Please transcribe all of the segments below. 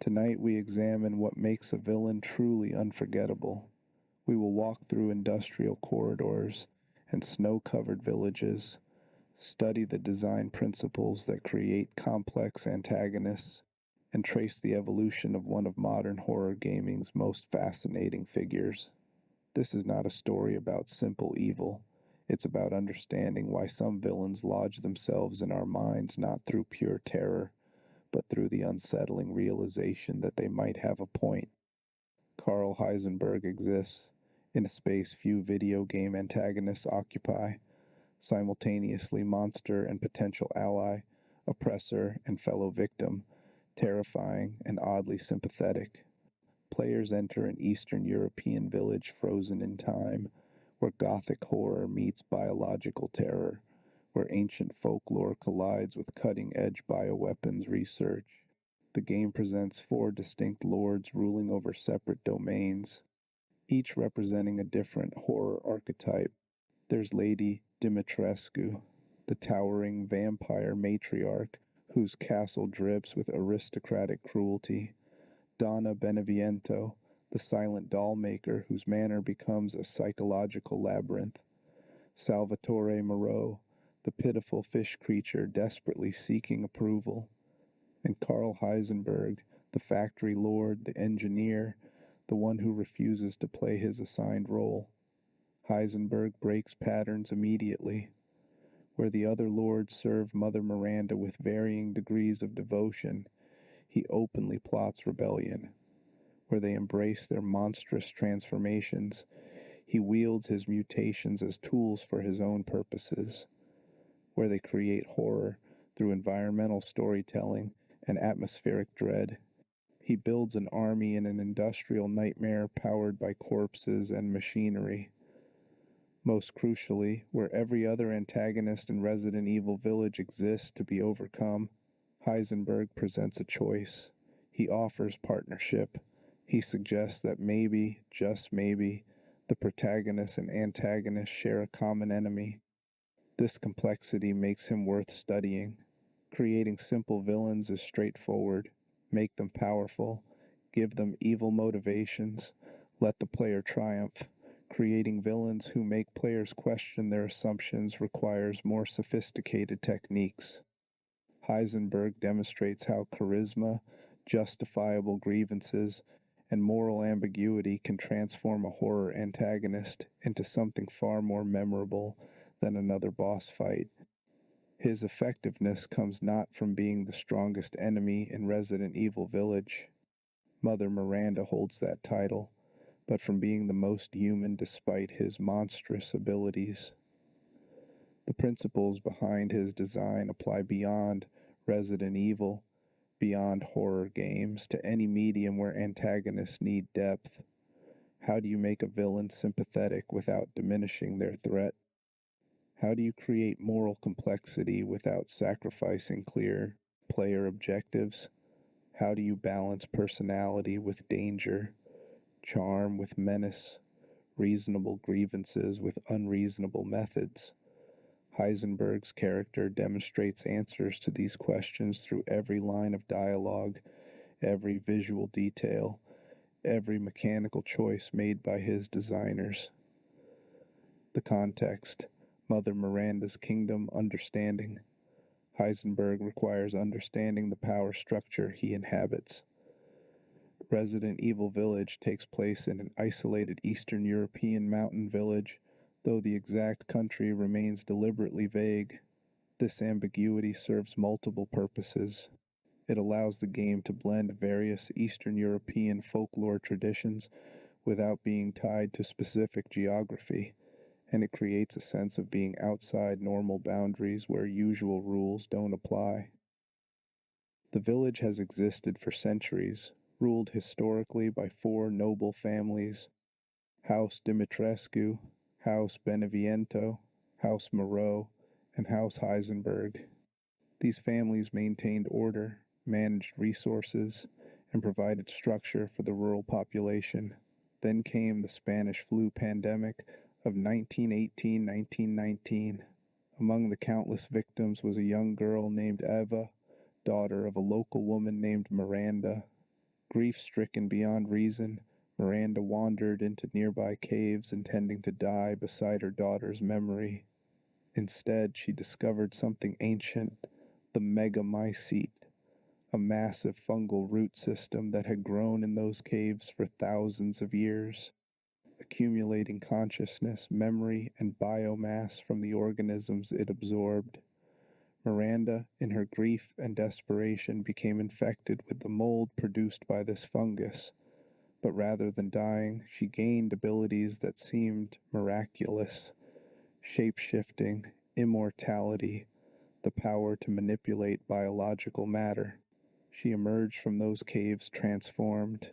Tonight we examine what makes a villain truly unforgettable. We will walk through industrial corridors and snow-covered villages, study the design principles that create complex antagonists, and trace the evolution of one of modern horror gaming's most fascinating figures. This is not a story about simple evil. It's about understanding why some villains lodge themselves in our minds not through pure terror, but through the unsettling realization that they might have a point. Karl Heisenberg exists in a space few video game antagonists occupy, simultaneously monster and potential ally, oppressor and fellow victim, terrifying and oddly sympathetic. Players enter an Eastern European village frozen in time, where gothic horror meets biological terror, where ancient folklore collides with cutting-edge bioweapons research. The game presents four distinct lords ruling over separate domains, each representing a different horror archetype. There's Lady Dimitrescu, the towering vampire matriarch whose castle drips with aristocratic cruelty. Donna Beneviento, the silent doll maker whose manor becomes a psychological labyrinth. Salvatore Moreau, the pitiful fish creature desperately seeking approval. And Karl Heisenberg, the factory lord, the engineer, the one who refuses to play his assigned role. Heisenberg breaks patterns immediately. Where the other lords serve Mother Miranda with varying degrees of devotion, he openly plots rebellion. Where they embrace their monstrous transformations, he wields his mutations as tools for his own purposes. Where they create horror through environmental storytelling and atmospheric dread, he builds an army in an industrial nightmare powered by corpses and machinery. Most crucially, where every other antagonist in Resident Evil Village exists to be overcome, Heisenberg presents a choice. He offers partnership. He suggests that maybe, just maybe, the protagonist and antagonist share a common enemy. This complexity makes him worth studying. Creating simple villains is straightforward. Make them powerful. Give them evil motivations. Let the player triumph. Creating villains who make players question their assumptions requires more sophisticated techniques. Heisenberg demonstrates how charisma, justifiable grievances, and moral ambiguity can transform a horror antagonist into something far more memorable than another boss fight. His effectiveness comes not from being the strongest enemy in Resident Evil Village. Mother Miranda holds that title, but from being the most human despite his monstrous abilities. The principles behind his design apply beyond Resident Evil, beyond horror games, to any medium where antagonists need depth. How do you make a villain sympathetic without diminishing their threat? How do you create moral complexity without sacrificing clear player objectives? How do you balance personality with danger, charm with menace, reasonable grievances with unreasonable methods? Heisenberg's character demonstrates answers to these questions through every line of dialogue, every visual detail, every mechanical choice made by his designers. The context: Mother Miranda's kingdom understanding. Heisenberg requires understanding the power structure he inhabits. Resident Evil Village takes place in an isolated Eastern European mountain village, though the exact country remains deliberately vague. This ambiguity serves multiple purposes. It allows the game to blend various Eastern European folklore traditions without being tied to specific geography, and it creates a sense of being outside normal boundaries where usual rules don't apply. The village has existed for centuries, ruled historically by four noble families: House Dimitrescu, House Beneviento, House Moreau, and House Heisenberg. These families maintained order, managed resources, and provided structure for the rural population. Then came the Spanish flu pandemic of 1918-1919. Among the countless victims was a young girl named Eva, daughter of a local woman named Miranda. Grief-stricken beyond reason, Miranda wandered into nearby caves intending to die beside her daughter's memory. Instead, she discovered something ancient, the megamycete, a massive fungal root system that had grown in those caves for thousands of years, accumulating consciousness, memory, and biomass from the organisms it absorbed. Miranda, in her grief and desperation, became infected with the mold produced by this fungus, but rather than dying, she gained abilities that seemed miraculous: shape-shifting, immortality, the power to manipulate biological matter. She emerged from those caves transformed,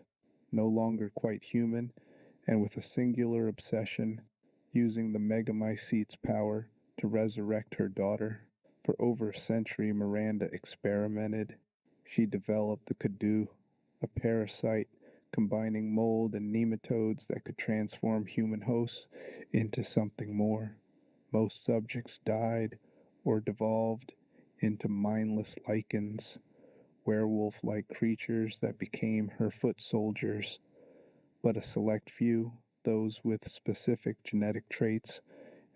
no longer quite human, and with a singular obsession, using the megamycete's power to resurrect her daughter. For over a century, Miranda experimented. She developed the Kadu, a parasite combining mold and nematodes that could transform human hosts into something more. Most subjects died or devolved into mindless lichens, werewolf-like creatures that became her foot soldiers. But a select few, those with specific genetic traits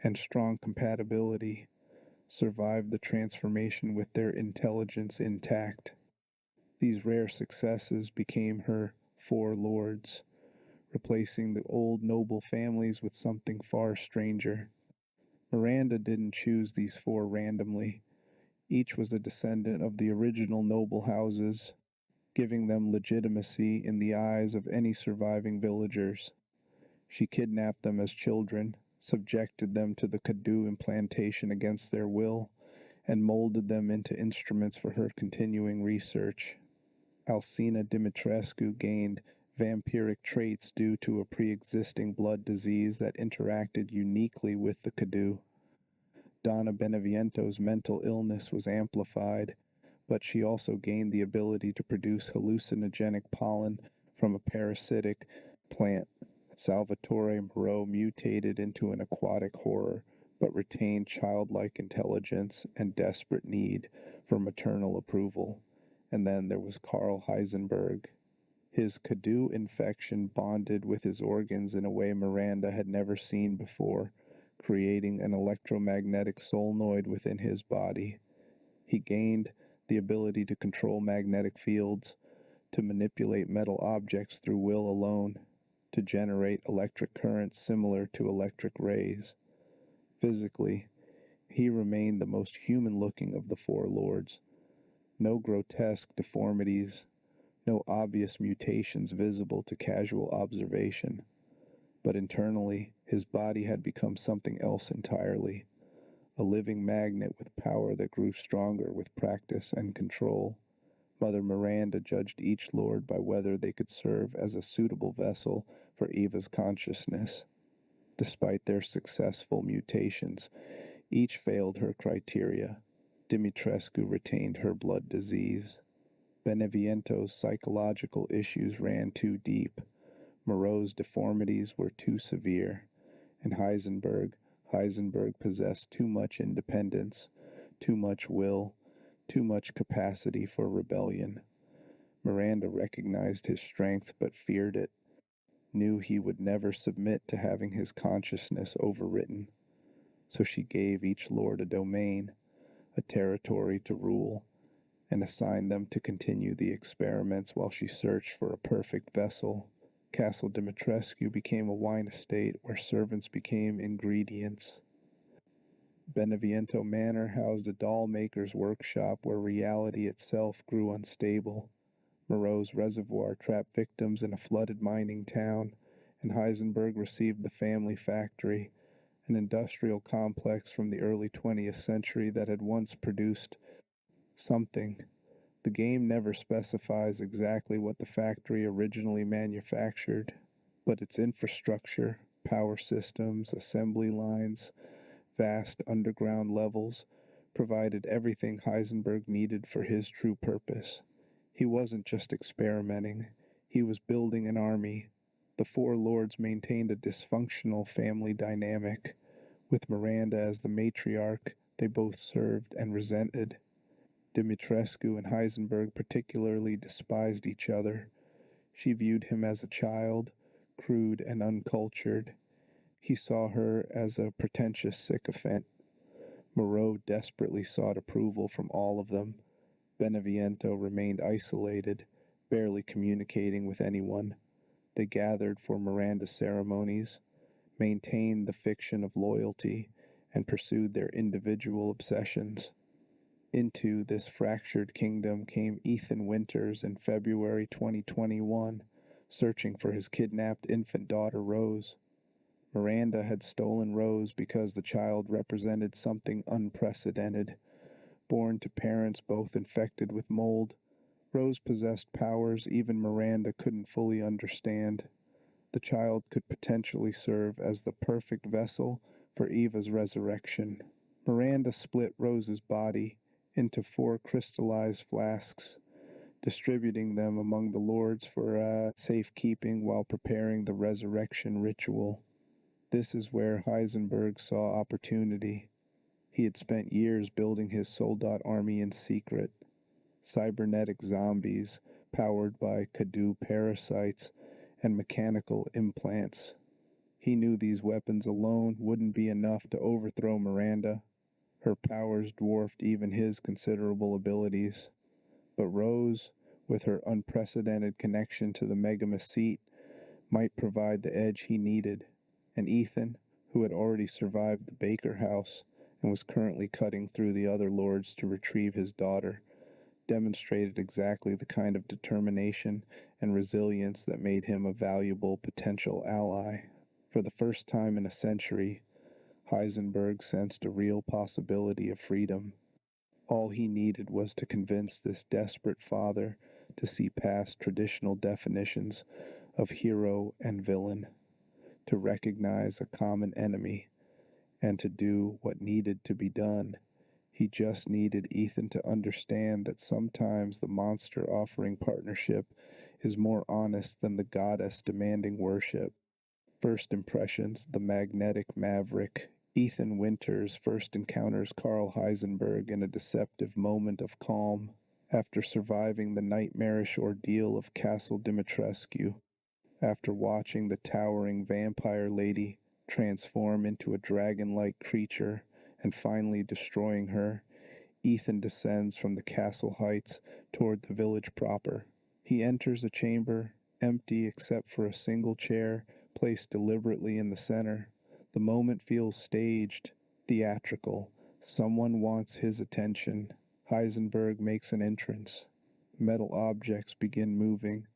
and strong compatibility, survived the transformation with their intelligence intact. These rare successes became her four lords, replacing the old noble families with something far stranger. Miranda didn't choose these four randomly. Each was a descendant of the original noble houses, giving them legitimacy in the eyes of any surviving villagers. She kidnapped them as children, subjected them to the Kadu implantation against their will, and molded them into instruments for her continuing research. Alcina Dimitrescu gained vampiric traits due to a pre-existing blood disease that interacted uniquely with the Kadu. Donna Beneviento's mental illness was amplified, but she also gained the ability to produce hallucinogenic pollen from a parasitic plant. Salvatore Moreau mutated into an aquatic horror, but retained childlike intelligence and desperate need for maternal approval. And then there was Karl Heisenberg. His Kadu infection bonded with his organs in a way Miranda had never seen before, creating an electromagnetic solenoid within his body. He gained the ability to control magnetic fields, to manipulate metal objects through will alone, to generate electric currents similar to electric rays. Physically, he remained the most human-looking of the four lords. No grotesque deformities, no obvious mutations visible to casual observation. But internally, his body had become something else entirely, a living magnet with power that grew stronger with practice and control. Mother Miranda judged each lord by whether they could serve as a suitable vessel for Eva's consciousness. Despite their successful mutations, each failed her criteria. Dimitrescu retained her blood disease. Beneviento's psychological issues ran too deep. Moreau's deformities were too severe. And Heisenberg possessed too much independence, too much will, too much capacity for rebellion. Miranda recognized his strength but feared it, knew he would never submit to having his consciousness overwritten. So she gave each lord a domain, a territory to rule, and assigned them to continue the experiments while she searched for a perfect vessel. Castle Dimitrescu became a wine estate where servants became ingredients. Beneviento Manor housed a doll maker's workshop where reality itself grew unstable. Moreau's reservoir trapped victims in a flooded mining town, and Heisenberg received the family factory, an industrial complex from the early 20th century that had once produced something. The game never specifies exactly what the factory originally manufactured, but its infrastructure, power systems, assembly lines, vast underground levels, provided everything Heisenberg needed for his true purpose. He wasn't just experimenting, he was building an army. The four lords maintained a dysfunctional family dynamic. With Miranda as the matriarch, they both served and resented. Dimitrescu and Heisenberg particularly despised each other. She viewed him as a child, crude and uncultured. He saw her as a pretentious sycophant. Moreau desperately sought approval from all of them. Beneviento remained isolated, barely communicating with anyone. They gathered for Miranda ceremonies, maintained the fiction of loyalty, and pursued their individual obsessions. Into this fractured kingdom came Ethan Winters in February 2021, searching for his kidnapped infant daughter Rose. Miranda had stolen Rose because the child represented something unprecedented. Born to parents both infected with mold, Rose possessed powers even Miranda couldn't fully understand. The child could potentially serve as the perfect vessel for Eva's resurrection. Miranda split Rose's body into 4 crystallized flasks, distributing them among the lords for safekeeping while preparing the resurrection ritual. This is where Heisenberg saw opportunity. He had spent years building his soldat army in secret. Cybernetic zombies powered by Kadu parasites and mechanical implants. He knew these weapons alone wouldn't be enough to overthrow Miranda. Her powers dwarfed even his considerable abilities. But Rose, with her unprecedented connection to the Megamus seat, might provide the edge he needed. And Ethan, who had already survived the Baker house and was currently cutting through the other lords to retrieve his daughter, demonstrated exactly the kind of determination and resilience that made him a valuable potential ally. For the first time in a century, Heisenberg sensed a real possibility of freedom. All he needed was to convince this desperate father to see past traditional definitions of hero and villain, to recognize a common enemy, and to do what needed to be done. He just needed Ethan to understand that sometimes the monster offering partnership is more honest than the goddess demanding worship. First impressions, the magnetic maverick. Ethan Winters first encounters Karl Heisenberg in a deceptive moment of calm, after surviving the nightmarish ordeal of Castle Dimitrescu, after watching the towering vampire lady transform into a dragon-like creature and finally destroying her. Ethan descends from the castle heights toward the village proper. He enters a chamber, empty except for a single chair placed deliberately in the center. The moment feels staged, theatrical. Someone wants his attention. Heisenberg makes an entrance. Metal objects begin moving,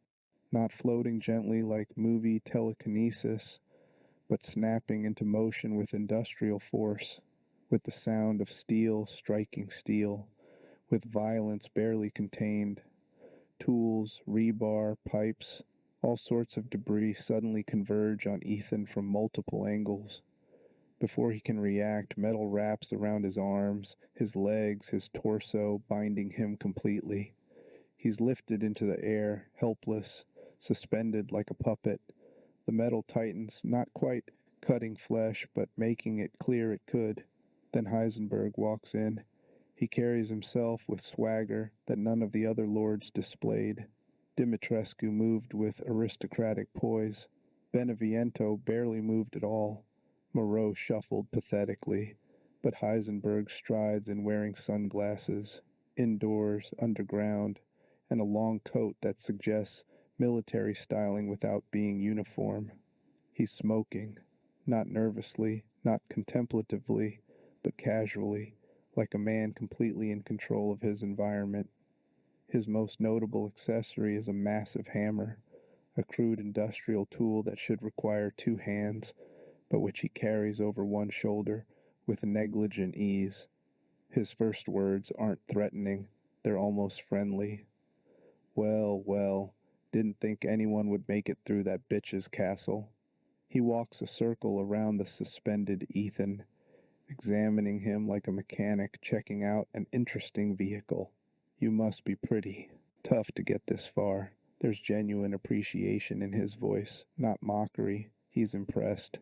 not floating gently like movie telekinesis, but snapping into motion with industrial force, with the sound of steel striking steel, with violence barely contained. Tools, rebar, pipes, all sorts of debris suddenly converge on Ethan from multiple angles. Before he can react, metal wraps around his arms, his legs, his torso, binding him completely. He's lifted into the air, helpless, suspended like a puppet. The metal tightens, not quite cutting flesh, but making it clear it could. Then Heisenberg walks in. He carries himself with swagger that none of the other lords displayed. Dimitrescu moved with aristocratic poise. Beneviento barely moved at all. Moreau shuffled pathetically, but Heisenberg strides in wearing sunglasses, indoors, underground, and a long coat that suggests military styling without being uniform. He's smoking, not nervously, not contemplatively, but casually, like a man completely in control of his environment. His most notable accessory is a massive hammer, a crude industrial tool that should require 2 hands, but which he carries over one shoulder with negligent ease. His first words aren't threatening, they're almost friendly. Well, well, didn't think anyone would make it through that bitch's castle. He walks a circle around the suspended Ethan, examining him like a mechanic checking out an interesting vehicle. You must be pretty. Tough to get this far. There's genuine appreciation in his voice, not mockery. He's impressed.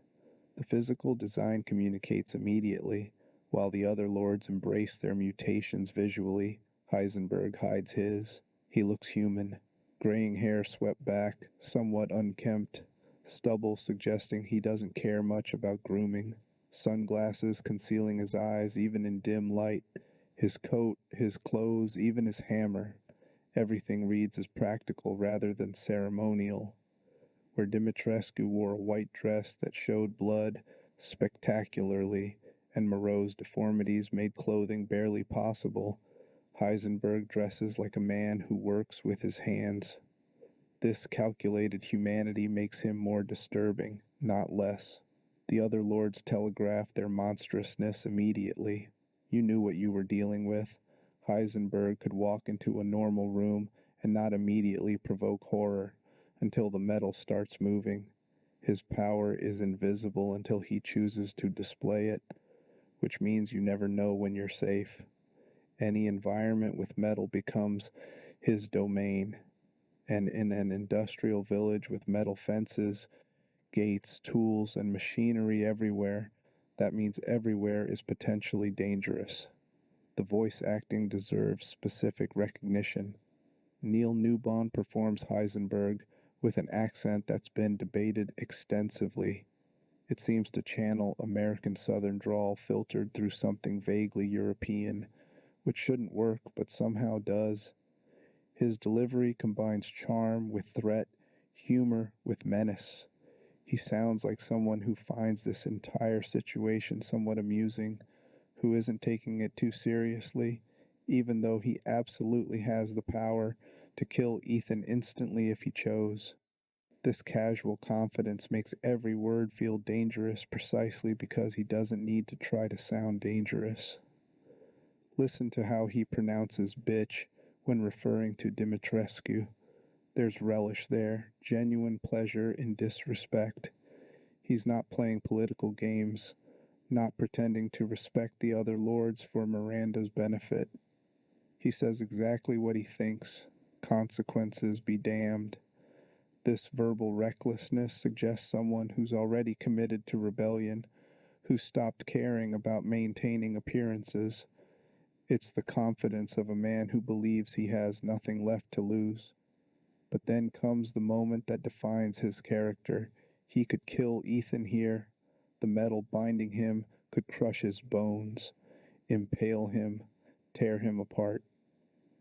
The physical design communicates immediately. While the other lords embrace their mutations visually, Heisenberg hides his. He looks human. graying hair swept back, somewhat unkempt, stubble suggesting he doesn't care much about grooming, sunglasses concealing his eyes even in dim light, his coat, his clothes, even his hammer. Everything reads as practical rather than ceremonial. Where Dimitrescu wore a white dress that showed blood spectacularly and Moreau's deformities made clothing barely possible, Heisenberg dresses like a man who works with his hands. This calculated humanity makes him more disturbing, not less. The other lords telegraphed their monstrousness immediately. You knew what you were dealing with. Heisenberg could walk into a normal room and not immediately provoke horror until the metal starts moving. His power is invisible until he chooses to display it, which means you never know when you're safe. Any environment with metal becomes his domain, and in an industrial village with metal fences, gates, tools, and machinery everywhere, that means everywhere is potentially dangerous. The voice acting deserves specific recognition. Neil Newbon performs Heisenberg with an accent that's been debated extensively. It seems to channel American Southern drawl filtered through something vaguely European, which shouldn't work but somehow does. His delivery combines charm with threat, humor with menace. He sounds like someone who finds this entire situation somewhat amusing, who isn't taking it too seriously, even though he absolutely has the power to kill Ethan instantly if he chose. This casual confidence makes every word feel dangerous precisely because he doesn't need to try to sound dangerous. Listen to how he pronounces bitch when referring to Dimitrescu. There's relish there, genuine pleasure in disrespect. He's not playing political games, not pretending to respect the other lords for Miranda's benefit. He says exactly what he thinks. Consequences be damned. This verbal recklessness suggests someone who's already committed to rebellion, who stopped caring about maintaining appearances. It's the confidence of a man who believes he has nothing left to lose. But then comes the moment that defines his character. He could kill Ethan here. The metal binding him could crush his bones, impale him, tear him apart.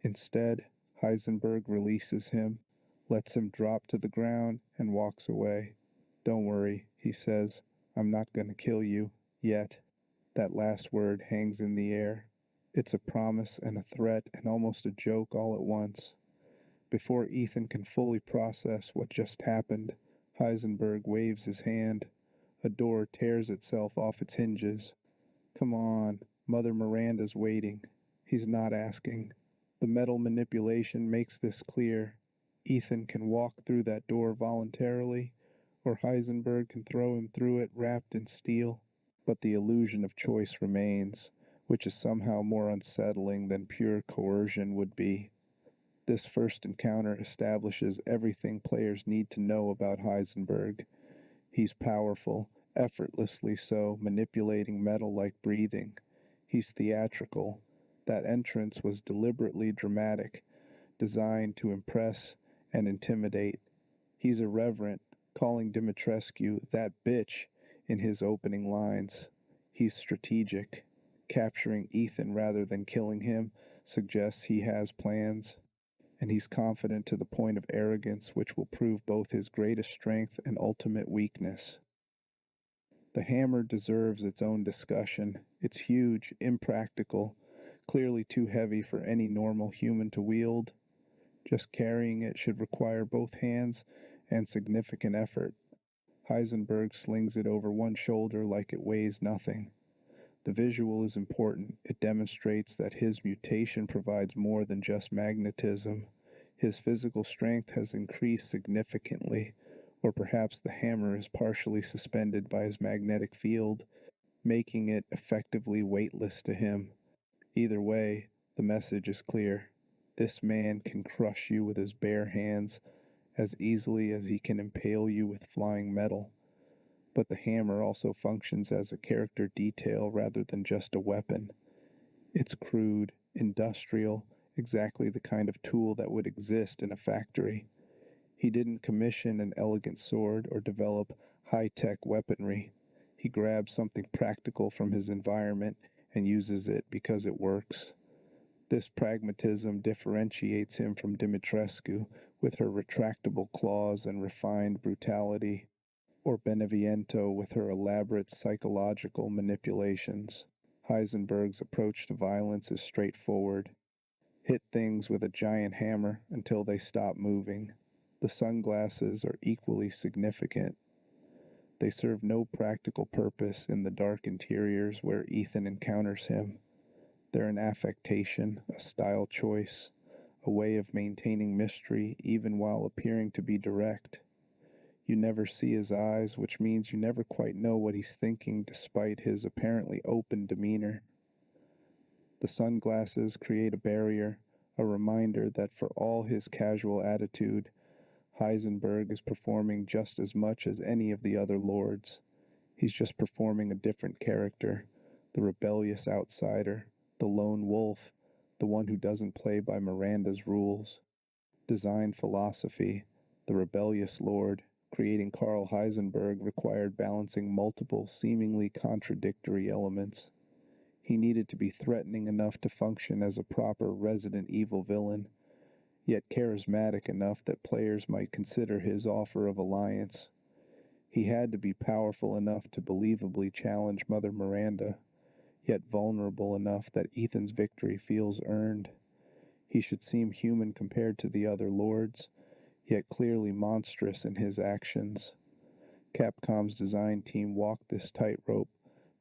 Instead, Heisenberg releases him, lets him drop to the ground, and walks away. Don't worry, he says, I'm not going to kill you, yet. That last word hangs in the air. It's a promise and a threat and almost a joke all at once. Before Ethan can fully process what just happened, Heisenberg waves his hand. A door tears itself off its hinges. Come on, Mother Miranda's waiting. He's not asking. The metal manipulation makes this clear. Ethan can walk through that door voluntarily, or Heisenberg can throw him through it wrapped in steel. But the illusion of choice remains, which is somehow more unsettling than pure coercion would be. This first encounter establishes everything players need to know about Heisenberg. He's powerful, effortlessly so, manipulating metal like breathing. He's theatrical. That entrance was deliberately dramatic, designed to impress and intimidate. He's irreverent, calling Dimitrescu that bitch in his opening lines. He's strategic. Capturing Ethan rather than killing him suggests he has plans. And he's confident to the point of arrogance, which will prove both his greatest strength and ultimate weakness. The hammer deserves its own discussion. It's huge, impractical, clearly too heavy for any normal human to wield. Just carrying it should require both hands and significant effort. Heisenberg slings it over one shoulder like it weighs nothing. The visual is important. It demonstrates that his mutation provides more than just magnetism. His physical strength has increased significantly, or perhaps the hammer is partially suspended by his magnetic field, making it effectively weightless to him. Either way, the message is clear. This man can crush you with his bare hands as easily as he can impale you with flying metal. But the hammer also functions as a character detail rather than just a weapon. It's crude, industrial, exactly the kind of tool that would exist in a factory. He didn't commission an elegant sword or develop high-tech weaponry. He grabs something practical from his environment and uses it because it works. This pragmatism differentiates him from Dimitrescu with her retractable claws and refined brutality, or Beneviento with her elaborate psychological manipulations. Heisenberg's approach to violence is straightforward. Hit things with a giant hammer until they stop moving. The sunglasses are equally significant. They serve no practical purpose in the dark interiors where Ethan encounters him. They're an affectation, a style choice, a way of maintaining mystery even while appearing to be direct. You never see his eyes, which means you never quite know what he's thinking despite his apparently open demeanor. The sunglasses create a barrier, a reminder that for all his casual attitude, Heisenberg is performing just as much as any of the other lords. He's just performing a different character, the rebellious outsider, the lone wolf, the one who doesn't play by Miranda's rules. Design philosophy, the rebellious lord, creating Karl Heisenberg required balancing multiple, seemingly contradictory elements. He needed to be threatening enough to function as a proper Resident Evil villain, yet charismatic enough that players might consider his offer of alliance. He had to be powerful enough to believably challenge Mother Miranda, yet vulnerable enough that Ethan's victory feels earned. He should seem human compared to the other lords, yet clearly monstrous in his actions. Capcom's design team walked this tightrope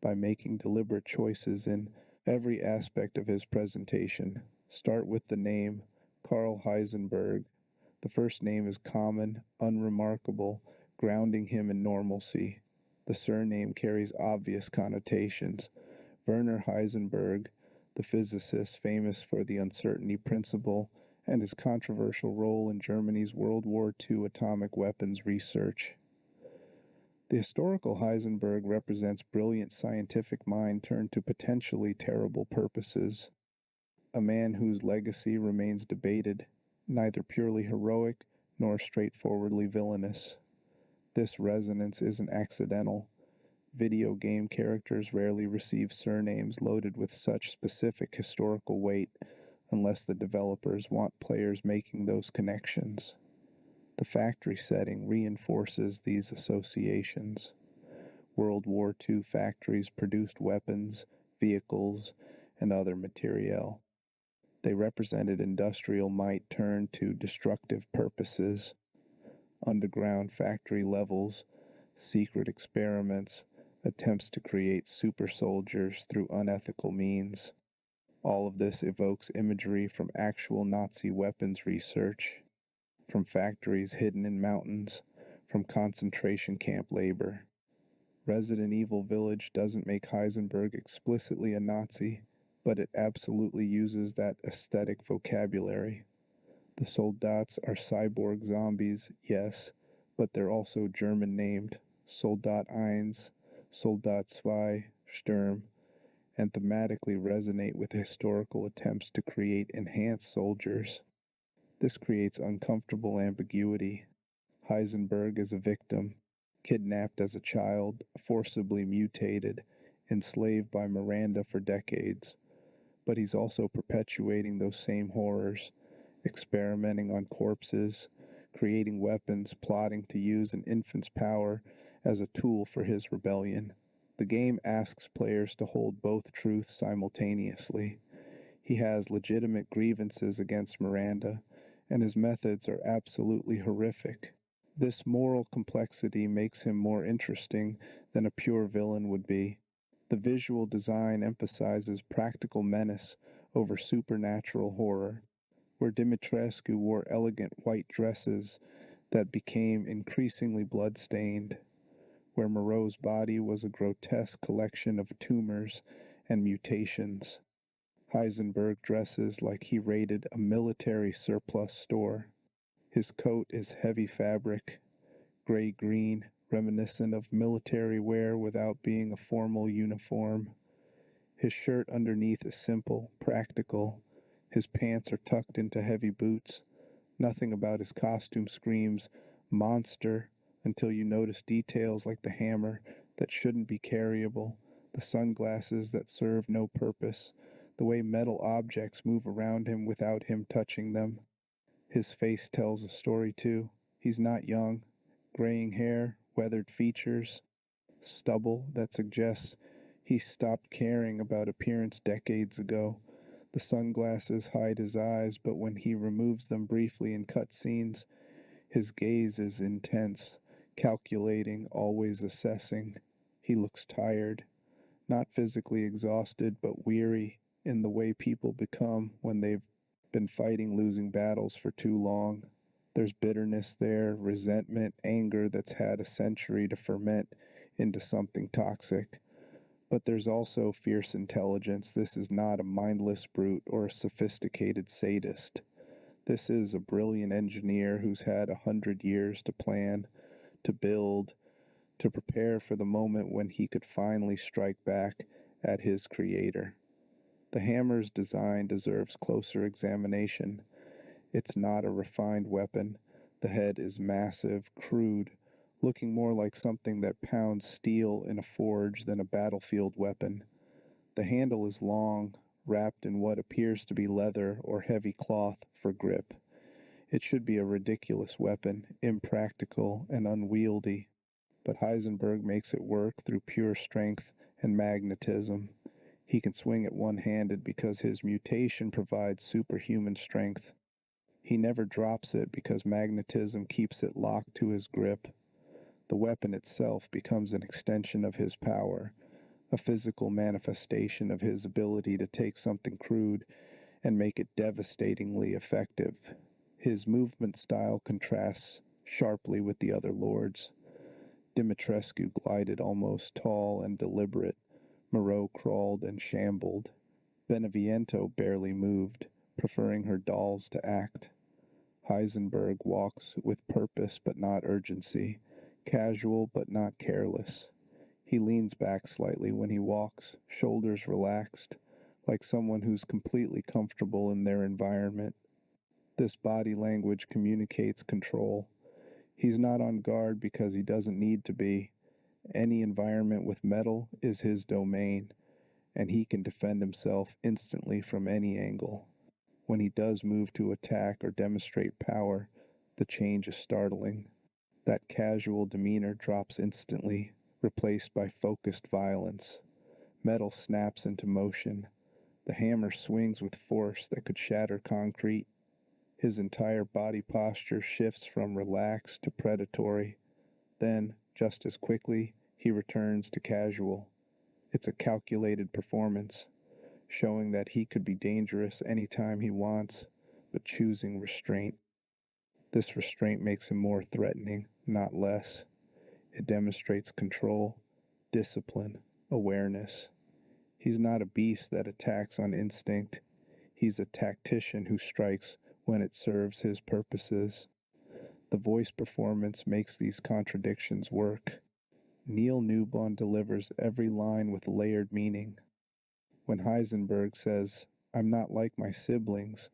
by making deliberate choices in every aspect of his presentation. Start with the name, Karl Heisenberg. The first name is common, unremarkable, grounding him in normalcy. The surname carries obvious connotations. Werner Heisenberg, the physicist famous for the uncertainty principle and his controversial role in Germany's World War II atomic weapons research. The historical Heisenberg represents brilliant scientific mind turned to potentially terrible purposes. A man whose legacy remains debated, neither purely heroic nor straightforwardly villainous. This resonance isn't accidental. Video game characters rarely receive surnames loaded with such specific historical weight unless the developers want players making those connections. The factory setting reinforces these associations. World War II factories produced weapons, vehicles, and other materiel. They represented industrial might turned to destructive purposes. Underground factory levels, secret experiments, attempts to create super soldiers through unethical means. All of this evokes imagery from actual Nazi weapons research, from factories hidden in mountains, from concentration camp labor. Resident Evil Village doesn't make Heisenberg explicitly a Nazi, but it absolutely uses that aesthetic vocabulary. The Soldats are cyborg zombies, yes, but they're also German named. Soldat 1, Soldat 2, Sturm, and thematically resonate with historical attempts to create enhanced soldiers. This creates uncomfortable ambiguity. Heisenberg is a victim, kidnapped as a child, forcibly mutated, enslaved by Miranda for decades. But he's also perpetuating those same horrors, experimenting on corpses, creating weapons, plotting to use an infant's power as a tool for his rebellion. The game asks players to hold both truths simultaneously. He has legitimate grievances against Miranda, and his methods are absolutely horrific. This moral complexity makes him more interesting than a pure villain would be. The visual design emphasizes practical menace over supernatural horror. Where Dimitrescu wore elegant white dresses that became increasingly blood-stained, where Moreau's body was a grotesque collection of tumors and mutations, Heisenberg dresses like he raided a military surplus store. His coat is heavy fabric, gray-green, reminiscent of military wear without being a formal uniform. His shirt underneath is simple, practical. His pants are tucked into heavy boots. Nothing about his costume screams monster until you notice details like the hammer that shouldn't be carryable, the sunglasses that serve no purpose, the way metal objects move around him without him touching them. His face tells a story too. He's not young. Graying hair, weathered features, stubble that suggests he stopped caring about appearance decades ago. The sunglasses hide his eyes, but when he removes them briefly in cut scenes, his gaze is intense, calculating, always assessing. He looks tired, not physically exhausted, but weary in the way people become when they've been fighting losing battles for too long. There's bitterness there, resentment, anger that's had a century to ferment into something toxic. But there's also fierce intelligence. This is not a mindless brute or a sophisticated sadist. This is a brilliant engineer who's had 100 years to plan, to build, to prepare for the moment when he could finally strike back at his creator. The hammer's design deserves closer examination. It's not a refined weapon. The head is massive, crude, looking more like something that pounds steel in a forge than a battlefield weapon. The handle is long, wrapped in what appears to be leather or heavy cloth for grip. It should be a ridiculous weapon, impractical and unwieldy, but Heisenberg makes it work through pure strength and magnetism. He can swing it one-handed because his mutation provides superhuman strength. He never drops it because magnetism keeps it locked to his grip. The weapon itself becomes an extension of his power, a physical manifestation of his ability to take something crude and make it devastatingly effective. His movement style contrasts sharply with the other lords. Dimitrescu glided almost tall and deliberate. Moreau crawled and shambled. Beneviento barely moved, preferring her dolls to act. Heisenberg walks with purpose but not urgency, casual but not careless. He leans back slightly when he walks, shoulders relaxed, like someone who's completely comfortable in their environment. This body language communicates control. He's not on guard because he doesn't need to be. Any environment with metal is his domain, and he can defend himself instantly from any angle. When he does move to attack or demonstrate power, the change is startling. That casual demeanor drops instantly, replaced by focused violence. Metal snaps into motion. The hammer swings with force that could shatter concrete. His entire body posture shifts from relaxed to predatory. Then, just as quickly, he returns to casual. It's a calculated performance, showing that he could be dangerous anytime he wants, but choosing restraint. This restraint makes him more threatening, not less. It demonstrates control, discipline, awareness. He's not a beast that attacks on instinct. He's a tactician who strikes when it serves his purposes. The voice performance makes these contradictions work. Neil Newbon delivers every line with layered meaning. When Heisenberg says, "I'm not like my siblings,"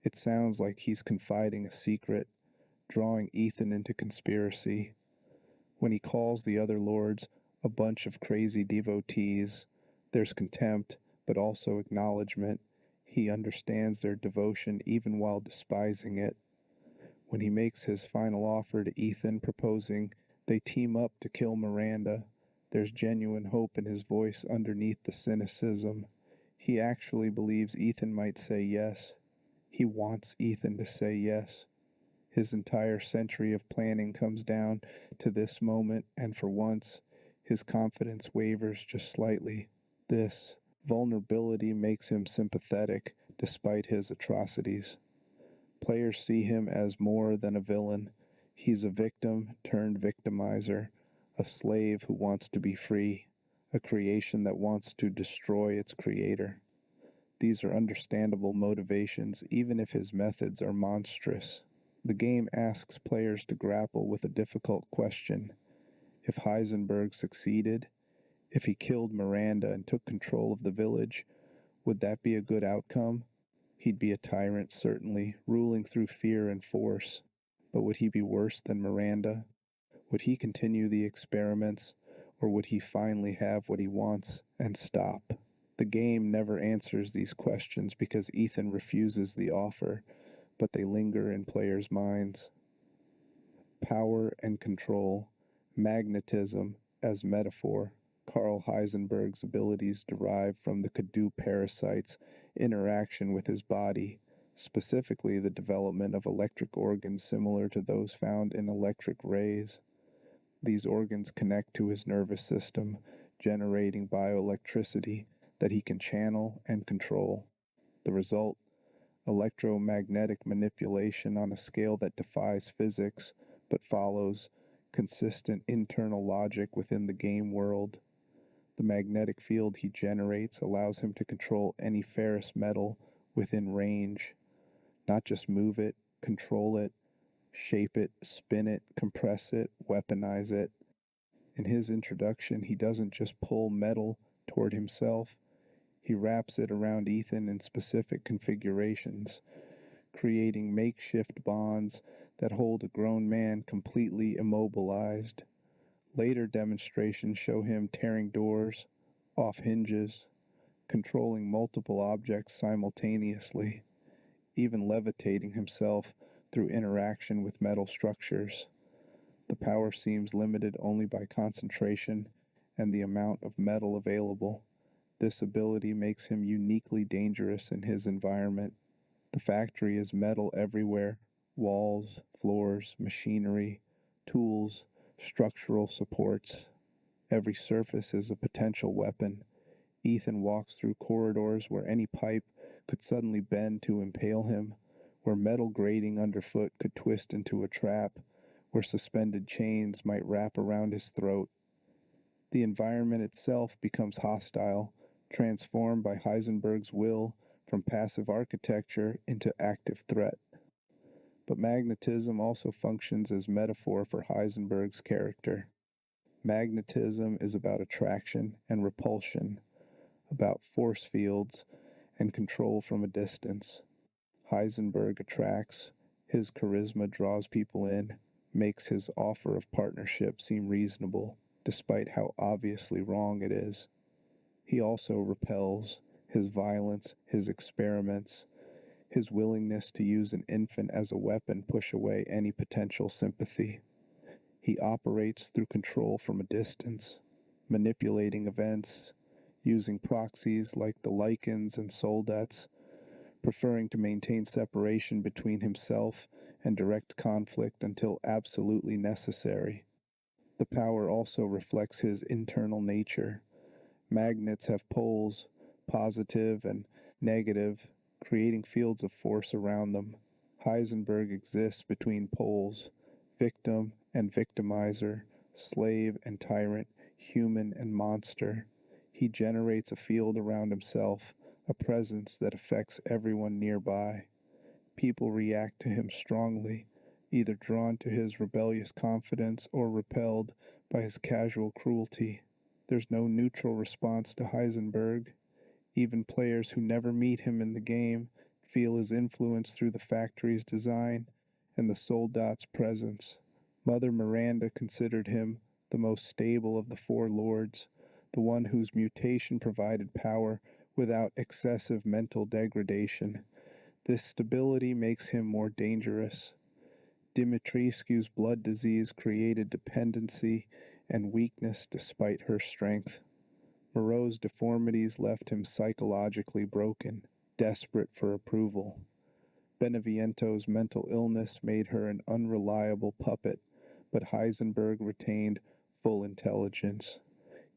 it sounds like he's confiding a secret, drawing Ethan into conspiracy. When he calls the other lords a bunch of crazy devotees, there's contempt, but also acknowledgement. He understands their devotion even while despising it. When he makes his final offer to Ethan, proposing they team up to kill Miranda, there's genuine hope in his voice underneath the cynicism. He actually believes Ethan might say yes. He wants Ethan to say yes. His entire century of planning comes down to this moment, and for once, his confidence wavers just slightly. This vulnerability makes him sympathetic despite his atrocities. Players see him as more than a villain. He's a victim turned victimizer, a slave who wants to be free, a creation that wants to destroy its creator. These are understandable motivations, even if his methods are monstrous. The game asks players to grapple with a difficult question. If Heisenberg succeeded, if he killed Miranda and took control of the village, would that be a good outcome? He'd be a tyrant, certainly, ruling through fear and force. But would he be worse than Miranda? Would he continue the experiments, or would he finally have what he wants and stop? The game never answers these questions because Ethan refuses the offer, but they linger in players' minds. Power and control, magnetism as metaphor. Karl Heisenberg's abilities derive from the Kadu parasite's interaction with his body, specifically the development of electric organs similar to those found in electric rays. These organs connect to his nervous system, generating bioelectricity that he can channel and control. The result? Electromagnetic manipulation on a scale that defies physics but follows consistent internal logic within the game world. The magnetic field he generates allows him to control any ferrous metal within range, not just move it, control it, shape it, spin it, compress it, weaponize it. In his introduction, he doesn't just pull metal toward himself, he wraps it around Ethan in specific configurations, creating makeshift bonds that hold a grown man completely immobilized. Later demonstrations show him tearing doors off hinges, controlling multiple objects simultaneously, even levitating himself through interaction with metal structures. The power seems limited only by concentration and the amount of metal available. This ability makes him uniquely dangerous in his environment. The factory is metal everywhere: walls, floors, machinery, tools, structural supports. Every surface is a potential weapon. Ethan walks through corridors where any pipe could suddenly bend to impale him, where metal grating underfoot could twist into a trap, where suspended chains might wrap around his throat. The environment itself becomes hostile, transformed by Heisenberg's will from passive architecture into active threat. But magnetism also functions as metaphor for Heisenberg's character. Magnetism is about attraction and repulsion, about force fields and control from a distance. Heisenberg attracts, his charisma draws people in, makes his offer of partnership seem reasonable, despite how obviously wrong it is. He also repels, his violence, his experiments, his willingness to use an infant as a weapon push away any potential sympathy. He operates through control from a distance, manipulating events, using proxies like the lichens and soldats, preferring to maintain separation between himself and direct conflict until absolutely necessary. The power also reflects his internal nature. Magnets have poles, positive and negative, creating fields of force around them. Heisenberg exists between poles, victim and victimizer, slave and tyrant, human and monster. He generates a field around himself, a presence that affects everyone nearby. People react to him strongly, either drawn to his rebellious confidence or repelled by his casual cruelty. There's no neutral response to Heisenberg. Even players who never meet him in the game feel his influence through the factory's design and the soldat's presence. Mother Miranda considered him the most stable of the four lords, the one whose mutation provided power without excessive mental degradation. This stability makes him more dangerous. Dimitrescu's blood disease created dependency and weakness despite her strength. Moreau's deformities left him psychologically broken, desperate for approval. Beneviento's mental illness made her an unreliable puppet, but Heisenberg retained full intelligence,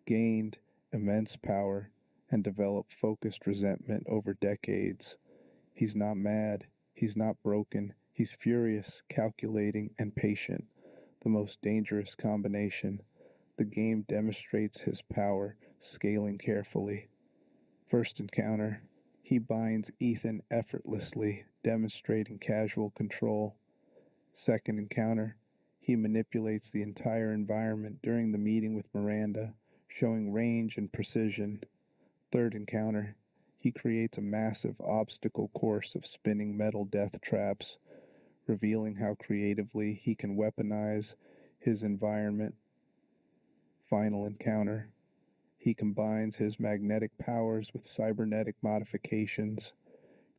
gained immense power, and developed focused resentment over decades. He's not mad, he's not broken, he's furious, calculating, and patient, the most dangerous combination. The game demonstrates his power, scaling carefully. First encounter, he binds Ethan effortlessly, demonstrating casual control. Second encounter, he manipulates the entire environment during the meeting with Miranda, showing range and precision. Third encounter, He creates a massive obstacle course of spinning metal death traps, revealing how creatively he can weaponize his environment. Final encounter. He combines his magnetic powers with cybernetic modifications,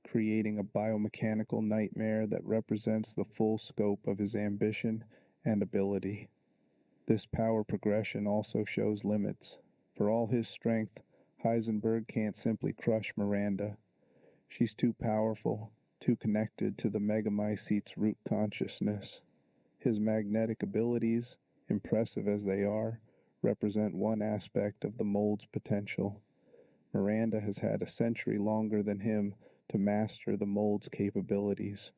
creating a biomechanical nightmare that represents the full scope of his ambition and ability. This power progression also shows limits. For all his strength, Heisenberg can't simply crush Miranda. She's too powerful, too connected to the megamycete's root consciousness. His magnetic abilities, impressive as they are, represent one aspect of the mold's potential. Miranda has had a century longer than him to master the mold's capabilities.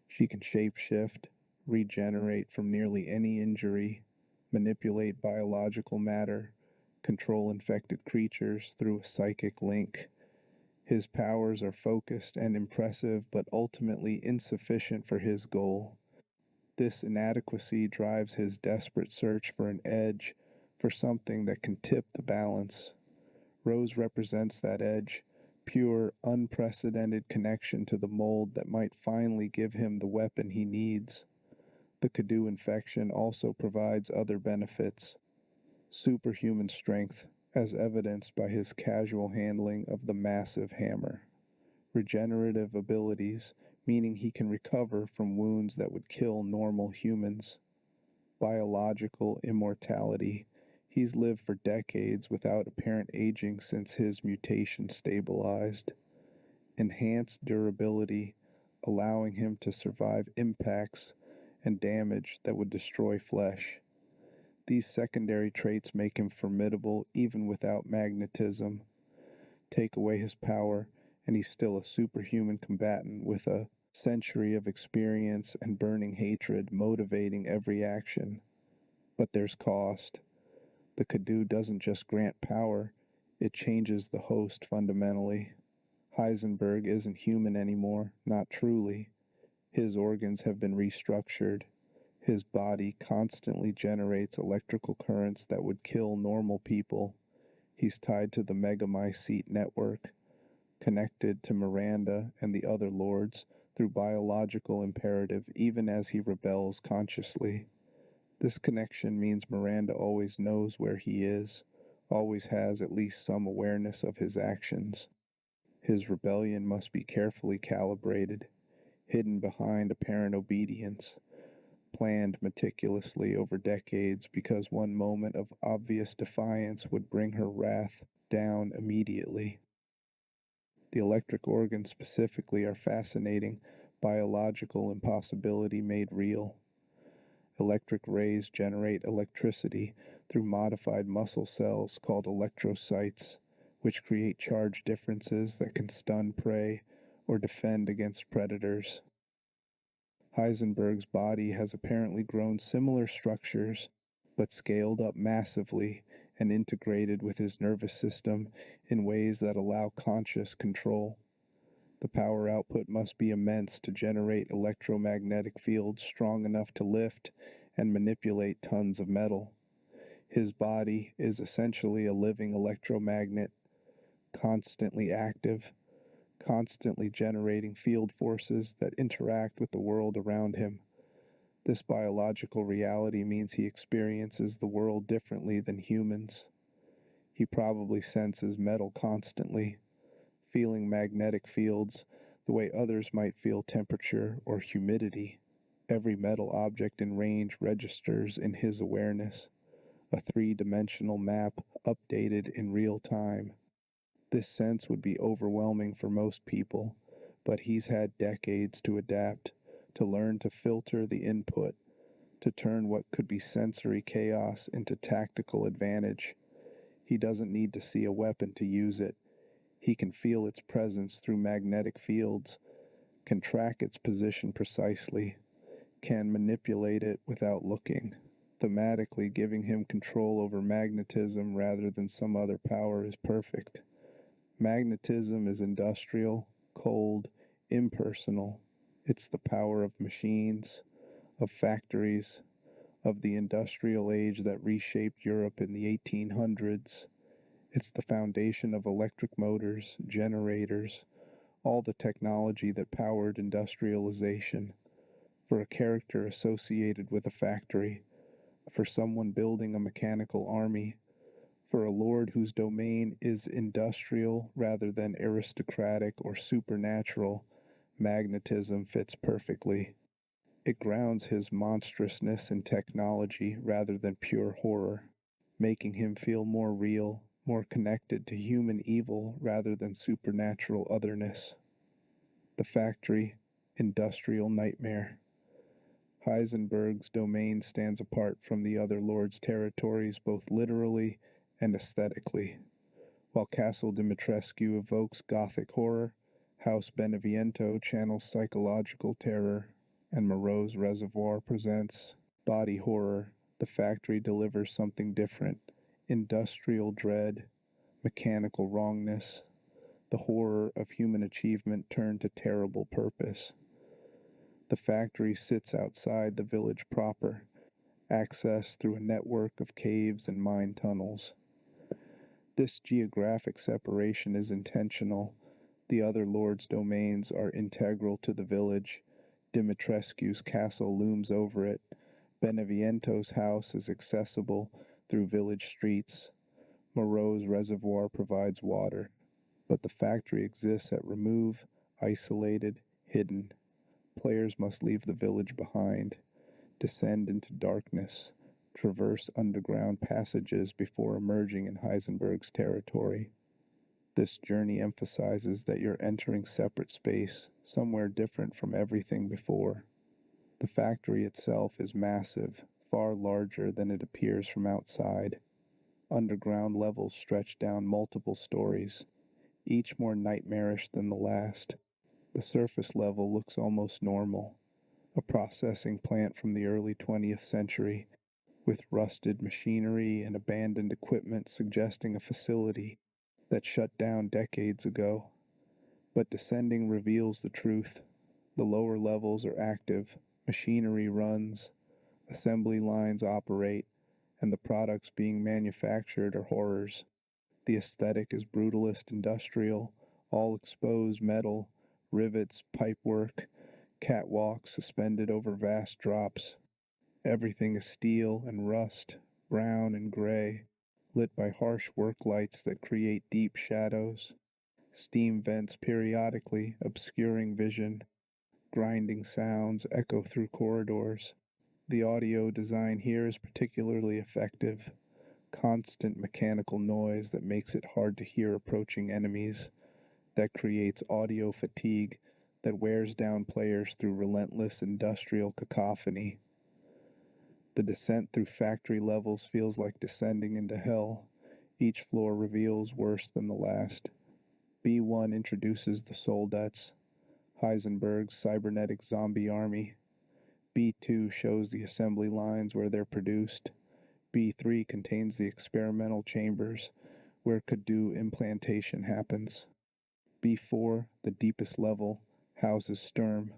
She can shapeshift, regenerate from nearly any injury, manipulate biological matter, control infected creatures through a psychic link. His powers are focused and impressive, but ultimately insufficient for his goal. This inadequacy drives his desperate search for an edge, for something that can tip the balance. Rose represents that edge, pure, unprecedented connection to the mold that might finally give him the weapon he needs. The Kadu infection also provides other benefits. Superhuman strength, as evidenced by his casual handling of the massive hammer. Regenerative abilities, meaning he can recover from wounds that would kill normal humans. Biological immortality. He's lived for decades without apparent aging since his mutation stabilized. Enhanced durability, allowing him to survive impacts and damage that would destroy flesh. These secondary traits make him formidable even without magnetism. Take away his power, and he's still a superhuman combatant with a century of experience and burning hatred motivating every action. But there's cost. The Kadu doesn't just grant power, it changes the host fundamentally. Heisenberg isn't human anymore, not truly. His organs have been restructured. His body constantly generates electrical currents that would kill normal people. He's tied to the megamycete network, connected to Miranda and the other lords through biological imperative even as he rebels consciously. This connection means Miranda always knows where he is, always has at least some awareness of his actions. His rebellion must be carefully calibrated, hidden behind apparent obedience, planned meticulously over decades because one moment of obvious defiance would bring her wrath down immediately. The electric organs specifically are fascinating, biological impossibility made real. Electric rays generate electricity through modified muscle cells called electrocytes, which create charge differences that can stun prey or defend against predators. Heisenberg's body has apparently grown similar structures, but scaled up massively and integrated with his nervous system in ways that allow conscious control. The power output must be immense to generate electromagnetic fields strong enough to lift and manipulate tons of metal. His body is essentially a living electromagnet, constantly active, constantly generating field forces that interact with the world around him. This biological reality means he experiences the world differently than humans. He probably senses metal constantly, feeling magnetic fields the way others might feel temperature or humidity. Every metal object in range registers in his awareness, a three-dimensional map updated in real time. This sense would be overwhelming for most people, but he's had decades to adapt, to learn to filter the input, to turn what could be sensory chaos into tactical advantage. He doesn't need to see a weapon to use it. He can feel its presence through magnetic fields, can track its position precisely, can manipulate it without looking. Thematically, giving him control over magnetism rather than some other power is perfect. Magnetism is industrial, cold, impersonal. It's the power of machines, of factories, of the industrial age that reshaped Europe in the 1800s. It's the foundation of electric motors, generators, all the technology that powered industrialization. For a character associated with a factory, for someone building a mechanical army, for a lord whose domain is industrial rather than aristocratic or supernatural, magnetism fits perfectly. It grounds his monstrousness in technology rather than pure horror, making him feel more real, more connected to human evil rather than supernatural otherness. The factory, industrial nightmare. Heisenberg's domain stands apart from the other lords' territories both literally and aesthetically. While Castle Dimitrescu evokes gothic horror, House Beneviento channels psychological terror, and Moreau's Reservoir presents body horror. The factory delivers something different: industrial dread, mechanical wrongness, the horror of human achievement turned to terrible purpose. The factory sits outside the village proper, accessed through a network of caves and mine tunnels. This geographic separation is intentional. The other lords' domains are integral to the village. Dimitrescu's castle looms over it. Beneviento's house is accessible through village streets. Moreau's reservoir provides water. But the factory exists at remove, isolated, hidden. Players must leave the village behind, descend into darkness, traverse underground passages before emerging in Heisenberg's territory. This journey emphasizes that you're entering separate space, somewhere different from everything before. The factory itself is massive, far larger than it appears from outside. Underground levels stretch down multiple stories, each more nightmarish than the last. The surface level looks almost normal, a processing plant from the early 20th century, with rusted machinery and abandoned equipment suggesting a facility that shut down decades ago. But descending reveals the truth. The lower levels are active, machinery runs, assembly lines operate, and the products being manufactured are horrors. The aesthetic is brutalist industrial, all exposed metal, rivets, pipework, catwalks suspended over vast drops. Everything is steel and rust, brown and gray, lit by harsh work lights that create deep shadows. Steam vents periodically, obscuring vision. Grinding sounds echo through corridors. The audio design here is particularly effective. Constant mechanical noise that makes it hard to hear approaching enemies, that creates audio fatigue that wears down players through relentless industrial cacophony. The descent through factory levels feels like descending into hell. Each floor reveals worse than the last. B1 introduces the Soldats, Heisenberg's cybernetic zombie army. B2 shows the assembly lines where they're produced. B3 contains the experimental chambers where Kadu implantation happens. B4, the deepest level, houses Sturm,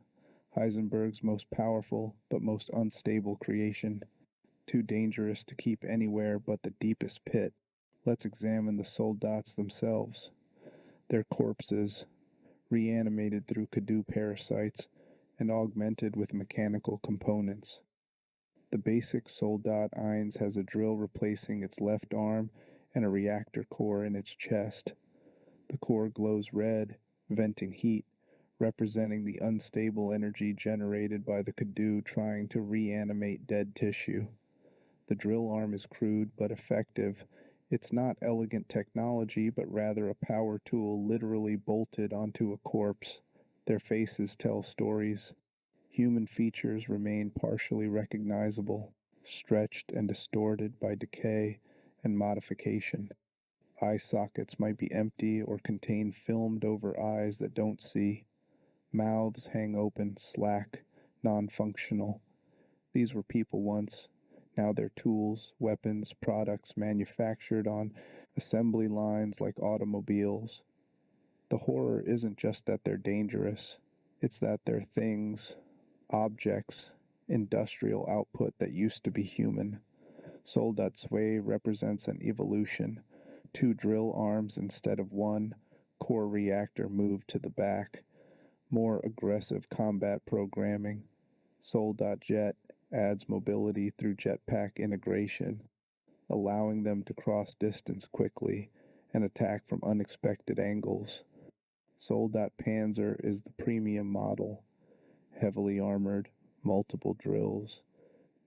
Heisenberg's most powerful but most unstable creation, too dangerous to keep anywhere but the deepest pit. Let's examine the soldats themselves. Their corpses, reanimated through Kadu parasites and augmented with mechanical components. The basic Soldat 1 has a drill replacing its left arm and a reactor core in its chest. The core glows red, venting heat, representing the unstable energy generated by the Kadu trying to reanimate dead tissue. The drill arm is crude but effective. It's not elegant technology, but rather a power tool literally bolted onto a corpse. Their faces tell stories. Human features remain partially recognizable, stretched and distorted by decay and modification. Eye sockets might be empty or contain filmed over eyes that don't see. Mouths hang open, slack, non-functional. These were people once. Now they're tools, weapons, products manufactured on assembly lines like automobiles. The horror isn't just that they're dangerous. It's that they're things, objects, industrial output that used to be human. Soldat 2 represents an evolution, 2 drill arms instead of 1, core reactor moved to the back, more aggressive combat programming. Sol.Jet adds mobility through jetpack integration, allowing them to cross distance quickly and attack from unexpected angles. Sol.Panzer is the premium model, heavily armored, multiple drills,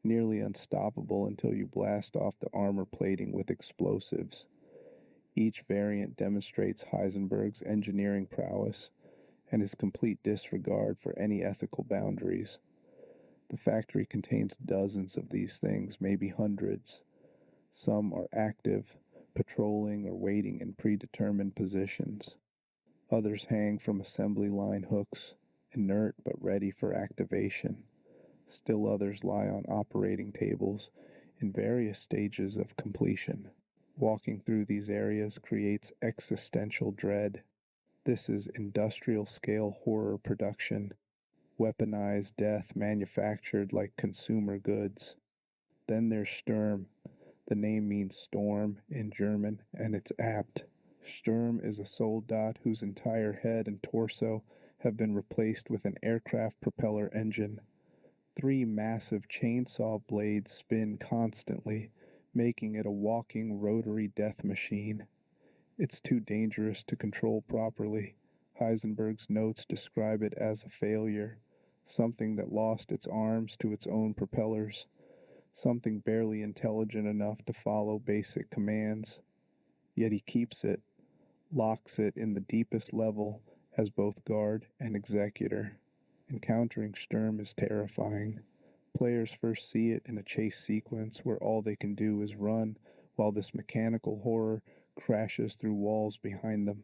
nearly unstoppable until you blast off the armor plating with explosives. Each variant demonstrates Heisenberg's engineering prowess and his complete disregard for any ethical boundaries. The factory contains dozens of these things, maybe hundreds. Some are active, patrolling or waiting in predetermined positions. Others hang from assembly line hooks, inert but ready for activation. Still others lie on operating tables in various stages of completion. Walking through these areas creates existential dread. This is industrial-scale horror production, weaponized death manufactured like consumer goods. Then there's Sturm. The name means storm in German, and it's apt. Sturm is a soldat whose entire head and torso have been replaced with an aircraft propeller engine. 3 massive chainsaw blades spin constantly, making it a walking rotary death machine. It's too dangerous to control properly. Heisenberg's notes describe it as a failure, something that lost its arms to its own propellers, something barely intelligent enough to follow basic commands. Yet he keeps it, locks it in the deepest level as both guard and executor. Encountering Sturm is terrifying. Players first see it in a chase sequence where all they can do is run while this mechanical horror crashes through walls behind them.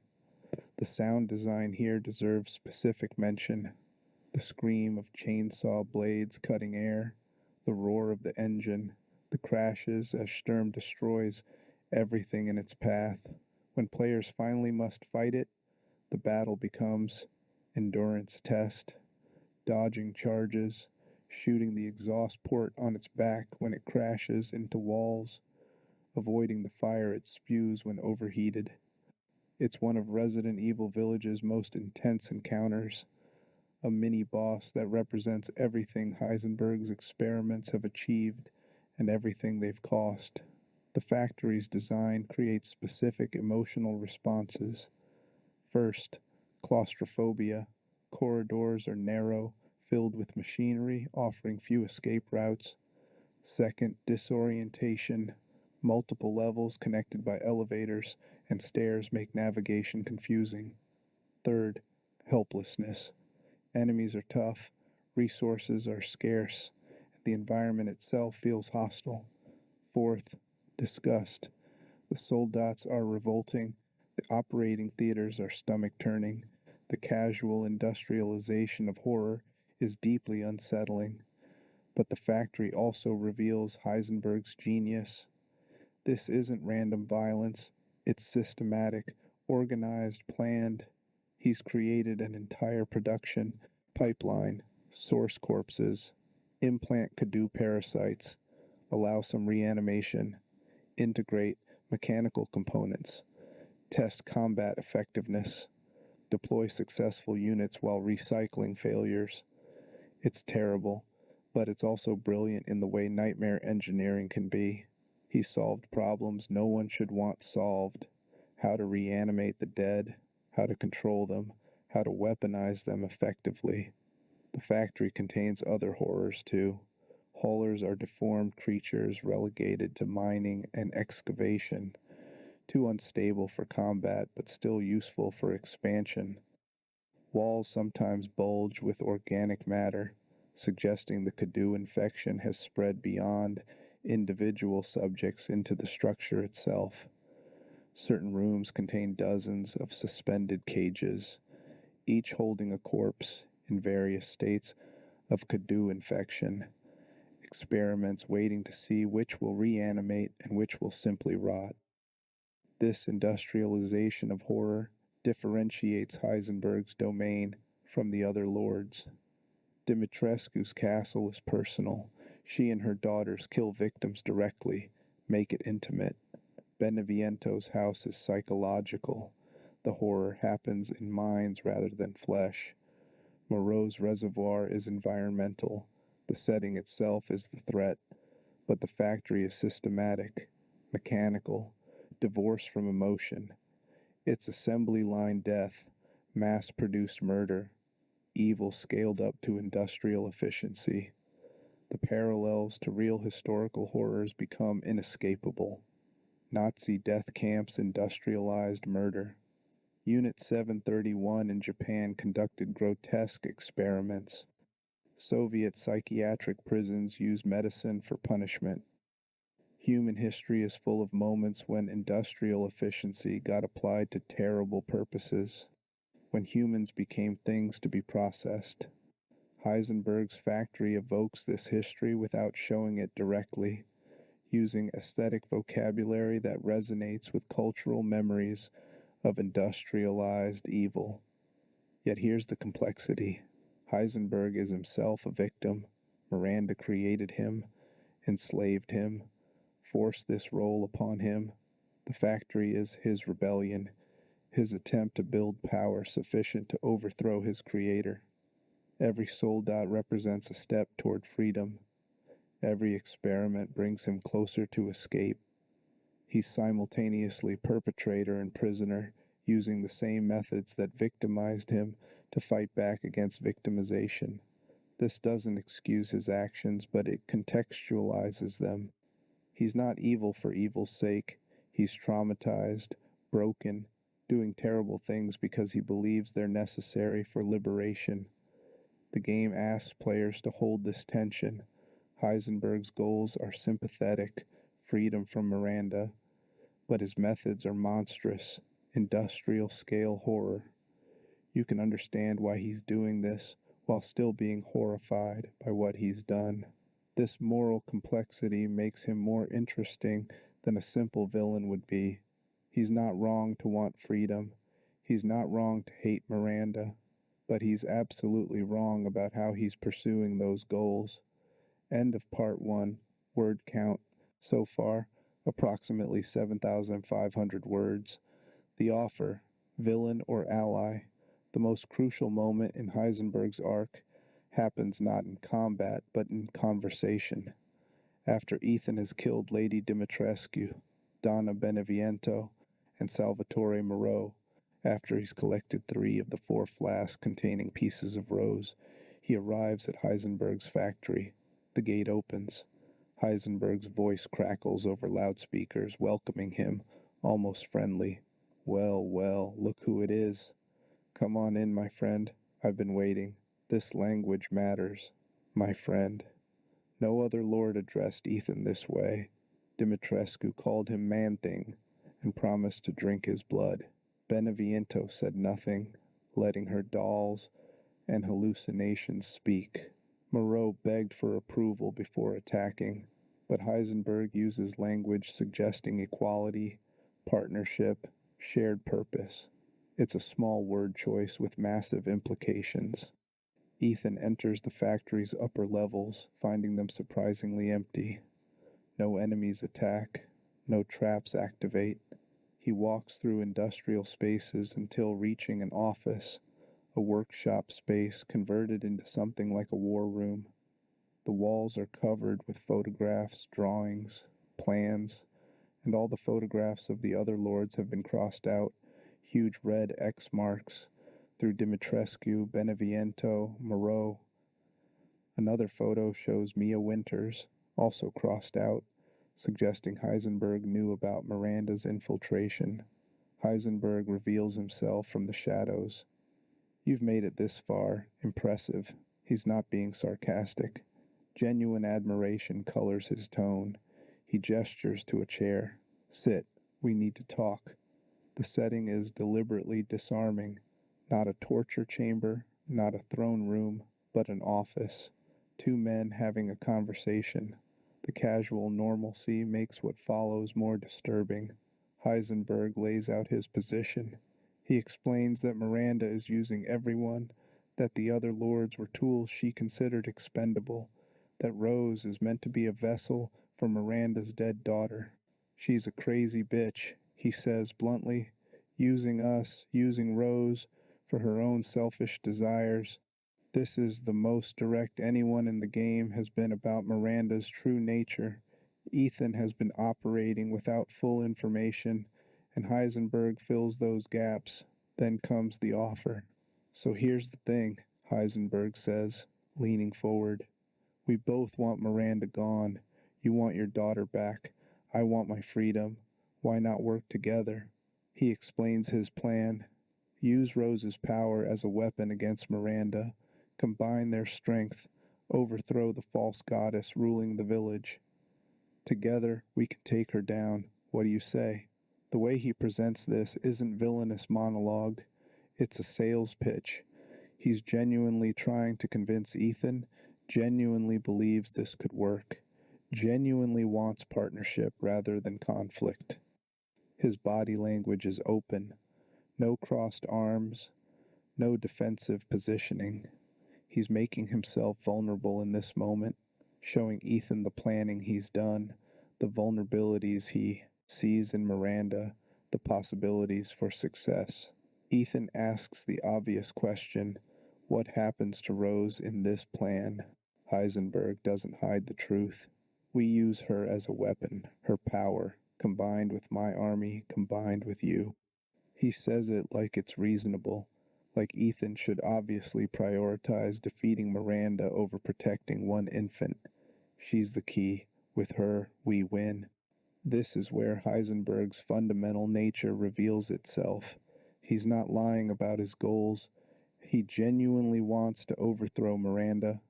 The sound design here deserves specific mention. The scream of chainsaw blades cutting air, the roar of the engine, the crashes as Sturm destroys everything in its path. When players finally must fight it, the battle becomes endurance test, dodging charges, shooting the exhaust port on its back when it crashes into walls, avoiding the fire it spews when overheated. It's one of Resident Evil Village's most intense encounters, a mini-boss that represents everything Heisenberg's experiments have achieved and everything they've cost. The factory's design creates specific emotional responses. First, claustrophobia. Corridors are narrow, filled with machinery, offering few escape routes. Second, disorientation. Multiple levels connected by elevators and stairs make navigation confusing. Third, helplessness. Enemies are tough, resources are scarce, and the environment itself feels hostile. Fourth, disgust. The soldats are revolting, the operating theaters are stomach-turning, the casual industrialization of horror is deeply unsettling. But the factory also reveals Heisenberg's genius. This isn't random violence, it's systematic, organized, planned. He's created an entire production pipeline, source corpses, implant Kadu parasites, allow some reanimation, integrate mechanical components, test combat effectiveness, deploy successful units while recycling failures. It's terrible, but it's also brilliant in the way nightmare engineering can be. He solved problems no one should want solved. How to reanimate the dead, how to control them, how to weaponize them effectively. The factory contains other horrors too. Haulers are deformed creatures relegated to mining and excavation, too unstable for combat but still useful for expansion. Walls sometimes bulge with organic matter, suggesting the Kadu infection has spread beyond individual subjects into the structure itself. Certain rooms contain dozens of suspended cages, each holding a corpse in various states of Kadu infection, experiments waiting to see which will reanimate and which will simply rot. This industrialization of horror differentiates Heisenberg's domain from the other lords. Dimitrescu's castle is personal. She and her daughters kill victims directly, make it intimate. Beneviento's house is psychological. The horror happens in minds rather than flesh. Moreau's reservoir is environmental. The setting itself is the threat, but the factory is systematic, mechanical, divorced from emotion. It's assembly line death, mass produced murder, evil scaled up to industrial efficiency. The parallels to real historical horrors become inescapable. Nazi death camps industrialized murder. Unit 731 in Japan conducted grotesque experiments. Soviet psychiatric prisons use medicine for punishment. Human history is full of moments when industrial efficiency got applied to terrible purposes, when humans became things to be processed. Heisenberg's factory evokes this history without showing it directly, using aesthetic vocabulary that resonates with cultural memories of industrialized evil. Yet here's the complexity. Heisenberg is himself a victim. Miranda created him, enslaved him, forced this role upon him. The factory is his rebellion, his attempt to build power sufficient to overthrow his creator. Every soldat represents a step toward freedom. Every experiment brings him closer to escape. He's simultaneously perpetrator and prisoner, using the same methods that victimized him to fight back against victimization. This doesn't excuse his actions, but it contextualizes them. He's not evil for evil's sake. He's traumatized, broken, doing terrible things because he believes they're necessary for liberation. The game asks players to hold this tension. Heisenberg's goals are sympathetic, freedom from Miranda, but his methods are monstrous, industrial-scale horror. You can understand why he's doing this while still being horrified by what he's done. This moral complexity makes him more interesting than a simple villain would be. He's not wrong to want freedom. He's not wrong to hate Miranda, but he's absolutely wrong about how he's pursuing those goals. End of part 1. Word count. So far, approximately 7,500 words. The offer, villain or ally. The most crucial moment in Heisenberg's arc happens not in combat, but in conversation. After Ethan has killed Lady Dimitrescu, Donna Beneviento, and Salvatore Moreau, after he's collected 3 of the 4 flasks containing pieces of rose, he arrives at Heisenberg's factory. The gate opens. Heisenberg's voice crackles over loudspeakers, welcoming him, almost friendly. Well, well, look who it is. Come on in, my friend. I've been waiting. This language matters. My friend. No other lord addressed Ethan this way. Dimitrescu called him man-thing and promised to drink his blood. Beneviento said nothing, letting her dolls and hallucinations speak. Moreau begged for approval before attacking, but Heisenberg uses language suggesting equality, partnership, shared purpose. It's a small word choice with massive implications. Ethan enters the factory's upper levels, finding them surprisingly empty. No enemies attack, no traps activate. He walks through industrial spaces until reaching an office, a workshop space converted into something like a war room. The walls are covered with photographs, drawings, plans, and all the photographs of the other lords have been crossed out, huge red X marks, through Dimitrescu, Beneviento, Moreau. Another photo shows Mia Winters, also crossed out, suggesting Heisenberg knew about Miranda's infiltration. Heisenberg reveals himself from the shadows. You've made it this far. Impressive. He's not being sarcastic. Genuine admiration colors his tone. He gestures to a chair. Sit. We need to talk. The setting is deliberately disarming. Not a torture chamber, not a throne room, but an office. 2 men having a conversation. The casual normalcy makes what follows more disturbing. Heisenberg lays out his position. He explains that Miranda is using everyone, that the other lords were tools she considered expendable, that Rose is meant to be a vessel for Miranda's dead daughter. She's a crazy bitch, he says bluntly, using us, using Rose, for her own selfish desires. This is the most direct anyone in the game has been about Miranda's true nature. Ethan has been operating without full information, and Heisenberg fills those gaps. Then comes the offer. So here's the thing, Heisenberg says, leaning forward. We both want Miranda gone. You want your daughter back. I want my freedom. Why not work together? He explains his plan. Use Rose's power as a weapon against Miranda. Combine their strength. Overthrow the false goddess ruling the village. Together, we can take her down. What do you say? The way he presents this isn't villainous monologue. It's a sales pitch. He's genuinely trying to convince Ethan, genuinely believes this could work, genuinely wants partnership rather than conflict. His body language is open. No crossed arms, no defensive positioning. He's making himself vulnerable in this moment, showing Ethan the planning he's done, the vulnerabilities he sees in Miranda, the possibilities for success. Ethan asks the obvious question, what happens to Rose in this plan? Heisenberg doesn't hide the truth. We use her as a weapon, her power, combined with my army, combined with you. He says it like it's reasonable, like Ethan should obviously prioritize defeating Miranda over protecting one infant. She's the key. With her, we win. This is where Heisenberg's fundamental nature reveals itself. He's not lying about his goals. He genuinely wants to overthrow Miranda.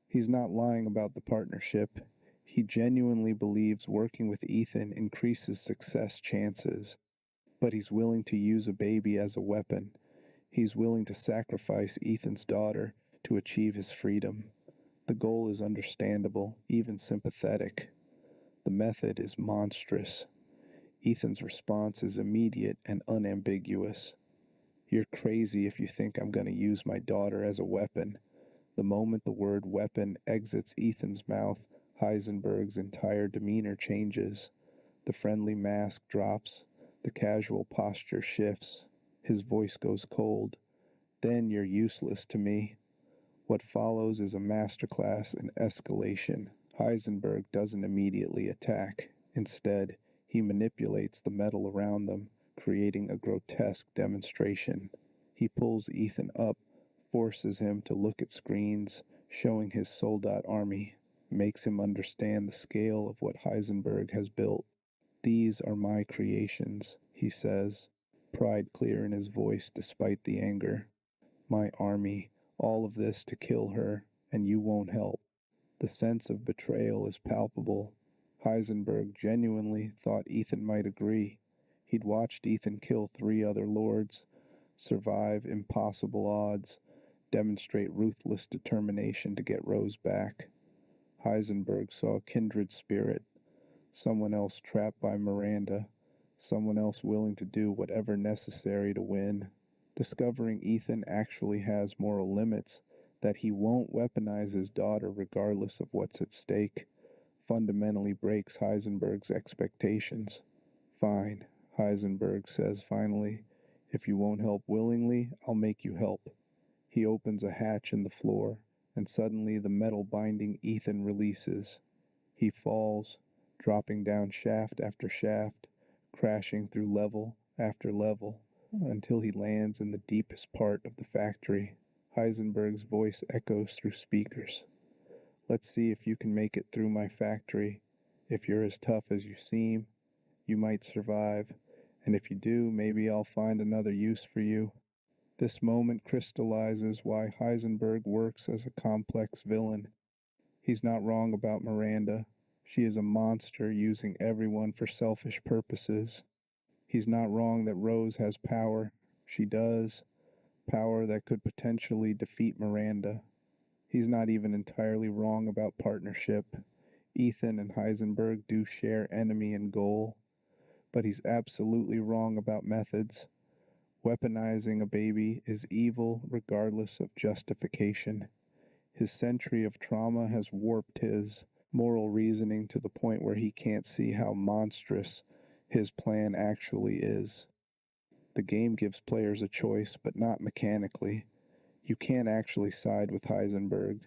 He's not lying about the partnership. He genuinely believes working with Ethan increases success chances. But he's willing to use a baby as a weapon. He's willing to sacrifice Ethan's daughter to achieve his freedom. The goal is understandable, even sympathetic. The method is monstrous. Ethan's response is immediate and unambiguous. You're crazy if you think I'm going to use my daughter as a weapon. The moment the word weapon exits Ethan's mouth, Heisenberg's entire demeanor changes. The friendly mask drops. The casual posture shifts. His voice goes cold. Then you're useless to me. What follows is a masterclass in escalation. Heisenberg doesn't immediately attack. Instead, he manipulates the metal around them, creating a grotesque demonstration. He pulls Ethan up, forces him to look at screens, showing his soldat army, makes him understand the scale of what Heisenberg has built. These are my creations, he says, pride clear in his voice despite the anger. My army, all of this to kill her, and you won't help. The sense of betrayal is palpable. Heisenberg genuinely thought Ethan might agree. He'd watched Ethan kill 3 other lords, survive impossible odds, demonstrate ruthless determination to get Rose back. Heisenberg saw a kindred spirit, someone else trapped by Miranda, someone else willing to do whatever necessary to win. Discovering Ethan actually has moral limits, that he won't weaponize his daughter regardless of what's at stake, fundamentally breaks Heisenberg's expectations. Fine, Heisenberg says finally. If you won't help willingly, I'll make you help. He opens a hatch in the floor, and suddenly the metal binding Ethan releases. He falls, dropping down shaft after shaft, crashing through level after level, until he lands in the deepest part of the factory. Heisenberg's voice echoes through speakers. Let's see if you can make it through my factory. If you're as tough as you seem, you might survive, and if you do, maybe I'll find another use for you. This moment crystallizes why Heisenberg works as a complex villain. He's not wrong about Miranda. She is a monster using everyone for selfish purposes. He's not wrong that Rose has power. She does. Power that could potentially defeat Miranda. He's not even entirely wrong about partnership. Ethan and Heisenberg do share enemy and goal. But he's absolutely wrong about methods. Weaponizing a baby is evil regardless of justification. His century of trauma has warped his moral reasoning to the point where he can't see how monstrous his plan actually is. The game gives players a choice, but not mechanically. You can't actually side with Heisenberg.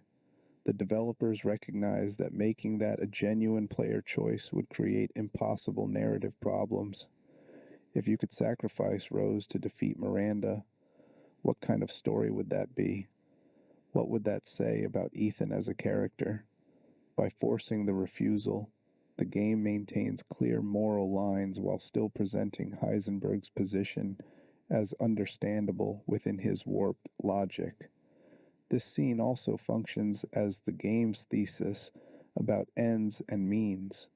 The developers recognize that making that a genuine player choice would create impossible narrative problems. If you could sacrifice Rose to defeat Miranda, what kind of story would that be? What would that say about Ethan as a character? By forcing the refusal, the game maintains clear moral lines while still presenting Heisenberg's position as understandable within his warped logic. This scene also functions as the game's thesis about ends and means.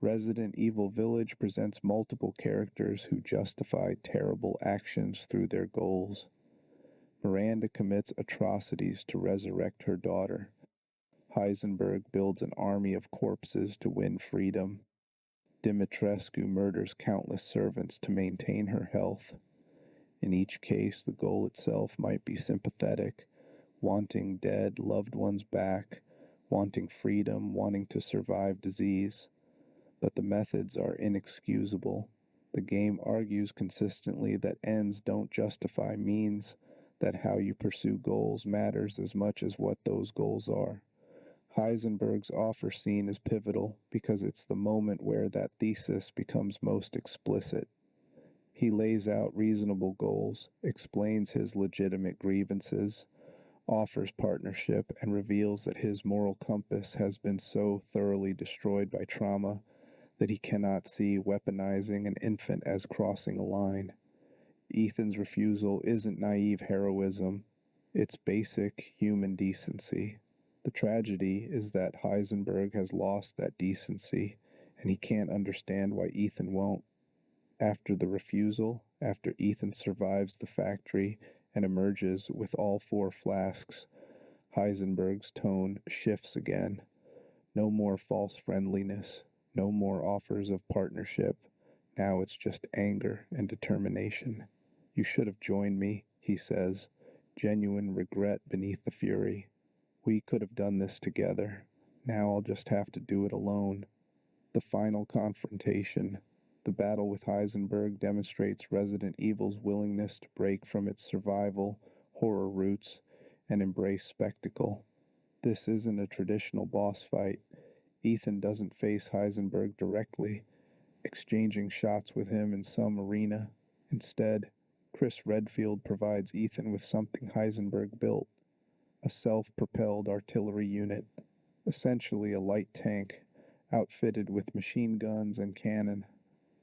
Resident Evil Village presents multiple characters who justify terrible actions through their goals. Miranda commits atrocities to resurrect her daughter. Heisenberg builds an army of corpses to win freedom. Dimitrescu murders countless servants to maintain her health. In each case, the goal itself might be sympathetic, wanting dead loved ones back, wanting freedom, wanting to survive disease. But the methods are inexcusable. The game argues consistently that ends don't justify means, that how you pursue goals matters as much as what those goals are. Heisenberg's offer scene is pivotal because it's the moment where that thesis becomes most explicit. He lays out reasonable goals, explains his legitimate grievances, offers partnership, and reveals that his moral compass has been so thoroughly destroyed by trauma that he cannot see weaponizing an infant as crossing a line. Ethan's refusal isn't naive heroism, it's basic human decency. The tragedy is that Heisenberg has lost that decency, and he can't understand why Ethan won't. After the refusal, after Ethan survives the factory and emerges with all 4 flasks, Heisenberg's tone shifts again. No more false friendliness, no more offers of partnership. Now it's just anger and determination. You should have joined me, he says, genuine regret beneath the fury. We could have done this together. Now I'll just have to do it alone. The final confrontation. The battle with Heisenberg demonstrates Resident Evil's willingness to break from its survival, horror roots, and embrace spectacle. This isn't a traditional boss fight. Ethan doesn't face Heisenberg directly, exchanging shots with him in some arena. Instead, Chris Redfield provides Ethan with something Heisenberg built, a self-propelled artillery unit, essentially a light tank, outfitted with machine guns and cannon.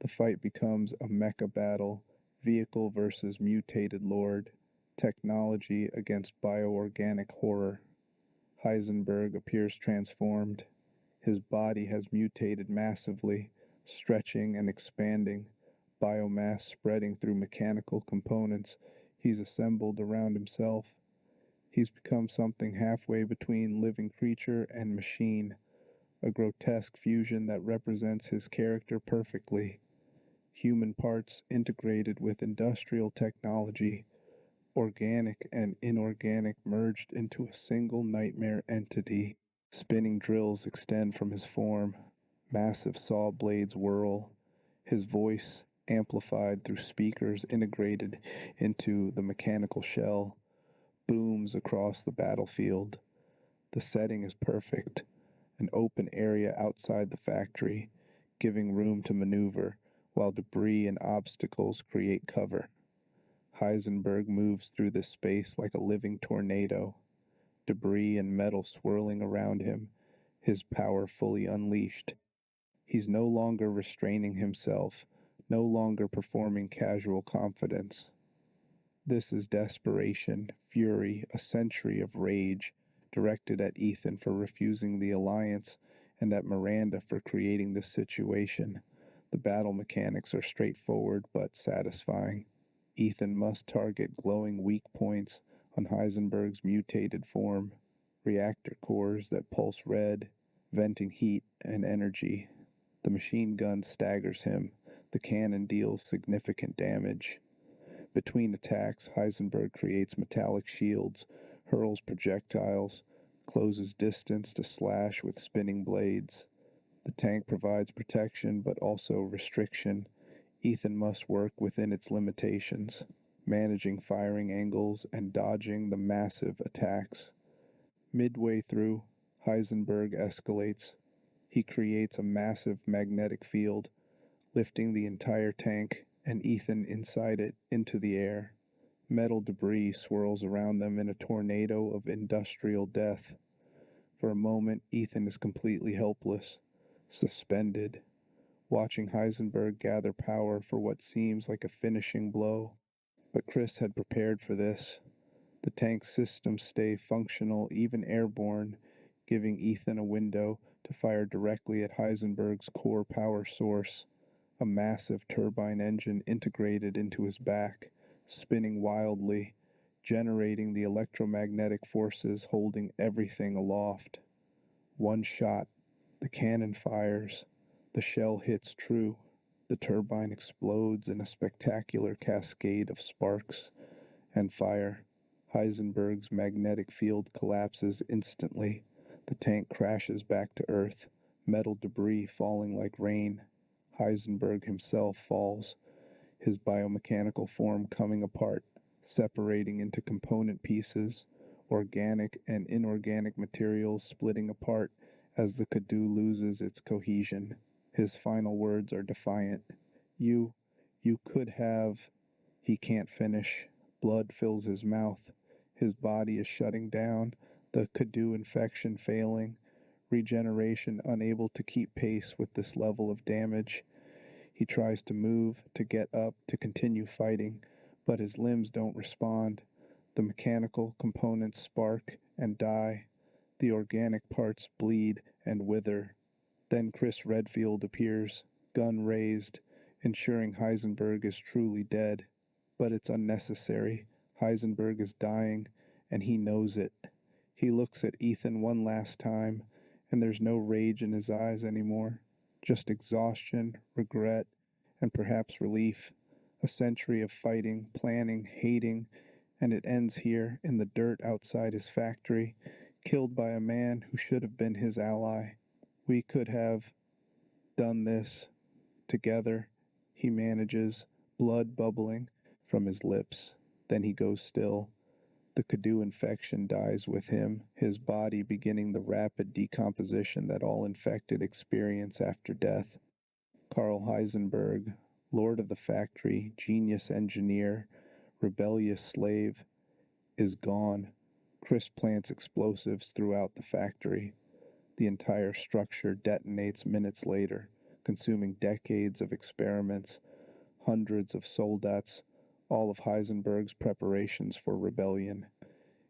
The fight becomes a mecha battle, vehicle versus mutated lord, technology against bioorganic horror. Heisenberg appears transformed. His body has mutated massively, stretching and expanding, biomass spreading through mechanical components he's assembled around himself. He's become something halfway between living creature and machine, a grotesque fusion that represents his character perfectly. Human parts integrated with industrial technology, organic and inorganic merged into a single nightmare entity. Spinning drills extend from his form, massive saw blades whirl, his voice, amplified through speakers integrated into the mechanical shell, booms across the battlefield. The setting is perfect, an open area outside the factory, giving room to maneuver, while debris and obstacles create cover. Heisenberg moves through this space like a living tornado, debris and metal swirling around him, his power fully unleashed. He's no longer restraining himself, no longer performing casual confidence. This is desperation, fury, a century of rage, directed at Ethan for refusing the alliance and at Miranda for creating this situation. The battle mechanics are straightforward but satisfying. Ethan must target glowing weak points on Heisenberg's mutated form, reactor cores that pulse red, venting heat and energy. The machine gun staggers him. The cannon deals significant damage. Between attacks, Heisenberg creates metallic shields, hurls projectiles, closes distance to slash with spinning blades. The tank provides protection but also restriction. Ethan must work within its limitations, managing firing angles and dodging the massive attacks. Midway through, Heisenberg escalates. He creates a massive magnetic field, lifting the entire tank and Ethan inside it into the air. Metal debris swirls around them in a tornado of industrial death. For a moment, Ethan is completely helpless, suspended, watching Heisenberg gather power for what seems like a finishing blow. But Chris had prepared for this. The tank's systems stay functional, even airborne, giving Ethan a window to fire directly at Heisenberg's core power source, a massive turbine engine integrated into his back, spinning wildly, generating the electromagnetic forces holding everything aloft. One shot, the cannon fires, the shell hits true, the turbine explodes in a spectacular cascade of sparks and fire. Heisenberg's magnetic field collapses instantly. The tank crashes back to Earth, metal debris falling like rain. Heisenberg himself falls, his biomechanical form coming apart, separating into component pieces, organic and inorganic materials splitting apart as the Kadu loses its cohesion. His final words are defiant. You could have. He can't finish. Blood fills his mouth. His body is shutting down, the Kadu infection failing, regeneration unable to keep pace with this level of damage. He tries to move, to get up, to continue fighting, but his limbs don't respond. The mechanical components spark and die. The organic parts bleed and wither. Then Chris Redfield appears, gun raised, ensuring Heisenberg is truly dead. But it's unnecessary. Heisenberg is dying, and he knows it. He looks at Ethan one last time, and there's no rage in his eyes anymore. Just exhaustion, regret, and perhaps relief. A century of fighting, planning, hating, and it ends here in the dirt outside his factory, killed by a man who should have been his ally. We could have done this together, he manages, blood bubbling from his lips. Then he goes still. The Kadu infection dies with him, his body beginning the rapid decomposition that all infected experience after death. Karl Heisenberg, lord of the factory, genius engineer, rebellious slave, is gone. Chris plants explosives throughout the factory. The entire structure detonates minutes later, consuming decades of experiments, hundreds of soldats, all of Heisenberg's preparations for rebellion.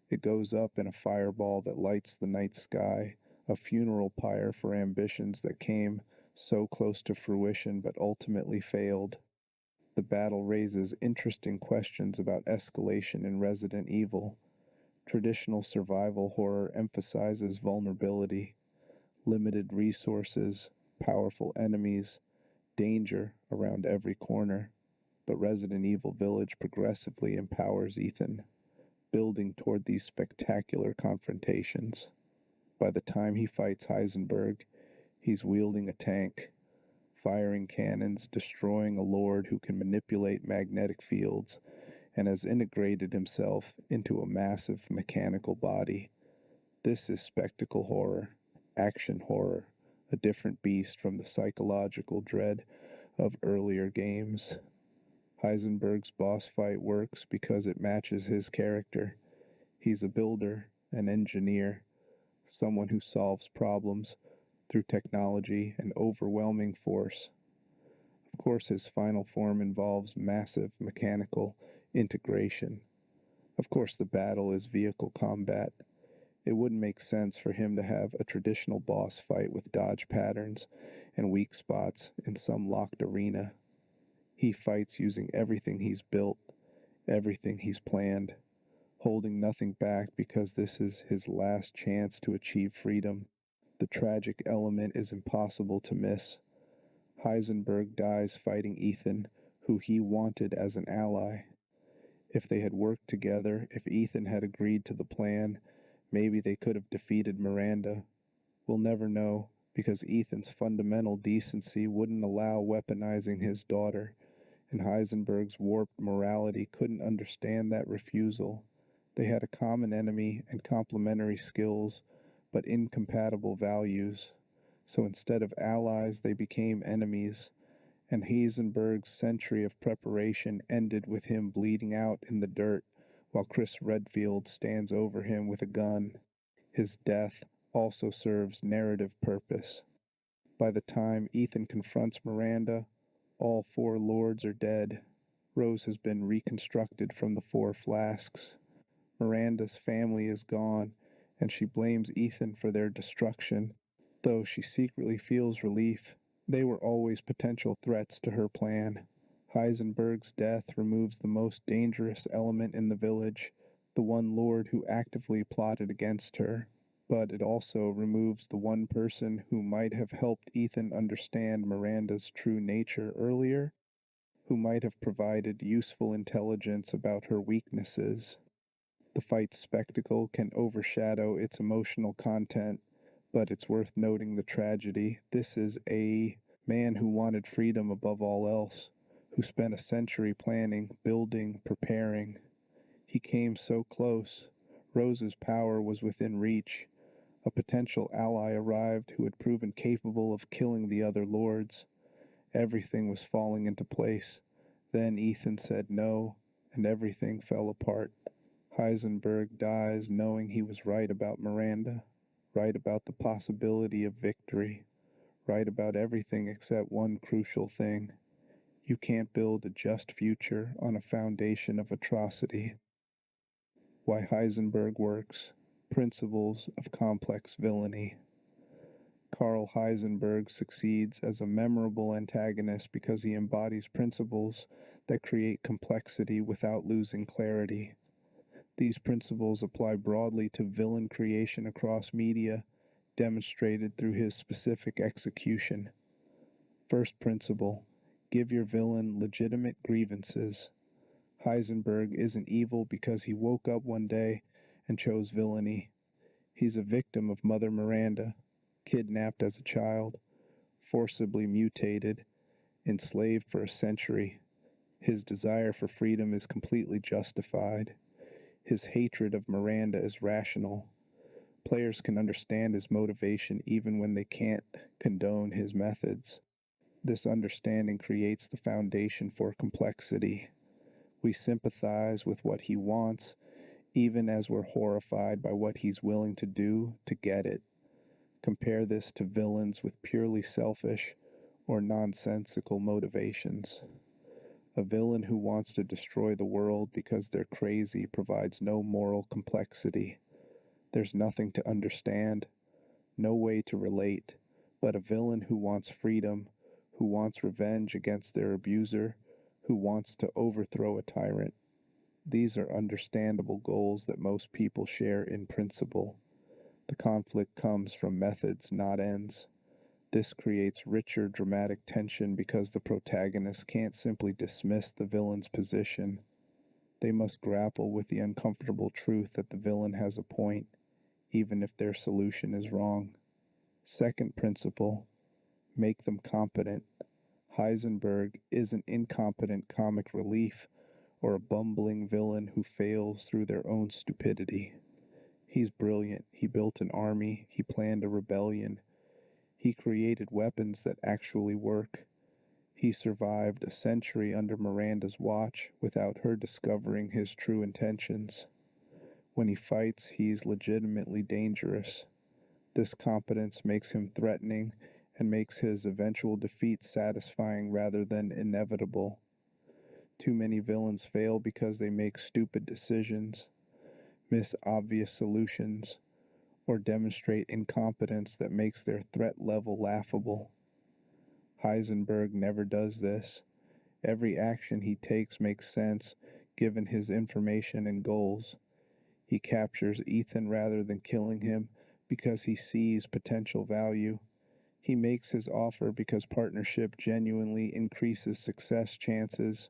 It goes up in a fireball that lights the night sky, a funeral pyre for ambitions that came so close to fruition but ultimately failed. The battle raises interesting questions about escalation in Resident Evil. Traditional survival horror emphasizes vulnerability, limited resources, powerful enemies, danger around every corner. But Resident Evil Village progressively empowers Ethan, building toward these spectacular confrontations. By the time he fights Heisenberg, he's wielding a tank, firing cannons, destroying a lord who can manipulate magnetic fields, and has integrated himself into a massive mechanical body. This is spectacle horror, action horror, a different beast from the psychological dread of earlier games. Heisenberg's boss fight works because it matches his character. He's a builder, an engineer, someone who solves problems through technology and overwhelming force. Of course, his final form involves massive mechanical integration. Of course, the battle is vehicle combat. It wouldn't make sense for him to have a traditional boss fight with dodge patterns and weak spots in some locked arena. He fights using everything he's built, everything he's planned, holding nothing back because this is his last chance to achieve freedom. The tragic element is impossible to miss. Heisenberg dies fighting Ethan, who he wanted as an ally. If they had worked together, if Ethan had agreed to the plan, Maybe they could have defeated Miranda. We'll never know, because Ethan's fundamental decency wouldn't allow weaponizing his daughter, and Heisenberg's warped morality couldn't understand that refusal. They had a common enemy and complementary skills, but incompatible values. So instead of allies, they became enemies, and Heisenberg's century of preparation ended with him bleeding out in the dirt while Chris Redfield stands over him with a gun. His death also serves narrative purpose. By the time Ethan confronts Miranda, all four lords are dead. Rose has been reconstructed from the four flasks. Miranda's family is gone, and she blames Ethan for their destruction, though she secretly feels relief. They were always potential threats to her plan. Heisenberg's death removes the most dangerous element in the village, the one lord who actively plotted against her. But it also removes the one person who might have helped Ethan understand Miranda's true nature earlier, who might have provided useful intelligence about her weaknesses. The fight's spectacle can overshadow its emotional content, but it's worth noting the tragedy. This is a man who wanted freedom above all else, who spent a century planning, building, preparing. He came so close. Rose's power was within reach. A potential ally arrived who had proven capable of killing the other lords. Everything was falling into place. Then Ethan said no, and everything fell apart. Heisenberg dies knowing he was right about Miranda, right about the possibility of victory, right about everything except one crucial thing. You can't build a just future on a foundation of atrocity. Why Heisenberg works. Principles of complex villainy. Karl Heisenberg succeeds as a memorable antagonist because he embodies principles that create complexity without losing clarity. These principles apply broadly to villain creation across media, demonstrated through his specific execution. First principle: give your villain legitimate grievances. Heisenberg isn't evil because he woke up one day and chose villainy. He's a victim of Mother Miranda, kidnapped as a child, forcibly mutated, enslaved for a century. His desire for freedom is completely justified. His hatred of Miranda is rational. Players can understand his motivation even when they can't condone his methods. This understanding creates the foundation for complexity. We sympathize with what he wants, even as we're horrified by what he's willing to do to get it. Compare this to villains with purely selfish or nonsensical motivations. A villain who wants to destroy the world because they're crazy provides no moral complexity. There's nothing to understand, no way to relate, but a villain who wants freedom, who wants revenge against their abuser, who wants to overthrow a tyrant. These are understandable goals that most people share in principle. The conflict comes from methods, not ends. This creates richer dramatic tension because the protagonist can't simply dismiss the villain's position. They must grapple with the uncomfortable truth that the villain has a point, even if their solution is wrong. Second principle: make them competent. Heisenberg isn't incompetent comic relief or a bumbling villain who fails through their own stupidity. He's brilliant. He built an army. He planned a rebellion. He created weapons that actually work. He survived a century under Miranda's watch without her discovering his true intentions. When he fights, he's legitimately dangerous. This competence makes him threatening and makes his eventual defeat satisfying rather than inevitable. Too many villains fail because they make stupid decisions, miss obvious solutions, or demonstrate incompetence that makes their threat level laughable. Heisenberg never does this. Every action he takes makes sense given his information and goals. He captures Ethan rather than killing him because he sees potential value. He makes his offer because partnership genuinely increases success chances.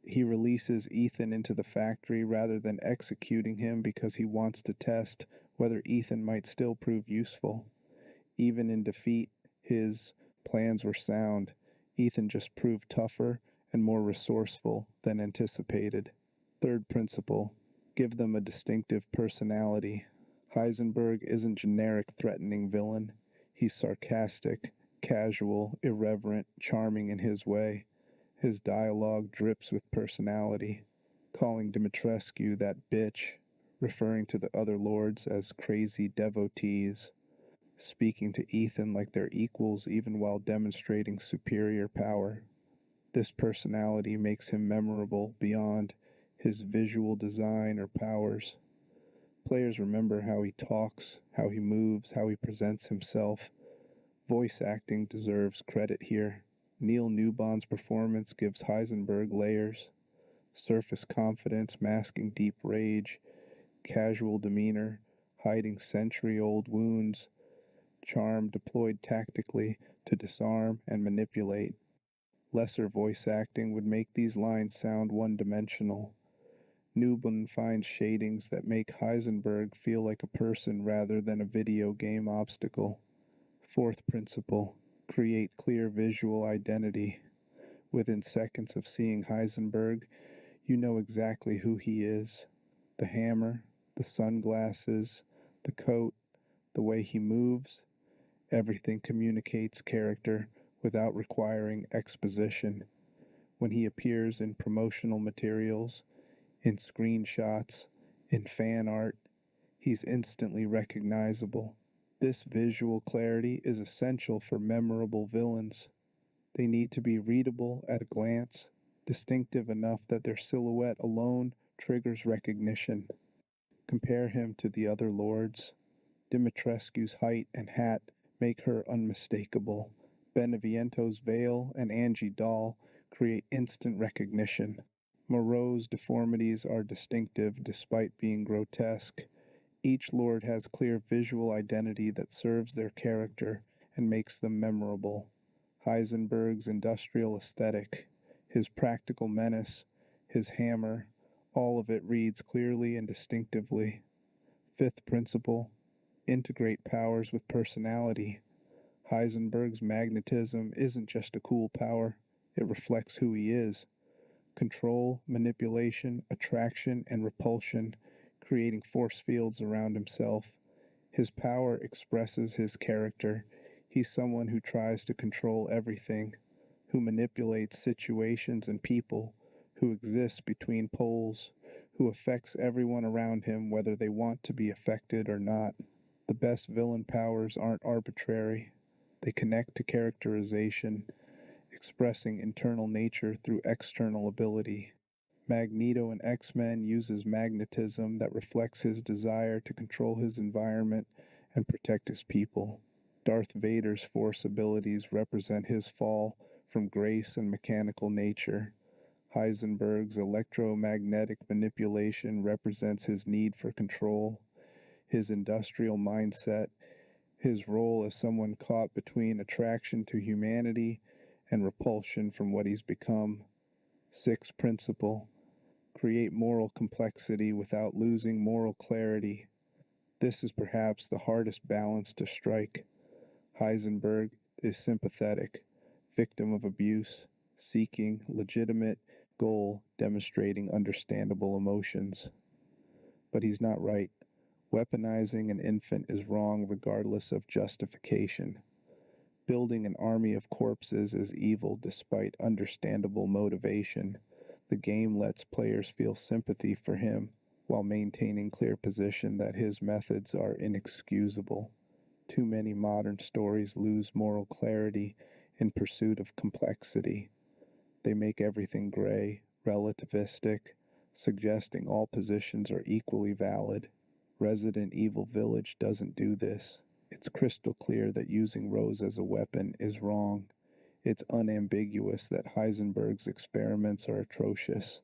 He releases Ethan into the factory rather than executing him because he wants to test whether Ethan might still prove useful. Even in defeat, his plans were sound. Ethan just proved tougher and more resourceful than anticipated. Third principle, give them a distinctive personality. Heisenberg isn't generic threatening villain. He's sarcastic, casual, irreverent, charming in his way. His dialogue drips with personality, calling Dimitrescu that bitch, referring to the other lords as crazy devotees, speaking to Ethan like they're equals even while demonstrating superior power. This personality makes him memorable beyond his visual design or powers. Players remember how he talks, how he moves, how he presents himself. Voice acting deserves credit here. Neil Newbon's performance gives Heisenberg layers: surface confidence masking deep rage, casual demeanor hiding century-old wounds, charm deployed tactically to disarm and manipulate. Lesser voice acting would make these lines sound one-dimensional. Newbon finds shadings that make Heisenberg feel like a person rather than a video game obstacle. Fourth principle, create clear visual identity. Within seconds of seeing Heisenberg, you know exactly who he is. The hammer, the sunglasses, the coat, the way he moves, everything communicates character without requiring exposition. When he appears in promotional materials, in screenshots, in fan art, he's instantly recognizable. This visual clarity is essential for memorable villains. They need to be readable at a glance, distinctive enough that their silhouette alone triggers recognition. Compare him to the other lords. Dimitrescu's height and hat make her unmistakable. Beneviento's veil and Angie Doll create instant recognition. Moreau's deformities are distinctive despite being grotesque. Each lord has clear visual identity that serves their character and makes them memorable. Heisenberg's industrial aesthetic, his practical menace, his hammer, all of it reads clearly and distinctively. Fifth principle, integrate powers with personality. Heisenberg's magnetism isn't just a cool power, it reflects who he is. Control, manipulation, attraction, and repulsion, creating force fields around himself. His power expresses his character. He's someone who tries to control everything, who manipulates situations and people, who exists between poles, who affects everyone around him whether they want to be affected or not. The best villain powers aren't arbitrary. They connect to characterization, expressing internal nature through external ability. Magneto in X-Men uses magnetism that reflects his desire to control his environment and protect his people. Darth Vader's force abilities represent his fall from grace and mechanical nature. Heisenberg's electromagnetic manipulation represents his need for control, his industrial mindset, his role as someone caught between attraction to humanity and repulsion from what he's become. Sixth principle, create moral complexity without losing moral clarity. This is perhaps the hardest balance to strike. Heisenberg is sympathetic, victim of abuse, seeking legitimate goal, demonstrating understandable emotions. But he's not right. Weaponizing an infant is wrong regardless of justification. Building an army of corpses is evil despite understandable motivation. The game lets players feel sympathy for him while maintaining clear position that his methods are inexcusable. Too many modern stories lose moral clarity in pursuit of complexity. They make everything gray, relativistic, suggesting all positions are equally valid. Resident Evil Village doesn't do this. It's crystal clear that using Rose as a weapon is wrong. It's unambiguous that Heisenberg's experiments are atrocious.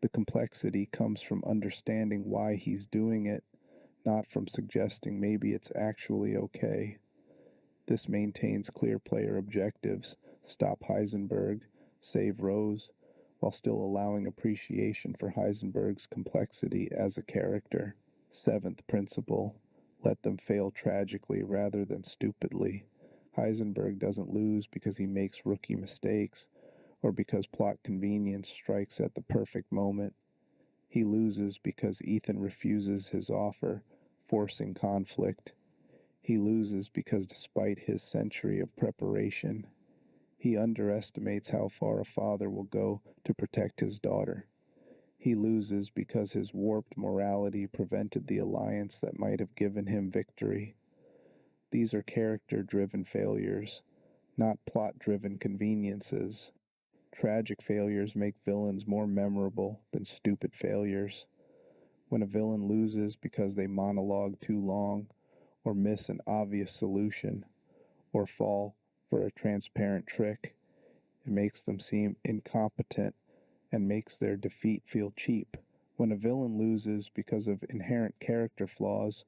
The complexity comes from understanding why he's doing it, not from suggesting maybe it's actually okay. This maintains clear player objectives: stop Heisenberg, save Rose, while still allowing appreciation for Heisenberg's complexity as a character. Seventh principle, Let them fail tragically rather than stupidly. Heisenberg doesn't lose because he makes rookie mistakes or because plot convenience strikes at the perfect moment. He loses because Ethan refuses his offer, forcing conflict. He loses because despite his century of preparation, he underestimates how far a father will go to protect his daughter. He loses because his warped morality prevented the alliance that might have given him victory. These are character-driven failures, not plot-driven conveniences. Tragic failures make villains more memorable than stupid failures. When a villain loses because they monologue too long, or miss an obvious solution, or fall for a transparent trick, it makes them seem incompetent and makes their defeat feel cheap. When a villain loses because of inherent character flaws,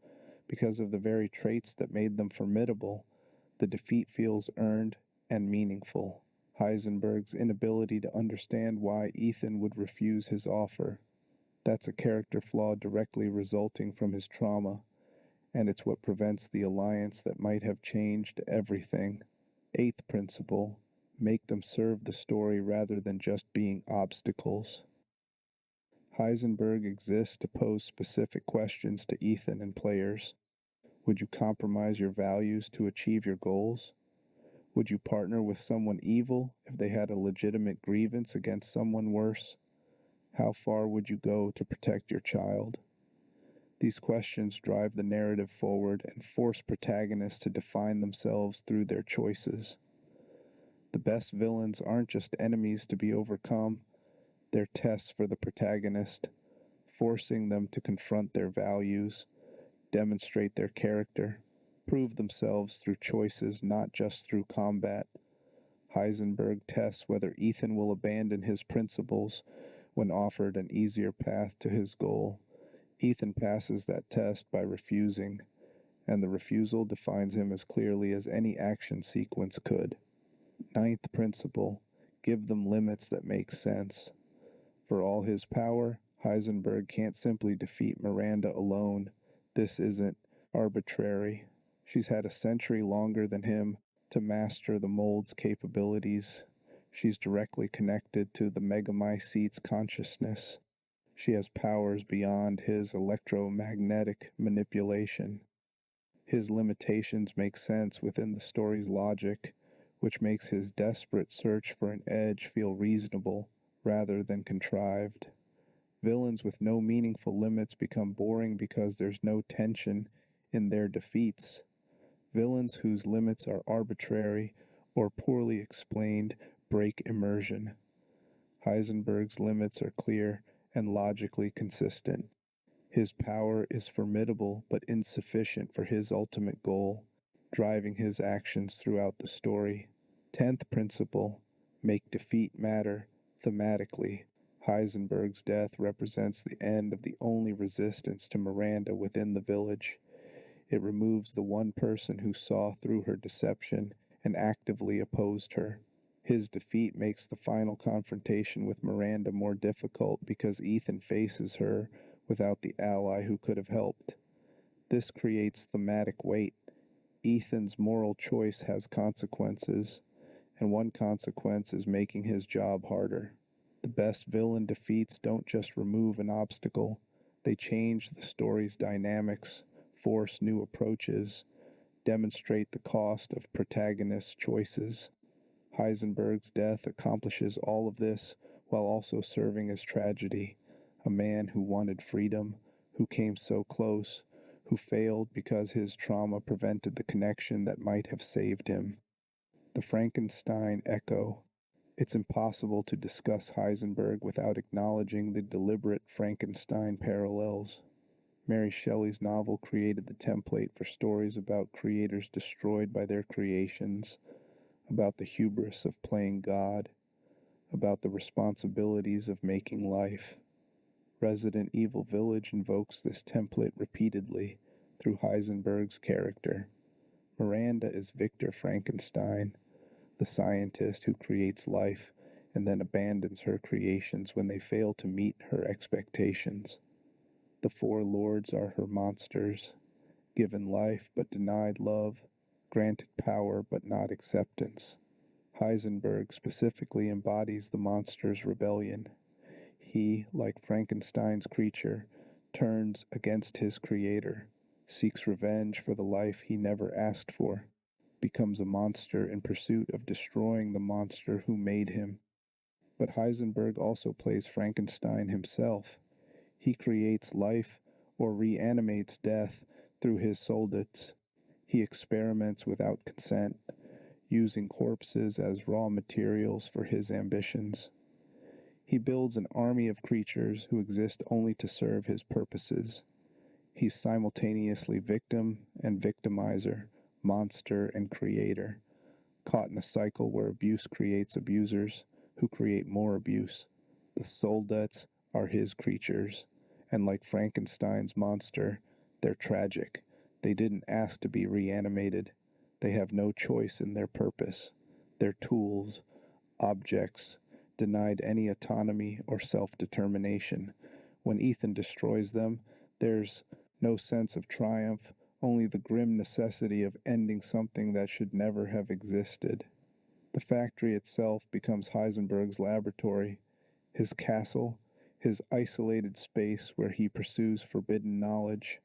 because of the very traits that made them formidable, the defeat feels earned and meaningful. Heisenberg's inability to understand why Ethan would refuse his offer. That's a character flaw directly resulting from his trauma, and it's what prevents the alliance that might have changed everything. Eighth principle: make them serve the story rather than just being obstacles. Heisenberg exists to pose specific questions to Ethan and players. Would you compromise your values to achieve your goals? Would you partner with someone evil if they had a legitimate grievance against someone worse? How far would you go to protect your child? These questions drive the narrative forward and force protagonists to define themselves through their choices. The best villains aren't just enemies to be overcome, they're tests for the protagonist, forcing them to confront their values, demonstrate their character, prove themselves through choices, not just through combat. Heisenberg tests whether Ethan will abandon his principles when offered an easier path to his goal. Ethan passes that test by refusing, and the refusal defines him as clearly as any action sequence could. Ninth principle: give them limits that make sense. For all his power, Heisenberg can't simply defeat Miranda alone. This isn't arbitrary. She's had a century longer than him to master the mold's capabilities. She's directly connected to the Megamycete's consciousness. She has powers beyond his electromagnetic manipulation. His limitations make sense within the story's logic, which makes his desperate search for an edge feel reasonable rather than contrived. Villains with no meaningful limits become boring because there's no tension in their defeats. Villains whose limits are arbitrary or poorly explained break immersion. Heisenberg's limits are clear and logically consistent. His power is formidable but insufficient for his ultimate goal, driving his actions throughout the story. 10th principle: make defeat matter thematically. Heisenberg's death represents the end of the only resistance to Miranda within the village. It removes the one person who saw through her deception and actively opposed her. His defeat makes the final confrontation with Miranda more difficult because Ethan faces her without the ally who could have helped. This creates thematic weight. Ethan's moral choice has consequences, and one consequence is making his job harder. The best villain defeats don't just remove an obstacle, they change the story's dynamics, force new approaches, demonstrate the cost of protagonist choices. Heisenberg's death accomplishes all of this while also serving as tragedy. A man who wanted freedom, who came so close, who failed because his trauma prevented the connection that might have saved him. The Frankenstein echo. It's impossible to discuss Heisenberg without acknowledging the deliberate Frankenstein parallels. Mary Shelley's novel created the template for stories about creators destroyed by their creations, about the hubris of playing God, about the responsibilities of making life. Resident Evil Village invokes this template repeatedly through Heisenberg's character. Miranda is Victor Frankenstein, the scientist who creates life and then abandons her creations when they fail to meet her expectations. The four lords are her monsters: given life but denied love, granted power but not acceptance. Heisenberg specifically embodies the monster's rebellion. He, like Frankenstein's creature, turns against his creator, seeks revenge for the life he never asked for, becomes a monster in pursuit of destroying the monster who made him. But Heisenberg also plays Frankenstein himself. He creates life or reanimates death through his soldats. He experiments without consent, using corpses as raw materials for his ambitions. He builds an army of creatures who exist only to serve his purposes. He's simultaneously victim and victimizer, monster and creator, caught in a cycle where abuse creates abusers who create more abuse. The soldats are his creatures, and like Frankenstein's monster, they're tragic. They didn't ask to be reanimated. They have no choice in their purpose. They're tools, objects, denied any autonomy or self-determination. When Ethan destroys them, there's no sense of triumph, only the grim necessity of ending something that should never have existed. The factory itself becomes Heisenberg's laboratory, his castle, his isolated space where he pursues forbidden knowledge.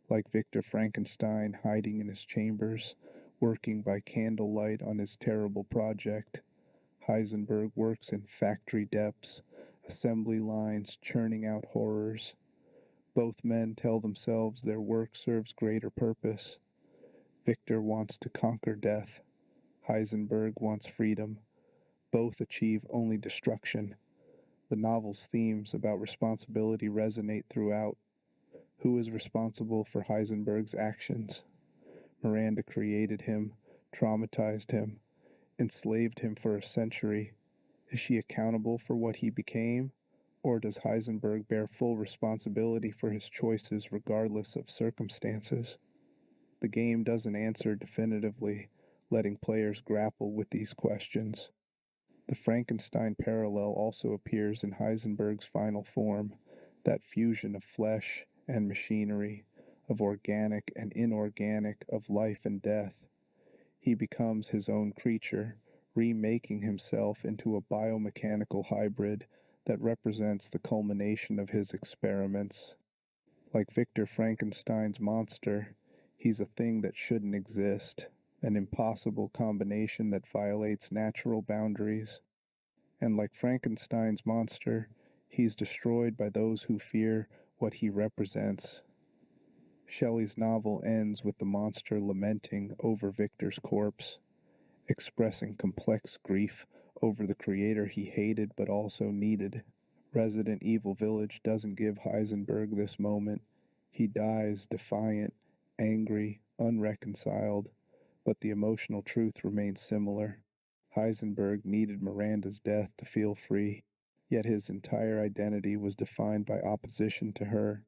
Like Victor Frankenstein hiding in his chambers, working by candlelight on his terrible project, Heisenberg works in factory depths, assembly lines churning out horrors. Both men tell themselves their work serves greater purpose. Victor wants to conquer death. Heisenberg wants freedom. Both achieve only destruction. The novel's themes about responsibility resonate throughout. Who is responsible for Heisenberg's actions? Miranda created him, traumatized him, enslaved him for a century. Is she accountable for what he became? Or does Heisenberg bear full responsibility for his choices regardless of circumstances? The game doesn't answer definitively, letting players grapple with these questions. The Frankenstein parallel also appears in Heisenberg's final form, that fusion of flesh and machinery, of organic and inorganic, of life and death. He becomes his own creature, remaking himself into a biomechanical hybrid that represents the culmination of his experiments. Like Victor Frankenstein's monster, he's a thing that shouldn't exist, an impossible combination that violates natural boundaries. And like Frankenstein's monster, he's destroyed by those who fear what he represents. Shelley's novel ends with the monster lamenting over Victor's corpse, expressing complex grief over the creator he hated but also needed. Resident Evil Village doesn't give Heisenberg this moment. He dies defiant, angry, unreconciled, but the emotional truth remains similar. Heisenberg needed Miranda's death to feel free, yet his entire identity was defined by opposition to her.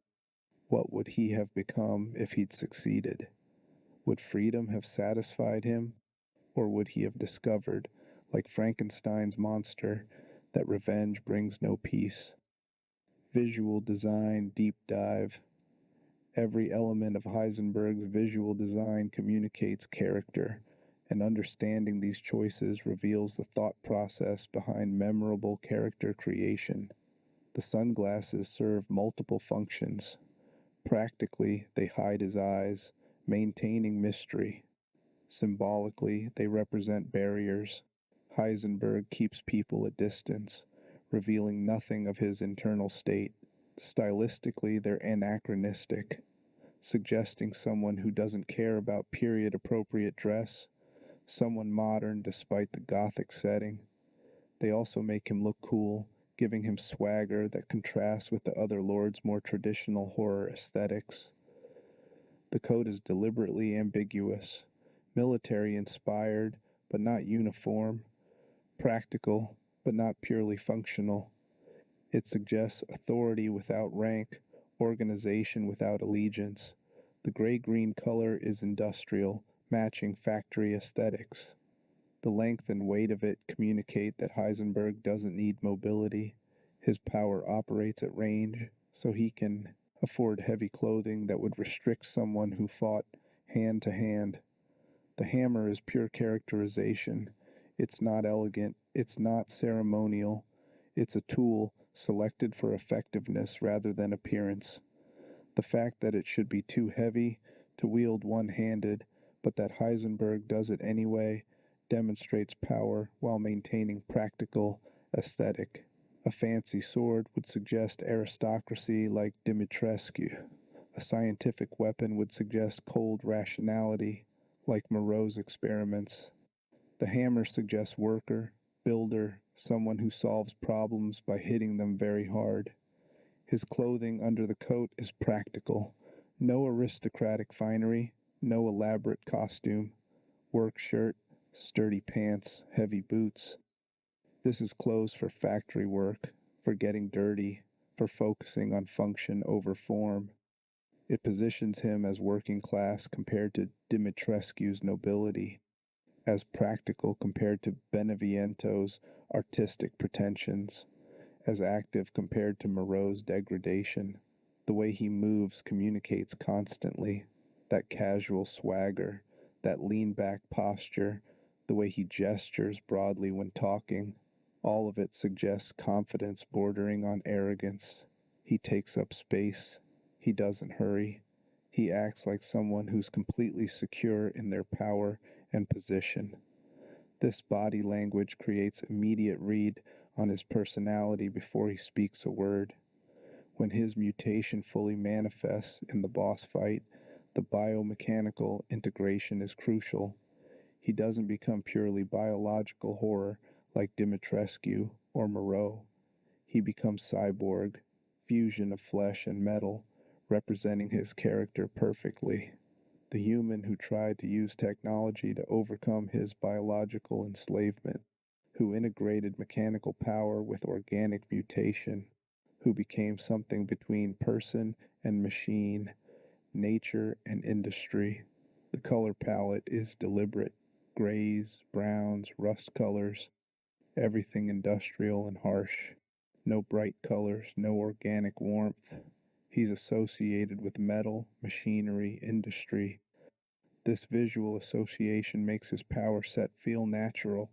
What would he have become if he'd succeeded? Would freedom have satisfied him? Or would he have discovered, like Frankenstein's monster, that revenge brings no peace? Visual design deep dive. Every element of Heisenberg's visual design communicates character, and understanding these choices reveals the thought process behind memorable character creation. The sunglasses serve multiple functions. Practically, they hide his eyes, maintaining mystery. Symbolically, they represent barriers. Heisenberg keeps people at distance, revealing nothing of his internal state. Stylistically, they're anachronistic, suggesting someone who doesn't care about period-appropriate dress, someone modern despite the gothic setting. They also make him look cool, giving him swagger that contrasts with the other lord's more traditional horror aesthetics. The code is deliberately ambiguous, military-inspired but not uniform, practical but not purely functional. It suggests authority without rank, organization without allegiance. The gray-green color is industrial, matching factory aesthetics. The length and weight of it communicate that Heisenberg doesn't need mobility. His power operates at range, so he can afford heavy clothing that would restrict someone who fought hand to hand. The hammer is pure characterization. It's not elegant, it's not ceremonial. It's a tool selected for effectiveness rather than appearance. The fact that it should be too heavy to wield one-handed, but that Heisenberg does it anyway, demonstrates power while maintaining practical aesthetic. A fancy sword would suggest aristocracy like Dimitrescu. A scientific weapon would suggest cold rationality like Moreau's experiments. The hammer suggests worker, builder, someone who solves problems by hitting them very hard. His clothing under the coat is practical. No aristocratic finery, no elaborate costume. Work shirt, sturdy pants, heavy boots. This is clothes for factory work, for getting dirty, for focusing on function over form. It positions him as working class compared to Dimitrescu's nobility, as practical compared to Beneviento's artistic pretensions, as active compared to Moreau's degradation. The way he moves communicates constantly, that casual swagger, that lean-back posture, the way he gestures broadly when talking. All of it suggests confidence bordering on arrogance. He takes up space. He doesn't hurry. He acts like someone who's completely secure in their power and position. This body language creates immediate read on his personality before he speaks a word. When his mutation fully manifests in the boss fight, the biomechanical integration is crucial. He doesn't become purely biological horror like Dimitrescu or Moreau. He becomes cyborg, fusion of flesh and metal, representing his character perfectly. The human who tried to use technology to overcome his biological enslavement, who integrated mechanical power with organic mutation, who became something between person and machine, nature and industry. The color palette is deliberate. Grays, browns, rust colors, everything industrial and harsh. No bright colors, no organic warmth. He's associated with metal, machinery, industry. This visual association makes his power set feel natural.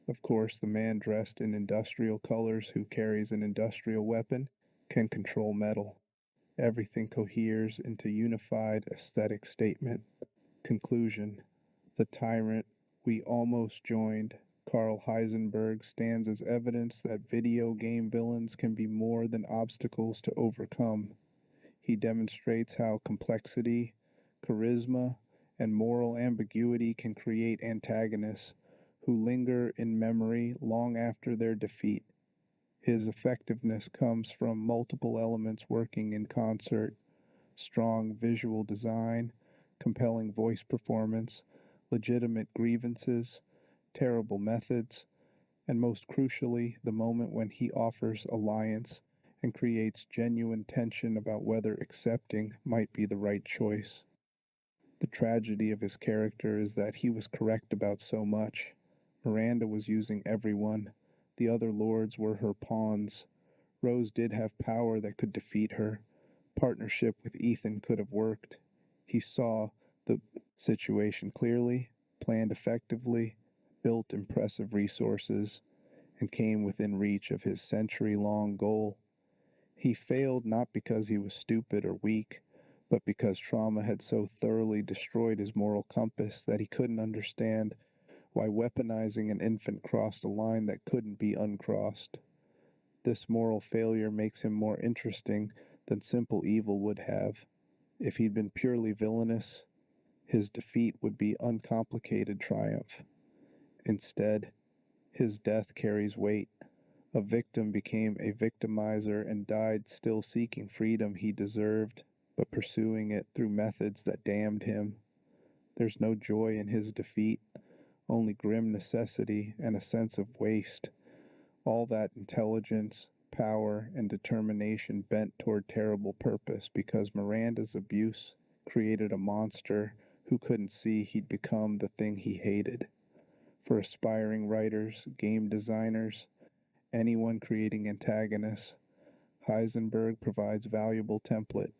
Of course, the man dressed in industrial colors who carries an industrial weapon can control metal. Everything coheres into unified aesthetic statement. Conclusion. The tyrant we almost joined, Karl Heisenberg, stands as evidence that video game villains can be more than obstacles to overcome. He demonstrates how complexity, charisma, and moral ambiguity can create antagonists who linger in memory long after their defeat. His effectiveness comes from multiple elements working in concert: strong visual design, compelling voice performance, legitimate grievances, terrible methods, and most crucially, the moment when he offers alliance and creates genuine tension about whether accepting might be the right choice. The tragedy of his character is that he was correct about so much. Miranda was using everyone. The other lords were her pawns. Rose did have power that could defeat her. Partnership with Ethan could have worked. He saw the situation clearly, planned effectively, built impressive resources, and came within reach of his century-long goal. He failed not because he was stupid or weak, but because trauma had so thoroughly destroyed his moral compass that he couldn't understand why weaponizing an infant crossed a line that couldn't be uncrossed. This moral failure makes him more interesting than simple evil would have. If he'd been purely villainous, his defeat would be uncomplicated triumph. Instead, his death carries weight. A victim became a victimizer and died still seeking freedom he deserved, but pursuing it through methods that damned him. There's no joy in his defeat, only grim necessity and a sense of waste. All that intelligence, power, and determination bent toward terrible purpose because Miranda's abuse created a monster who couldn't see he'd become the thing he hated. For aspiring writers, game designers, anyone creating antagonists, Heisenberg provides valuable template.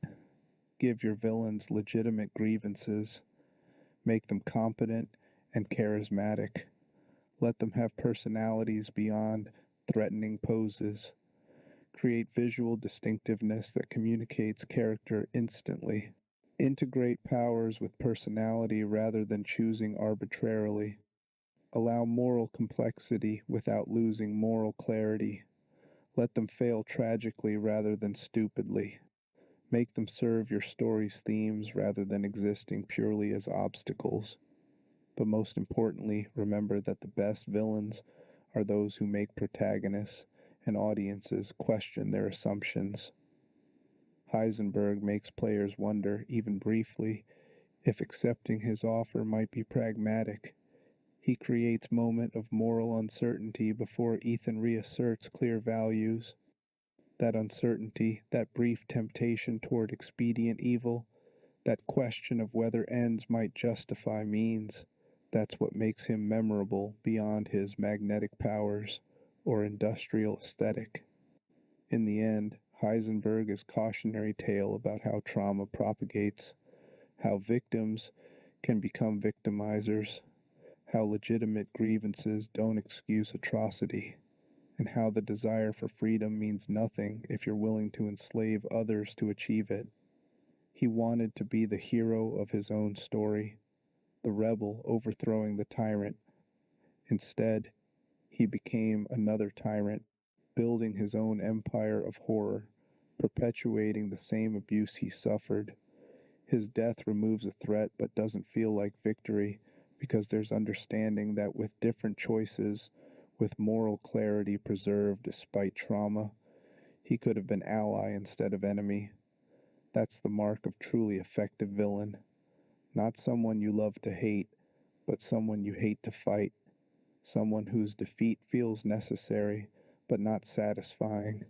Give your villains legitimate grievances. Make them competent and charismatic. Let them have personalities beyond threatening poses. Create visual distinctiveness that communicates character instantly. Integrate powers with personality rather than choosing arbitrarily. Allow moral complexity without losing moral clarity. Let them fail tragically rather than stupidly. Make them serve your story's themes rather than existing purely as obstacles. But most importantly, remember that the best villains are those who make protagonists and audiences question their assumptions. Heisenberg makes players wonder, even briefly, if accepting his offer might be pragmatic. He creates moment of moral uncertainty before Ethan reasserts clear values. That uncertainty, that brief temptation toward expedient evil, that question of whether ends might justify means, that's what makes him memorable beyond his magnetic powers or industrial aesthetic. In the end, Heisenberg is cautionary tale about how trauma propagates, how victims can become victimizers, how legitimate grievances don't excuse atrocity, and how the desire for freedom means nothing if you're willing to enslave others to achieve it. He wanted to be the hero of his own story, the rebel overthrowing the tyrant. Instead, he became another tyrant, building his own empire of horror, perpetuating the same abuse he suffered. His death removes a threat but doesn't feel like victory because there's understanding that with different choices, with moral clarity preserved despite trauma, he could have been ally instead of enemy. That's the mark of truly effective villain. Not someone you love to hate, but someone you hate to fight. Someone whose defeat feels necessary, but not satisfying.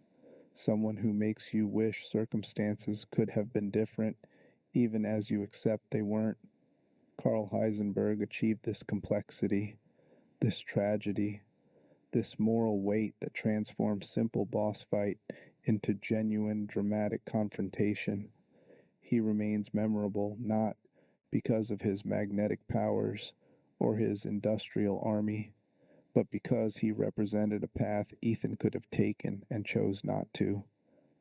Someone who makes you wish circumstances could have been different, even as you accept they weren't. Karl Heisenberg achieved this complexity, this tragedy, this moral weight that transforms simple boss fight into genuine dramatic confrontation. He remains memorable not because of his magnetic powers or his industrial army, but because he represented a path Ethan could have taken and chose not to.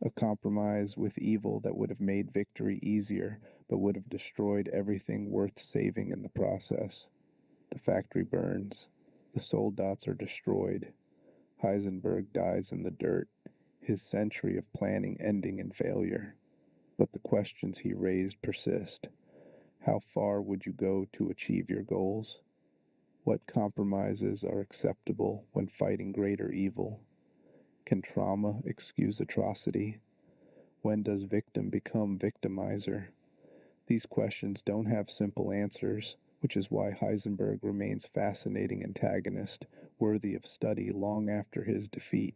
A compromise with evil that would have made victory easier, but would have destroyed everything worth saving in the process. The factory burns. The soldats are destroyed. Heisenberg dies in the dirt, his century of planning ending in failure. But the questions he raised persist. How far would you go to achieve your goals? What compromises are acceptable when fighting greater evil? Can trauma excuse atrocity? When does victim become victimizer? These questions don't have simple answers, which is why Heisenberg remains fascinating antagonist, worthy of study long after his defeat.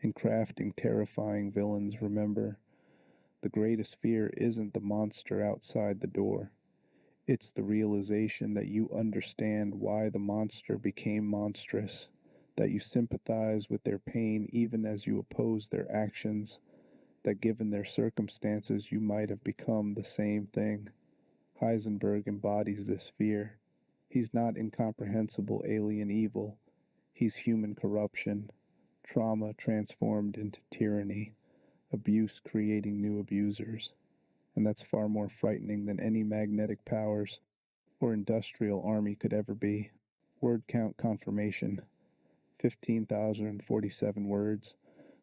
In crafting terrifying villains, remember, the greatest fear isn't the monster outside the door. It's the realization that you understand why the monster became monstrous, that you sympathize with their pain even as you oppose their actions, that given their circumstances you might have become the same thing. Heisenberg embodies this fear. He's not incomprehensible alien evil. He's human corruption, trauma transformed into tyranny, abuse creating new abusers. And that's far more frightening than any magnetic powers or industrial army could ever be. Word count confirmation 15,047 words.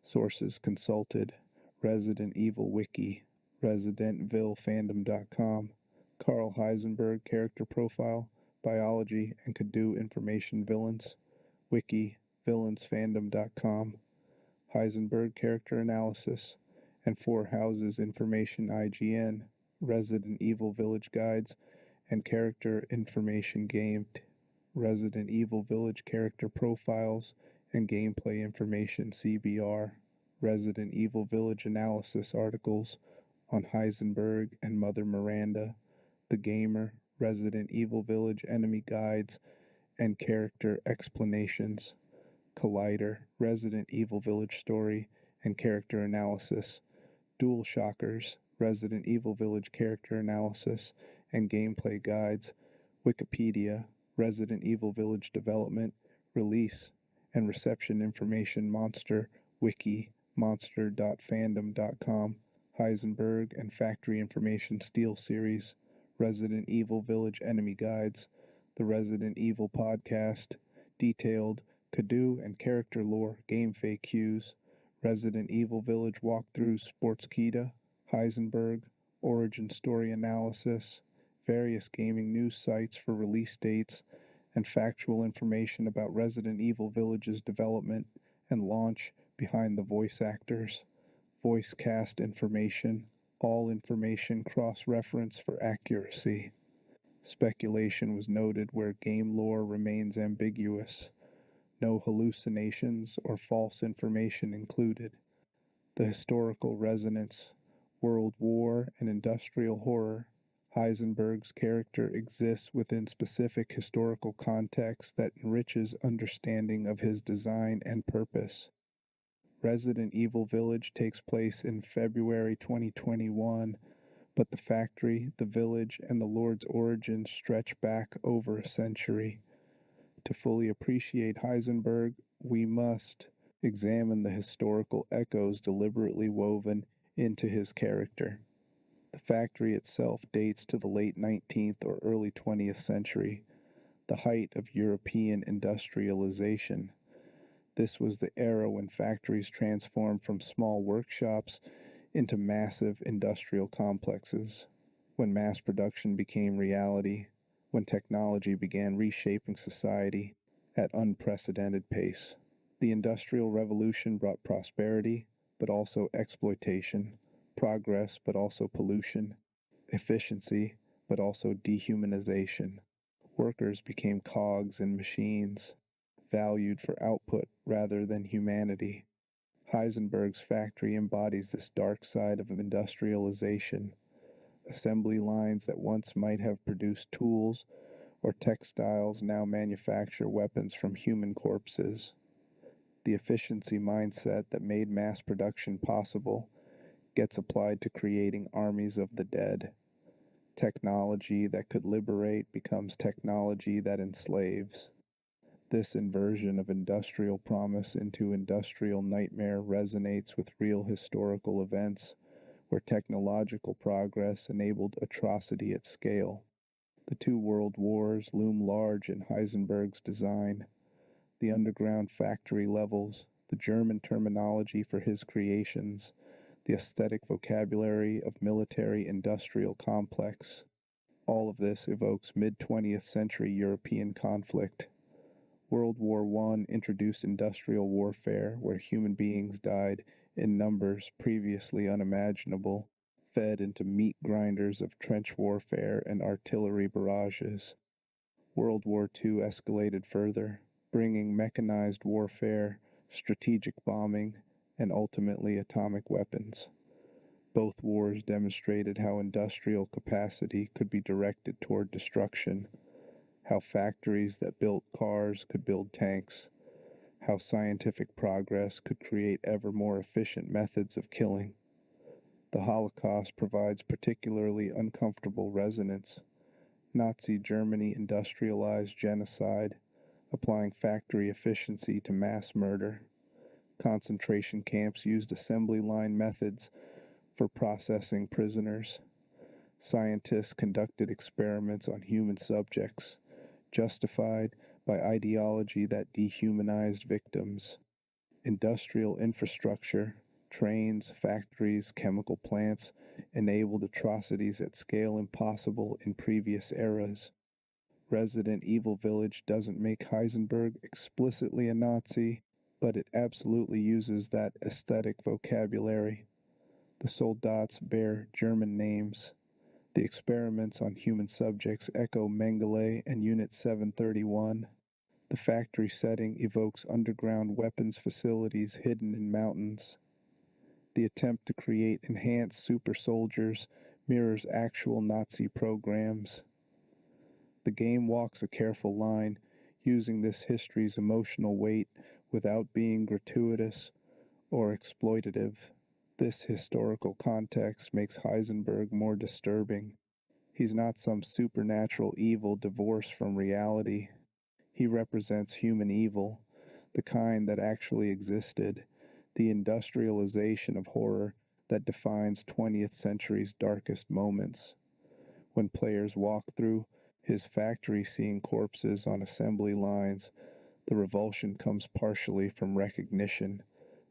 Sources consulted: Resident Evil Wiki, ResidentVilleFandom.com, Karl Heisenberg character profile, biology and could do information villains, Wiki, VillainsFandom.com, Heisenberg character analysis, and Four Houses information IGN, Resident Evil Village guides, and character information gamed, Resident Evil Village character profiles, and gameplay information CBR, Resident Evil Village analysis articles on Heisenberg and Mother Miranda, The Gamer, Resident Evil Village enemy guides, and character explanations, Collider, Resident Evil Village story, and character analysis, Dual Shockers, Resident Evil Village character analysis and gameplay guides, Wikipedia, Resident Evil Village development, release, and reception information Monster, Wiki, monster.fandom.com, Heisenberg and Factory Information Steel Series, Resident Evil Village enemy guides, the Resident Evil podcast, detailed Kadu and character lore game FAQs, Resident Evil Village walkthroughs Sportskeeda, Heisenberg, origin story analysis, various gaming news sites for release dates, and factual information about Resident Evil Village's development and launch behind the voice actors, voice cast information, all information cross-reference for accuracy. Speculation was noted where game lore remains ambiguous. No hallucinations or false information included. The historical resonance, World War, and industrial horror. Heisenberg's character exists within specific historical context that enriches understanding of his design and purpose. Resident Evil Village takes place in February 2021, but the factory, the village, and the Lord's origins stretch back over a century. To fully appreciate Heisenberg, we must examine the historical echoes deliberately woven into his character. The factory itself dates to the late 19th or early 20th century, the height of European industrialization. This was the era when factories transformed from small workshops into massive industrial complexes, when mass production became reality, when technology began reshaping society at unprecedented pace. The Industrial Revolution brought prosperity, but also exploitation, progress, but also pollution, efficiency, but also dehumanization. Workers became cogs in machines, valued for output rather than humanity. Heisenberg's factory embodies this dark side of industrialization. Assembly lines that once might have produced tools or textiles now manufacture weapons from human corpses. The efficiency mindset that made mass production possible gets applied to creating armies of the dead. Technology that could liberate becomes technology that enslaves. This inversion of industrial promise into industrial nightmare resonates with real historical events where technological progress enabled atrocity at scale. The two world wars loom large in Heisenberg's design. The underground factory levels, the German terminology for his creations, the aesthetic vocabulary of military-industrial complex. All of this evokes mid-20th century European conflict. World War I introduced industrial warfare where human beings died in numbers previously unimaginable, fed into meat grinders of trench warfare and artillery barrages. World War II escalated further, bringing mechanized warfare, strategic bombing, and ultimately atomic weapons. Both wars demonstrated how industrial capacity could be directed toward destruction, how factories that built cars could build tanks, how scientific progress could create ever more efficient methods of killing. The Holocaust provides particularly uncomfortable resonance. Nazi Germany industrialized genocide, applying factory efficiency to mass murder. Concentration camps used assembly line methods for processing prisoners. Scientists conducted experiments on human subjects, justified by ideology that dehumanized victims. Industrial infrastructure, trains, factories, chemical plants, enabled atrocities at scale impossible in previous eras. Resident Evil Village doesn't make Heisenberg explicitly a Nazi, but it absolutely uses that aesthetic vocabulary. The soldats bear German names. The experiments on human subjects echo Mengele and Unit 731. The factory setting evokes underground weapons facilities hidden in mountains. The attempt to create enhanced super soldiers mirrors actual Nazi programs. The game walks a careful line, using this history's emotional weight without being gratuitous or exploitative. This historical context makes Heisenberg more disturbing. He's not some supernatural evil divorced from reality. He represents human evil, the kind that actually existed, the industrialization of horror that defines 20th century's darkest moments. When players walk through his factory seeing corpses on assembly lines, the revulsion comes partially from recognition.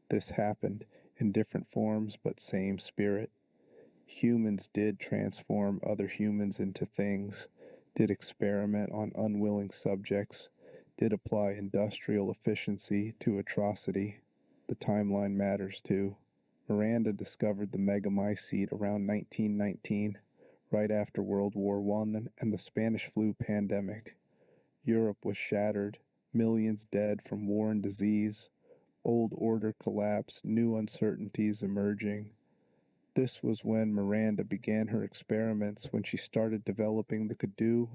This happened in different forms but same spirit. Humans did transform other humans into things, did experiment on unwilling subjects, did apply industrial efficiency to atrocity. The timeline matters too. Miranda discovered the megamycete around 1919, right after World War I and the Spanish flu pandemic. Europe was shattered, millions dead from war and disease, old order collapse, new uncertainties emerging. This was when Miranda began her experiments, when she started developing the Kadu,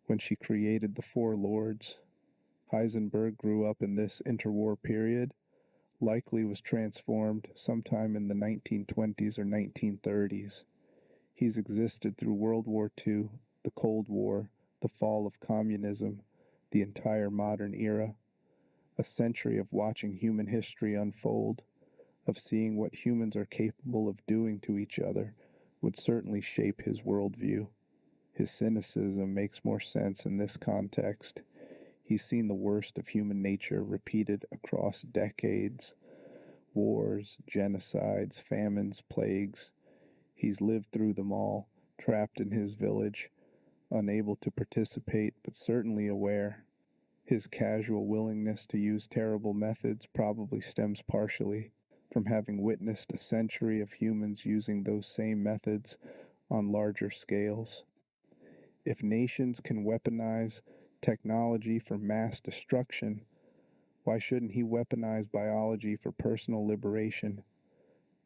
when she created the Four Lords. Heisenberg grew up in this interwar period, likely was transformed sometime in the 1920s or 1930s. He's existed through World War II, the Cold War, the fall of communism, the entire modern era, a century of watching human history unfold, of seeing what humans are capable of doing to each other, would certainly shape his worldview. His cynicism makes more sense in this context. He's seen the worst of human nature repeated across decades. Wars, genocides, famines, plagues. He's lived through them all, trapped in his village, unable to participate but certainly aware. His casual willingness to use terrible methods probably stems partially from having witnessed a century of humans using those same methods on larger scales. If nations can weaponize technology for mass destruction, why shouldn't he weaponize biology for personal liberation?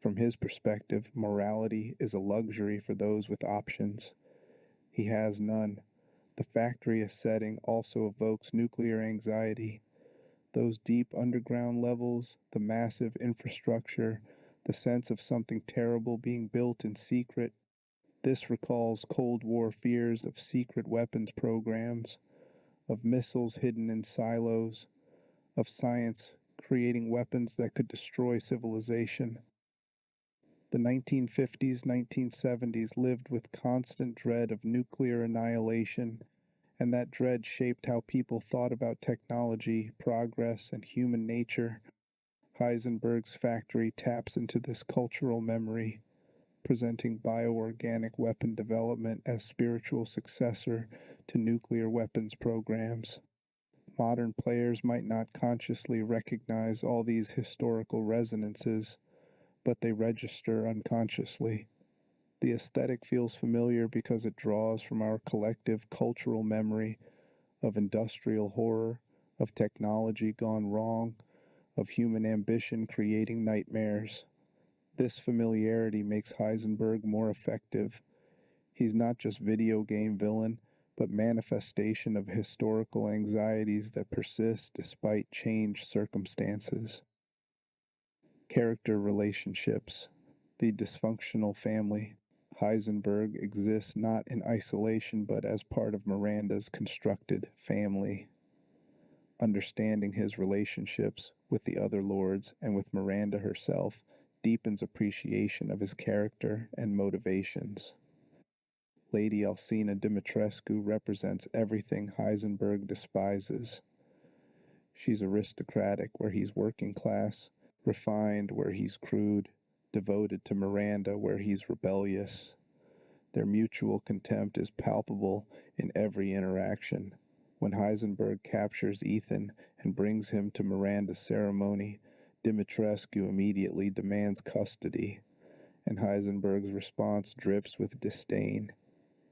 From his perspective, morality is a luxury for those with options. He has none. The factory setting also evokes nuclear anxiety. Those deep underground levels, the massive infrastructure, the sense of something terrible being built in secret. This recalls Cold War fears of secret weapons programs, of missiles hidden in silos, of science creating weapons that could destroy civilization. The 1950s, 1970s lived with constant dread of nuclear annihilation, and that dread shaped how people thought about technology, progress, and human nature. Heisenberg's factory taps into this cultural memory, presenting bioorganic weapon development as spiritual successor to nuclear weapons programs. Modern players might not consciously recognize all these historical resonances, but they register unconsciously. The aesthetic feels familiar because it draws from our collective cultural memory of industrial horror, of technology gone wrong, of human ambition creating nightmares. This familiarity makes Heisenberg more effective. He's not just video game villain, but manifestation of historical anxieties that persist despite changed circumstances. Character relationships. The dysfunctional family. Heisenberg exists not in isolation but as part of Miranda's constructed family. Understanding his relationships with the other lords and with Miranda herself deepens appreciation of his character and motivations. Lady Alcina Dimitrescu represents everything Heisenberg despises. She's aristocratic where he's working class, refined where he's crude, devoted to Miranda where he's rebellious. Their mutual contempt is palpable in every interaction. When Heisenberg captures Ethan and brings him to Miranda's ceremony, Dimitrescu immediately demands custody, and Heisenberg's response drips with disdain.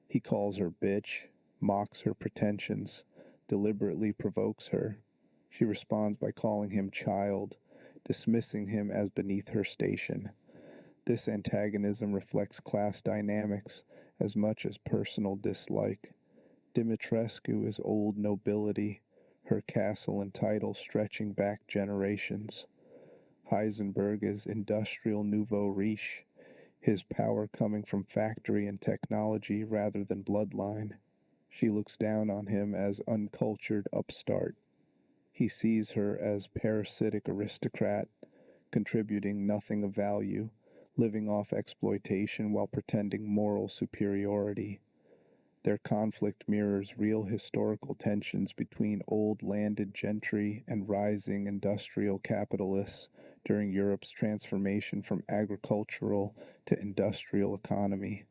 He calls her bitch, mocks her pretensions, deliberately provokes her. She responds by calling him child, dismissing him as beneath her station. This antagonism reflects class dynamics as much as personal dislike. Dimitrescu is old nobility, her castle and title stretching back generations. Heisenberg is industrial nouveau riche, his power coming from factory and technology rather than bloodline. She looks down on him as uncultured upstart. He sees her as parasitic aristocrat, contributing nothing of value, living off exploitation while pretending moral superiority. Their conflict mirrors real historical tensions between old landed gentry and rising industrial capitalists during Europe's transformation from agricultural to industrial economy.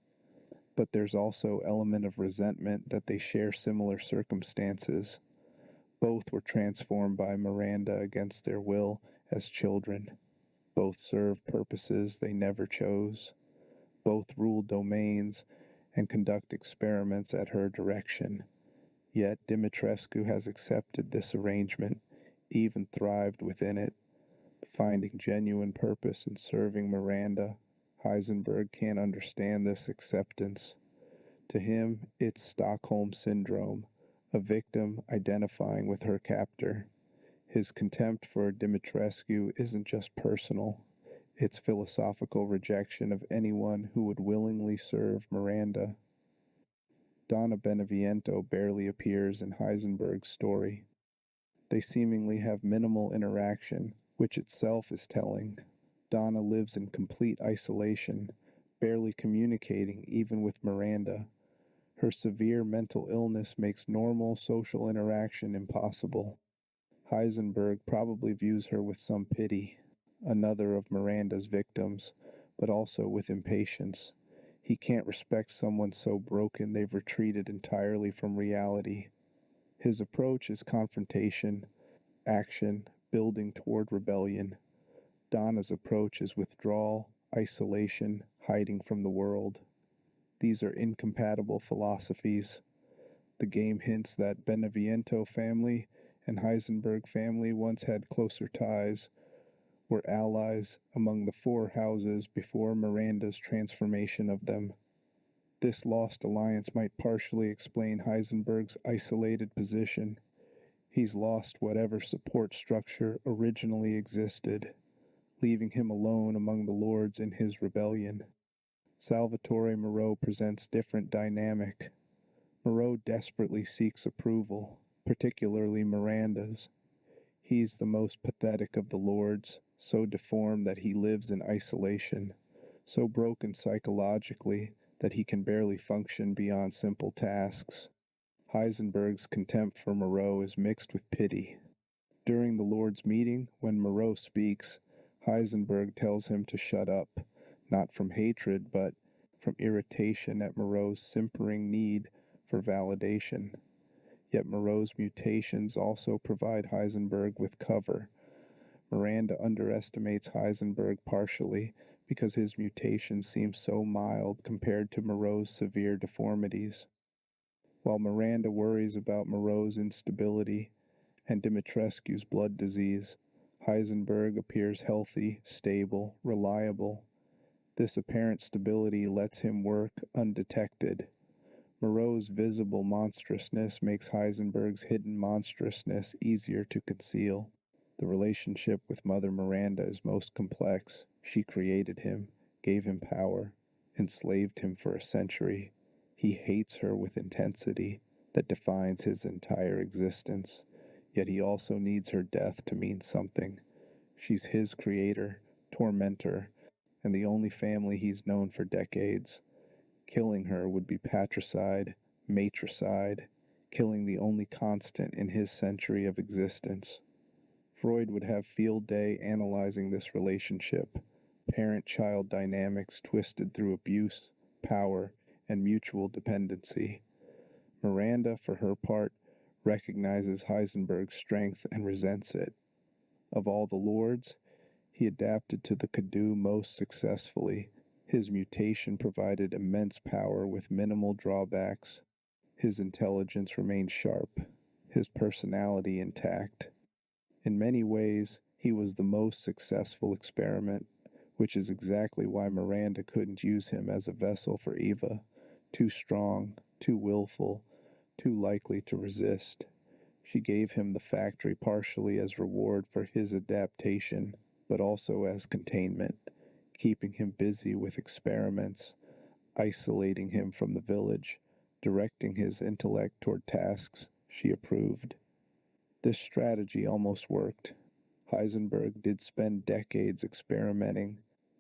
But there's also element of resentment that they share similar circumstances. Both were transformed by Miranda against their will as children. Both serve purposes they never chose. Both rule domains and conduct experiments at her direction. Yet Dimitrescu has accepted this arrangement, even thrived within it, finding genuine purpose in serving Miranda. Heisenberg can't understand this acceptance. To him, it's Stockholm Syndrome, a victim identifying with her captor. His contempt for Dimitrescu isn't just personal, it's philosophical rejection of anyone who would willingly serve Miranda. Donna Beneviento barely appears in Heisenberg's story. They seemingly have minimal interaction, which itself is telling. Donna lives in complete isolation, barely communicating even with Miranda. Her severe mental illness makes normal social interaction impossible. Heisenberg probably views her with some pity, another of Miranda's victims, but also with impatience. He can't respect someone so broken they've retreated entirely from reality. His approach is confrontation, action, building toward rebellion. Donna's approach is withdrawal, isolation, hiding from the world. These are incompatible philosophies. The game hints that Beneviento family and Heisenberg family once had closer ties, were allies among the four houses before Miranda's transformation of them. This lost alliance might partially explain Heisenberg's isolated position. He's lost whatever support structure originally existed, leaving him alone among the lords in his rebellion. Salvatore Moreau presents different dynamic. Moreau desperately seeks approval, particularly Miranda's. He's the most pathetic of the lords, so deformed that he lives in isolation, so broken psychologically that he can barely function beyond simple tasks. Heisenberg's contempt for Moreau is mixed with pity. During the Lord's meeting, when Moreau speaks, Heisenberg tells him to shut up, not from hatred, but from irritation at Moreau's simpering need for validation. Yet Moreau's mutations also provide Heisenberg with cover. Miranda underestimates Heisenberg partially because his mutations seem so mild compared to Moreau's severe deformities. While Miranda worries about Moreau's instability and Dimitrescu's blood disease, Heisenberg appears healthy, stable, reliable. This apparent stability lets him work undetected. Moreau's visible monstrousness makes Heisenberg's hidden monstrousness easier to conceal. The relationship with Mother Miranda is most complex. She created him, gave him power, enslaved him for a century. He hates her with intensity that defines his entire existence, yet he also needs her death to mean something. She's his creator, tormentor, and the only family he's known for decades. Killing her would be patricide, matricide, killing the only constant in his century of existence. Freud would have field day analyzing this relationship, parent-child dynamics twisted through abuse, power, and mutual dependency. Miranda, for her part, recognizes Heisenberg's strength and resents it. Of all the lords, he adapted to the Kadu most successfully. His mutation provided immense power with minimal drawbacks. His intelligence remained sharp, his personality intact. In many ways, he was the most successful experiment, which is exactly why Miranda couldn't use him as a vessel for Eva. Too strong, too willful, too likely to resist. She gave him the factory partially as reward for his adaptation. but also as containment, keeping him busy with experiments, isolating him from the village, directing his intellect toward tasks she approved. This strategy almost worked. Heisenberg did spend decades experimenting,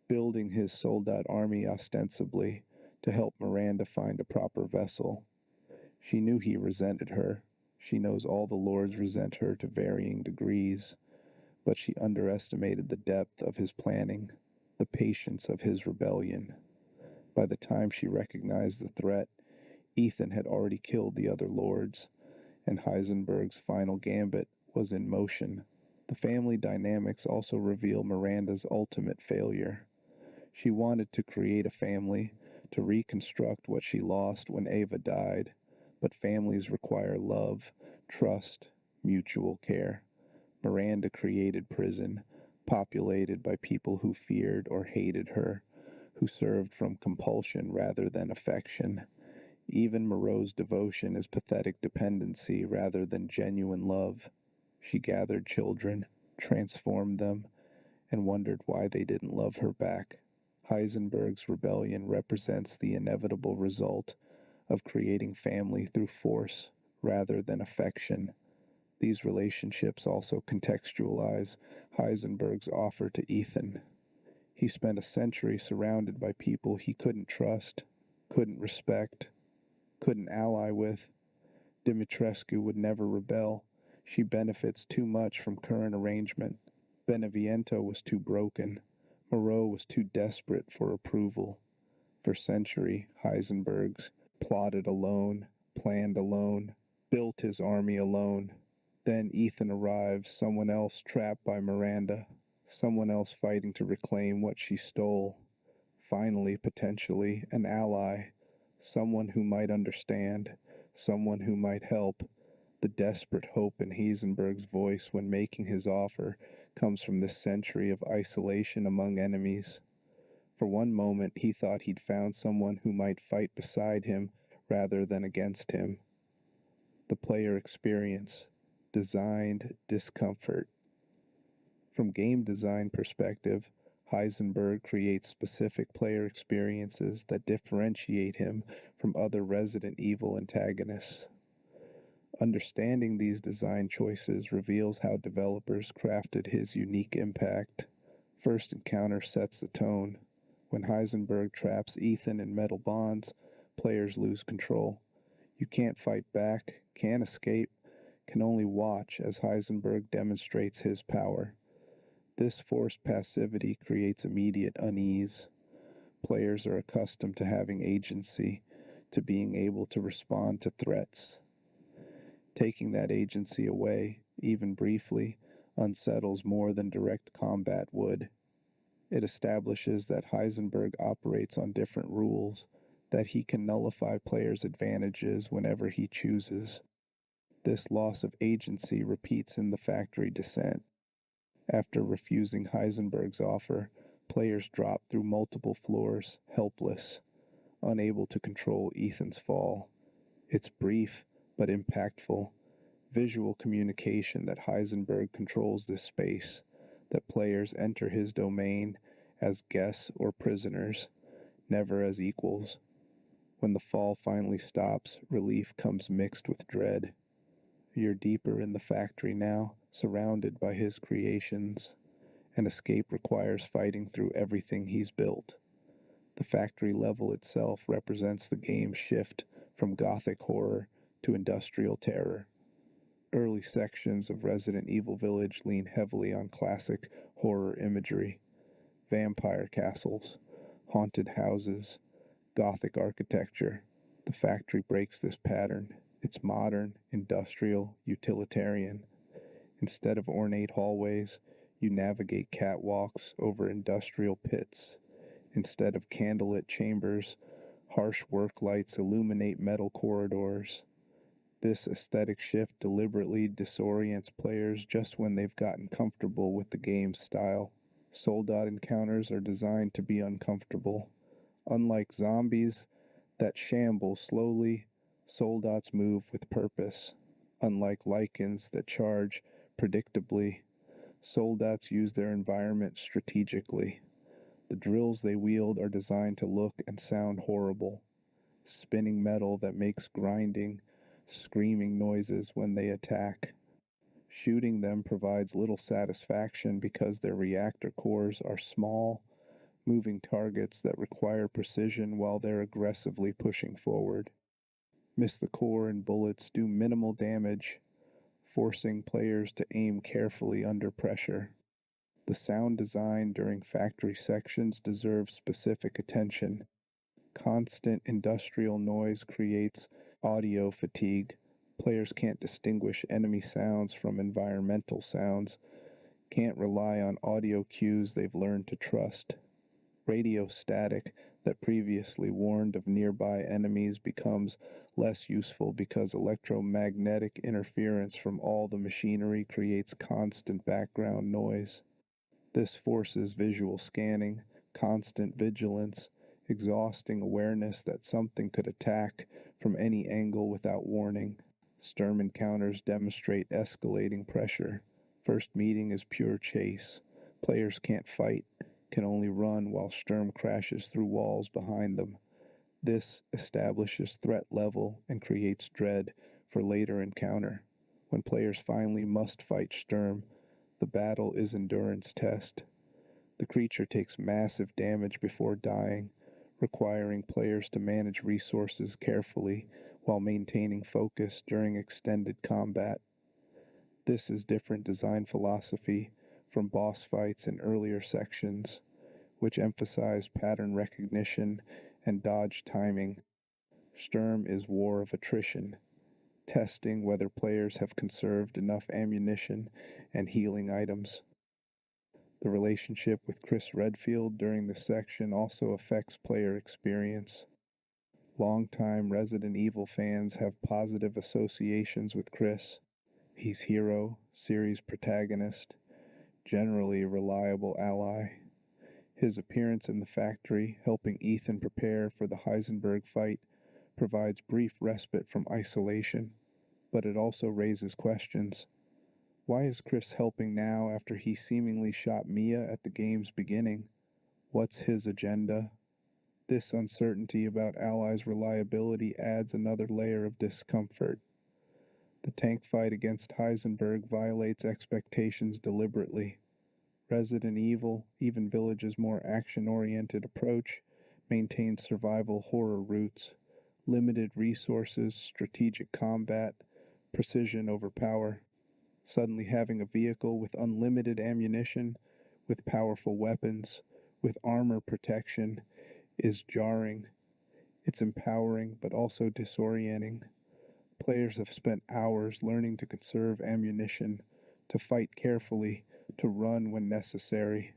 building his soldat army ostensibly to help Miranda find a proper vessel. She knew he resented her. She knows all the lords resent her to varying degrees, but she underestimated the depth of his planning, the patience of his rebellion. By the time she recognized the threat, Ethan had already killed the other lords, and Heisenberg's final gambit was in motion. The family dynamics also reveal Miranda's ultimate failure. She wanted to create a family, to reconstruct what she lost when Ava died, but families require love, trust, mutual care. Miranda created prison, populated by people who feared or hated her, who served from compulsion rather than affection. Even Moreau's devotion is pathetic dependency rather than genuine love. She gathered children, transformed them, and wondered why they didn't love her back. Heisenberg's rebellion represents the inevitable result of creating family through force rather than affection. These relationships also contextualize Heisenberg's offer to Ethan. He spent a century surrounded by people he couldn't trust, couldn't respect, couldn't ally with. Dimitrescu would never rebel. She benefits too much from current arrangement. Beneviento was too broken. Moreau was too desperate for approval. For centuries, Heisenberg's plotted alone, planned alone, built his army alone. Then Ethan arrives, someone else trapped by Miranda, someone else fighting to reclaim what she stole. Finally, potentially, an ally, someone who might understand, someone who might help. The desperate hope in Heisenberg's voice when making his offer comes from this century of isolation among enemies. For one moment, he thought he'd found someone who might fight beside him rather than against him. The player experience, designed discomfort. From game design perspective, Heisenberg creates specific player experiences that differentiate him from other Resident Evil antagonists. Understanding these design choices reveals how developers crafted his unique impact. First encounter sets the tone. When Heisenberg traps Ethan in metal bonds, players lose control. You can't fight back, can't escape, can only watch as Heisenberg demonstrates his power. This forced passivity creates immediate unease. Players are accustomed to having agency, to being able to respond to threats. Taking that agency away, even briefly, unsettles more than direct combat would. It establishes that Heisenberg operates on different rules, that he can nullify players' advantages whenever he chooses. This loss of agency repeats in the factory descent. After refusing Heisenberg's offer, players drop through multiple floors, helpless, unable to control Ethan's fall. It's brief, but impactful. Visual communication that Heisenberg controls this space, that players enter his domain as guests or prisoners, never as equals. When the fall finally stops, relief comes mixed with dread. You're deeper in the factory now, surrounded by his creations. An escape requires fighting through everything he's built. The factory level itself represents the game's shift from gothic horror to industrial terror. Early sections of Resident Evil Village lean heavily on classic horror imagery. Vampire castles, haunted houses, gothic architecture. The factory breaks this pattern. It's modern, industrial, utilitarian. Instead of ornate hallways, you navigate catwalks over industrial pits. Instead of candlelit chambers, harsh work lights illuminate metal corridors. This aesthetic shift deliberately disorients players just when they've gotten comfortable with the game's style. Soldat encounters are designed to be uncomfortable. Unlike zombies that shamble slowly, soldats move with purpose. Unlike lichens that charge predictably, Soldats use their environment strategically. The drills they wield are designed to look and sound horrible, spinning metal that makes grinding, screaming noises when they attack. Shooting them provides little satisfaction because their reactor cores are small, moving targets that require precision while they're aggressively pushing forward. Miss the core and bullets do minimal damage, forcing players to aim carefully under pressure. The sound design during factory sections deserves specific attention. Constant industrial noise creates audio fatigue. Players can't distinguish enemy sounds from environmental sounds, can't rely on audio cues they've learned to trust. Radio static that previously warned of nearby enemies becomes less useful because electromagnetic interference from all the machinery creates constant background noise. This forces visual scanning, constant vigilance, exhausting awareness that something could attack from any angle without warning. Sturm encounters demonstrate escalating pressure. First meeting is pure chase. Players can't fight, can only run while Sturm crashes through walls behind them. This establishes threat level and creates dread for later encounter. When players finally must fight Sturm, the battle is endurance test. The creature takes massive damage before dying, requiring players to manage resources carefully while maintaining focus during extended combat. This is different design philosophy from boss fights in earlier sections, which emphasize pattern recognition and dodge timing. Sturm is war of attrition, testing whether players have conserved enough ammunition and healing items. The relationship with Chris Redfield during this section also affects player experience. Longtime Resident Evil fans have positive associations with Chris. He's hero, series protagonist, generally a reliable ally. His appearance in the factory, helping Ethan prepare for the Heisenberg fight, provides brief respite from isolation, but it also raises questions. Why is Chris helping now after he seemingly shot Mia at the game's beginning? What's his agenda? This uncertainty about Allies' reliability adds another layer of discomfort. The tank fight against Heisenberg violates expectations deliberately. Resident Evil, even Village's more action-oriented approach, maintains survival horror roots, limited resources, strategic combat, precision over power. Suddenly having a vehicle with unlimited ammunition, with powerful weapons, with armor protection, is jarring. It's empowering, but also disorienting. Players have spent hours learning to conserve ammunition, to fight carefully, to run when necessary.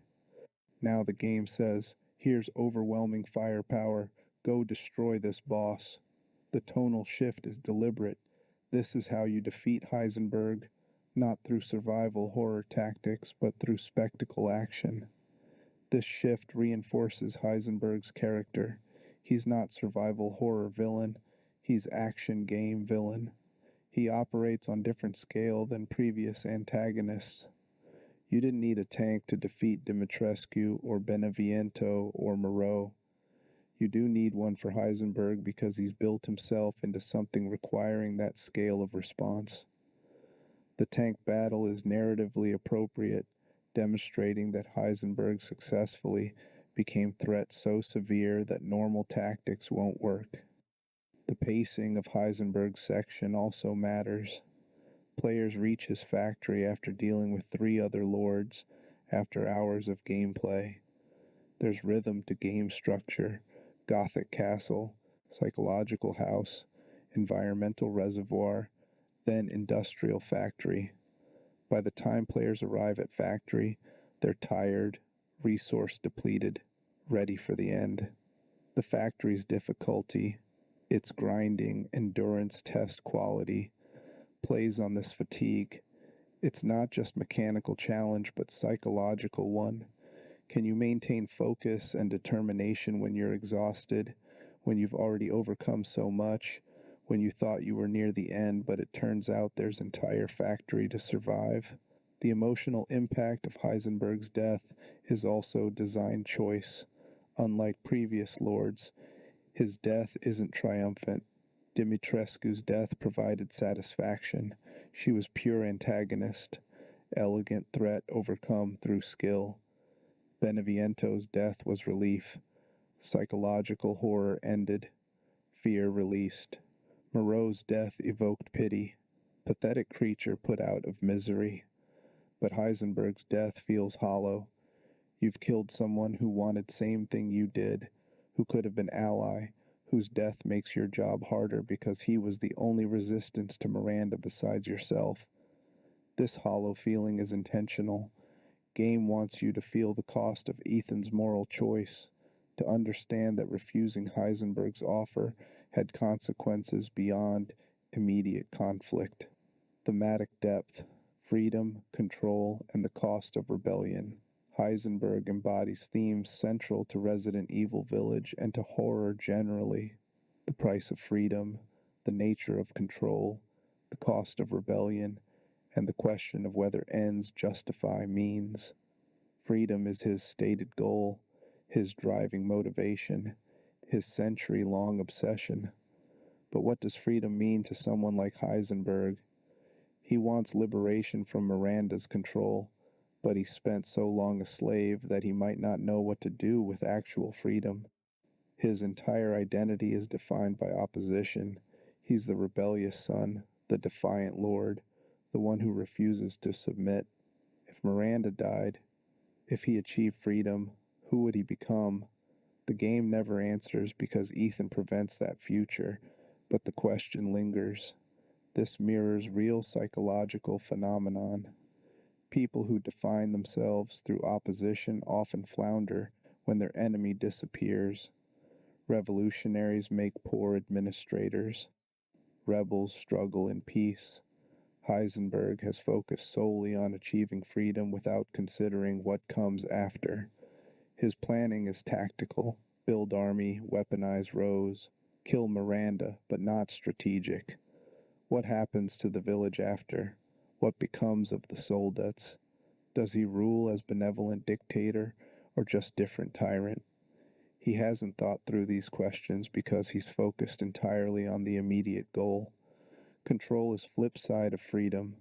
Now the game says, here's overwhelming firepower, go destroy this boss. The tonal shift is deliberate. This is how you defeat Heisenberg, not through survival horror tactics, but through spectacle action. This shift reinforces Heisenberg's character. He's not survival horror villain, he's action game villain. He operates on different scale than previous antagonists. You didn't need a tank to defeat Dimitrescu or Beneviento or Moreau. You do need one for Heisenberg because he's built himself into something requiring that scale of response. The tank battle is narratively appropriate, demonstrating that Heisenberg successfully became threat so severe that normal tactics won't work. The pacing of Heisenberg's section also matters. Players reach his factory after dealing with 3 other lords after hours of gameplay. There's rhythm to game structure, Gothic castle, psychological house, environmental reservoir, then industrial factory. By the time players arrive at factory, they're tired, resource depleted, ready for the end. The factory's difficulty, its grinding, endurance test quality, plays on this fatigue. It's not just mechanical challenge, but psychological one. Can you maintain focus and determination when you're exhausted, when you've already overcome so much, when you thought you were near the end, but it turns out there's entire factory to survive? The emotional impact of Heisenberg's death is also design choice. Unlike previous lords, his death isn't triumphant. Dimitrescu's death provided satisfaction. She was pure antagonist, elegant threat overcome through skill. Beneviento's death was relief. Psychological horror ended. Fear released. Moreau's death evoked pity. Pathetic creature put out of misery. But Heisenberg's death feels hollow. You've killed someone who wanted same thing you did, who could have been ally, whose death makes your job harder because he was the only resistance to Miranda besides yourself. This hollow feeling is intentional. Game wants you to feel the cost of Ethan's moral choice, to understand that refusing Heisenberg's offer had consequences beyond immediate conflict. Thematic depth, freedom, control, and the cost of rebellion. Heisenberg embodies themes central to Resident Evil Village and to horror generally. The price of freedom, the nature of control, the cost of rebellion, and the question of whether ends justify means. Freedom is his stated goal, his driving motivation, his century-long obsession. But what does freedom mean to someone like Heisenberg? He wants liberation from Miranda's control, but he spent so long a slave that he might not know what to do with actual freedom. His entire identity is defined by opposition. He's the rebellious son, the defiant lord, the one who refuses to submit. If Miranda died, if he achieved freedom, who would he become? The game never answers because Ethan prevents that future, but the question lingers. This mirrors real psychological phenomenon. People who define themselves through opposition often flounder when their enemy disappears. Revolutionaries make poor administrators. Rebels struggle in peace. Heisenberg has focused solely on achieving freedom without considering what comes after. His planning is tactical: build army, weaponize Rose, kill Miranda, but not strategic. What happens to the village after? What becomes of the Soldats? Does he rule as benevolent dictator or just different tyrant? He hasn't thought through these questions because he's focused entirely on the immediate goal. Control is flip side of freedom.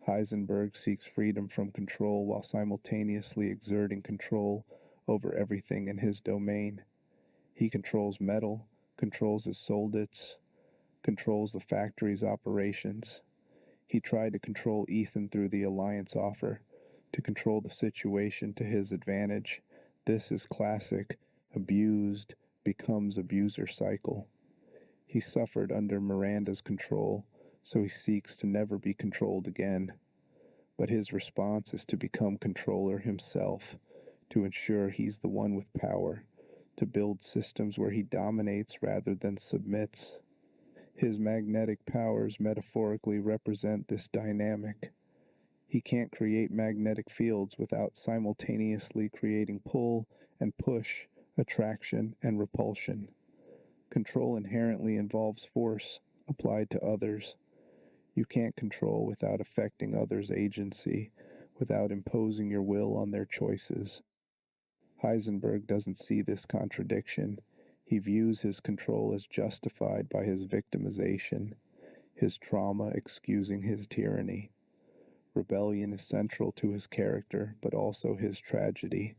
Heisenberg seeks freedom from control while simultaneously exerting control over everything in his domain. He controls metal, controls his soldats, controls the factory's operations. He tried to control Ethan through the alliance offer, to control the situation to his advantage. This is classic abused becomes abuser cycle. He suffered under Miranda's control, so he seeks to never be controlled again. But his response is to become controller himself, to ensure he's the one with power, to build systems where he dominates rather than submits. His magnetic powers metaphorically represent this dynamic. He can't create magnetic fields without simultaneously creating pull and push, attraction and repulsion. Control inherently involves force applied to others. You can't control without affecting others' agency, without imposing your will on their choices. Heisenberg doesn't see this contradiction. He views his control as justified by his victimization, his trauma excusing his tyranny. Rebellion is central to his character, but also his tragedy.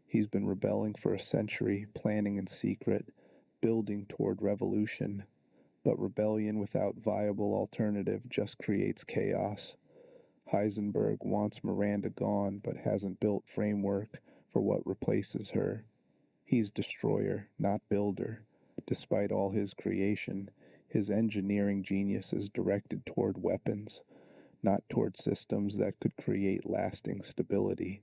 He's been rebelling for a century, planning in secret, building toward revolution. But rebellion without viable alternative just creates chaos. Heisenberg wants Miranda gone, but hasn't built framework for what replaces her. He's destroyer, not builder. Despite all his creation, his engineering genius is directed toward weapons, not toward systems that could create lasting stability.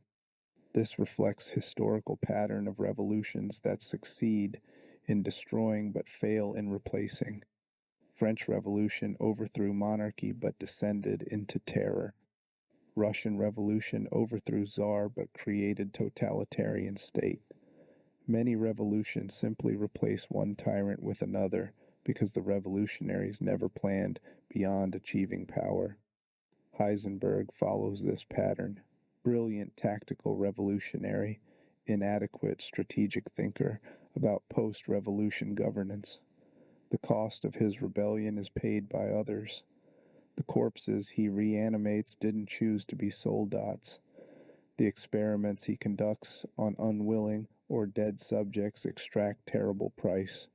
This reflects historical pattern of revolutions that succeed in destroying but fail in replacing. French Revolution overthrew monarchy but descended into terror. Russian Revolution overthrew Tsar but created totalitarian state. Many revolutions simply replace one tyrant with another because the revolutionaries never planned beyond achieving power. Heisenberg follows this pattern. Brilliant tactical revolutionary, inadequate strategic thinker about post-revolution governance. The cost of his rebellion is paid by others. The corpses he reanimates didn't choose to be soldats. The experiments he conducts on unwilling or dead subjects extract terrible price.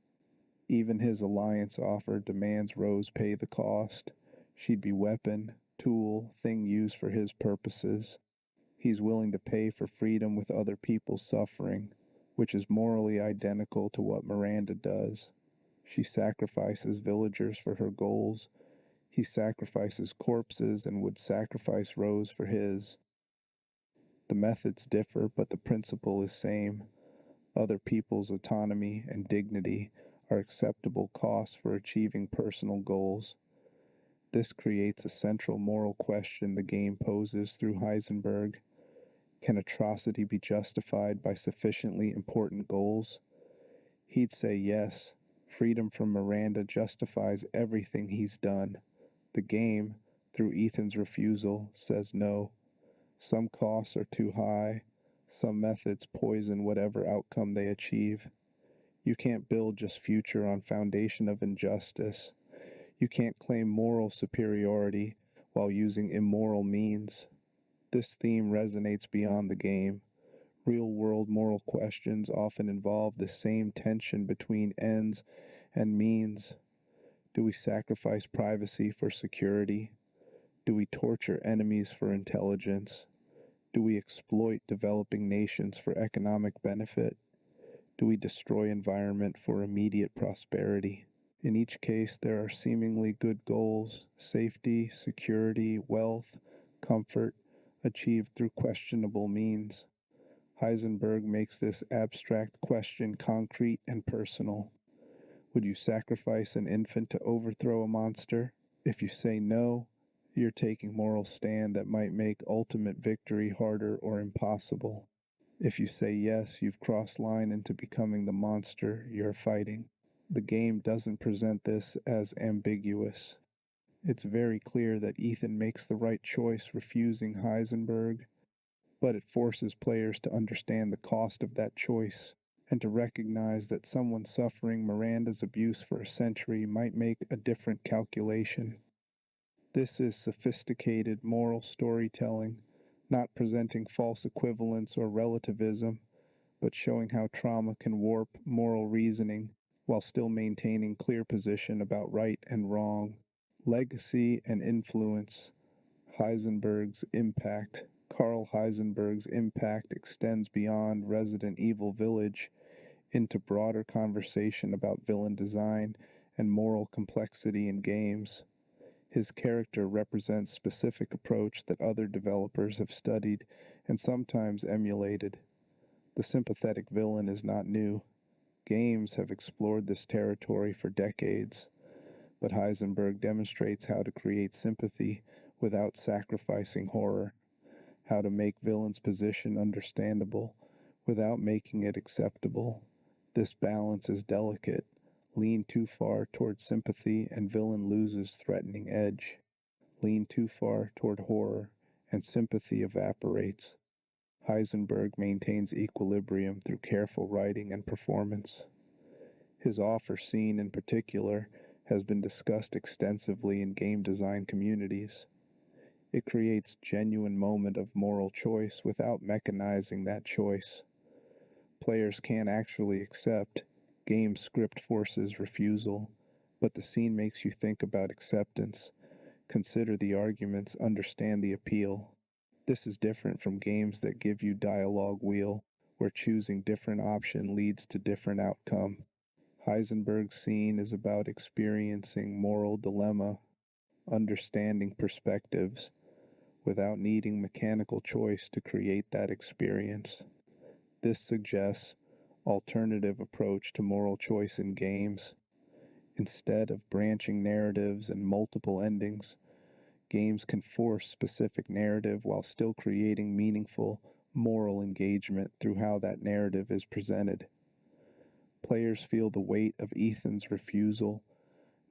Even his alliance offer demands Rose pay the cost. She'd be weapon, tool, thing used for his purposes. He's willing to pay for freedom with other people's suffering, which is morally identical to what Miranda does. She sacrifices villagers for her goals. He sacrifices corpses and would sacrifice Rose for his. The methods differ, but the principle is same. Other people's autonomy and dignity are acceptable costs for achieving personal goals. This creates a central moral question the game poses through Heisenberg. Can atrocity be justified by sufficiently important goals? He'd say yes. Freedom from Miranda justifies everything he's done. The game, through Ethan's refusal, says no. Some costs are too high. Some methods poison whatever outcome they achieve. You can't build just future on foundation of injustice. You can't claim moral superiority while using immoral means. This theme resonates beyond the game. Real-world moral questions often involve the same tension between ends and means. Do we sacrifice privacy for security? Do we torture enemies for intelligence? Do we exploit developing nations for economic benefit? Do we destroy environment for immediate prosperity? In each case, there are seemingly good goals: safety, security, wealth, comfort, achieved through questionable means. Heisenberg makes this abstract question concrete and personal. Would you sacrifice an infant to overthrow a monster? If you say no, you're taking moral stand that might make ultimate victory harder or impossible. If you say yes, you've crossed line into becoming the monster you're fighting. The game doesn't present this as ambiguous. It's very clear that Ethan makes the right choice refusing Heisenberg, but it forces players to understand the cost of that choice and to recognize that someone suffering Miranda's abuse for a century might make a different calculation. This is sophisticated moral storytelling, not presenting false equivalence or relativism, but showing how trauma can warp moral reasoning while still maintaining clear position about right and wrong. Legacy and influence. Heisenberg's impact. Karl Heisenberg's impact extends beyond Resident Evil Village into broader conversation about villain design and moral complexity in games. His character represents specific approach that other developers have studied and sometimes emulated. The sympathetic villain is not new. Games have explored this territory for decades, but Heisenberg demonstrates how to create sympathy without sacrificing horror, how to make villains' position understandable without making it acceptable. This balance is delicate. Lean too far toward sympathy and villain loses threatening edge. Lean too far toward horror and sympathy evaporates. Heisenberg maintains equilibrium through careful writing and performance. His offer scene in particular has been discussed extensively in game design communities. It creates genuine moment of moral choice without mechanizing that choice. Players can't actually accept. Game script forces refusal, but the scene makes you think about acceptance, consider the arguments, understand the appeal. This is different from games that give you dialogue wheel, where choosing different option leads to different outcome. Heisenberg's scene is about experiencing moral dilemma, understanding perspectives, without needing mechanical choice to create that experience. This suggests alternative approach to moral choice in games. Instead of branching narratives and multiple endings, games can force specific narrative while still creating meaningful moral engagement through how that narrative is presented. Players feel the weight of Ethan's refusal,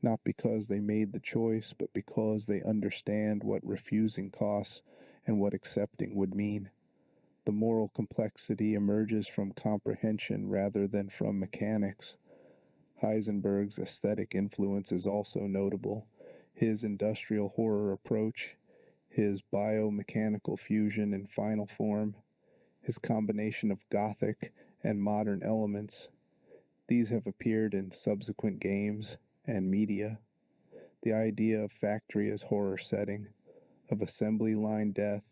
not because they made the choice, but because they understand what refusing costs and what accepting would mean. The moral complexity emerges from comprehension rather than from mechanics. Heisenberg's aesthetic influence is also notable. His industrial horror approach, his biomechanical fusion in final form, his combination of Gothic and modern elements, these have appeared in subsequent games and media. The idea of factory as horror setting, of assembly line death,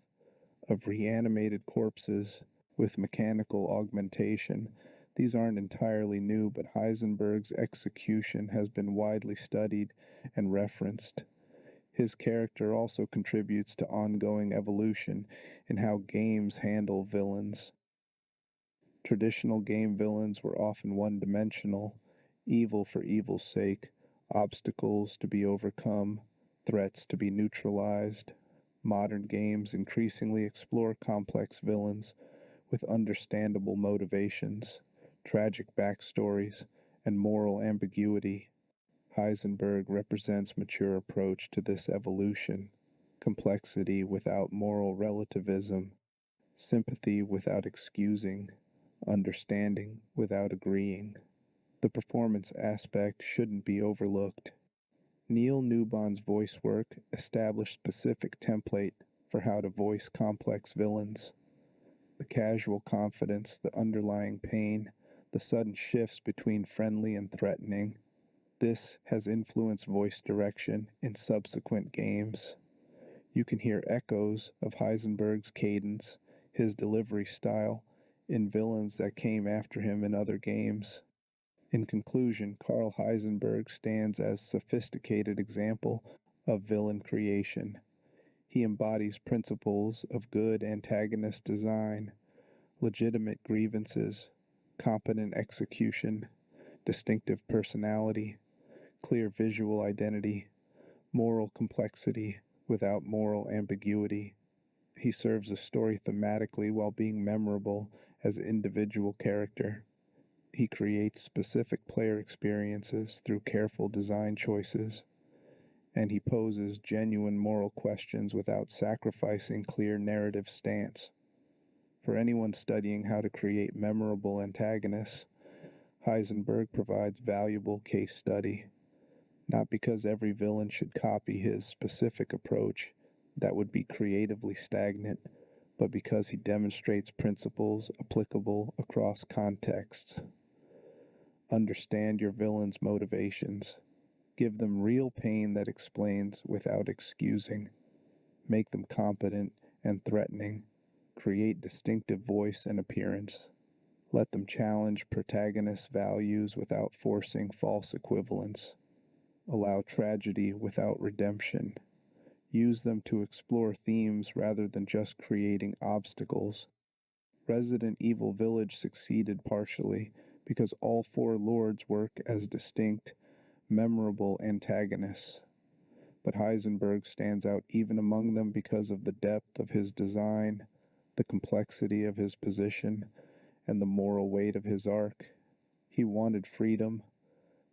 of reanimated corpses with mechanical augmentation, these aren't entirely new, but Heisenberg's execution has been widely studied and referenced. His character also contributes to ongoing evolution in how games handle villains. Traditional game villains were often one-dimensional, evil for evil's sake, obstacles to be overcome, threats to be neutralized. Modern games increasingly explore complex villains with understandable motivations, tragic backstories, and moral ambiguity. Heisenberg represents mature approach to this evolution, complexity without moral relativism, sympathy without excusing, understanding without agreeing. The performance aspect shouldn't be overlooked. Neil Newbon's voice work established specific template for how to voice complex villains. The casual confidence, the underlying pain, the sudden shifts between friendly and threatening. This has influenced voice direction in subsequent games. You can hear echoes of Heisenberg's cadence, his delivery style, in villains that came after him in other games. In conclusion, Karl Heisenberg stands as a sophisticated example of villain creation. He embodies principles of good antagonist design, legitimate grievances, competent execution, distinctive personality, clear visual identity, moral complexity without moral ambiguity. He serves the story thematically while being memorable as an individual character. He creates specific player experiences through careful design choices, and he poses genuine moral questions without sacrificing clear narrative stance. For anyone studying how to create memorable antagonists, Heisenberg provides valuable case study. Not because every villain should copy his specific approach, that would be creatively stagnant, but because he demonstrates principles applicable across contexts. Understand your villain's motivations. Give them real pain that explains without excusing. Make them competent and threatening. Create distinctive voice and appearance. Let them challenge protagonists' values without forcing false equivalence. Allow tragedy without redemption. Use them to explore themes rather than just creating obstacles. Resident Evil Village succeeded partially because all four lords work as distinct, memorable antagonists. But Heisenberg stands out even among them because of the depth of his design, the complexity of his position, and the moral weight of his arc. He wanted freedom,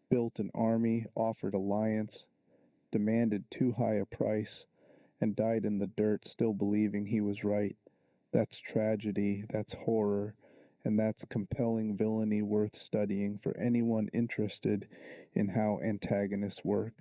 built an army, offered alliance, demanded too high a price, and died in the dirt still believing he was right. That's tragedy, that's horror, and that's compelling villainy worth studying for anyone interested in how antagonists work.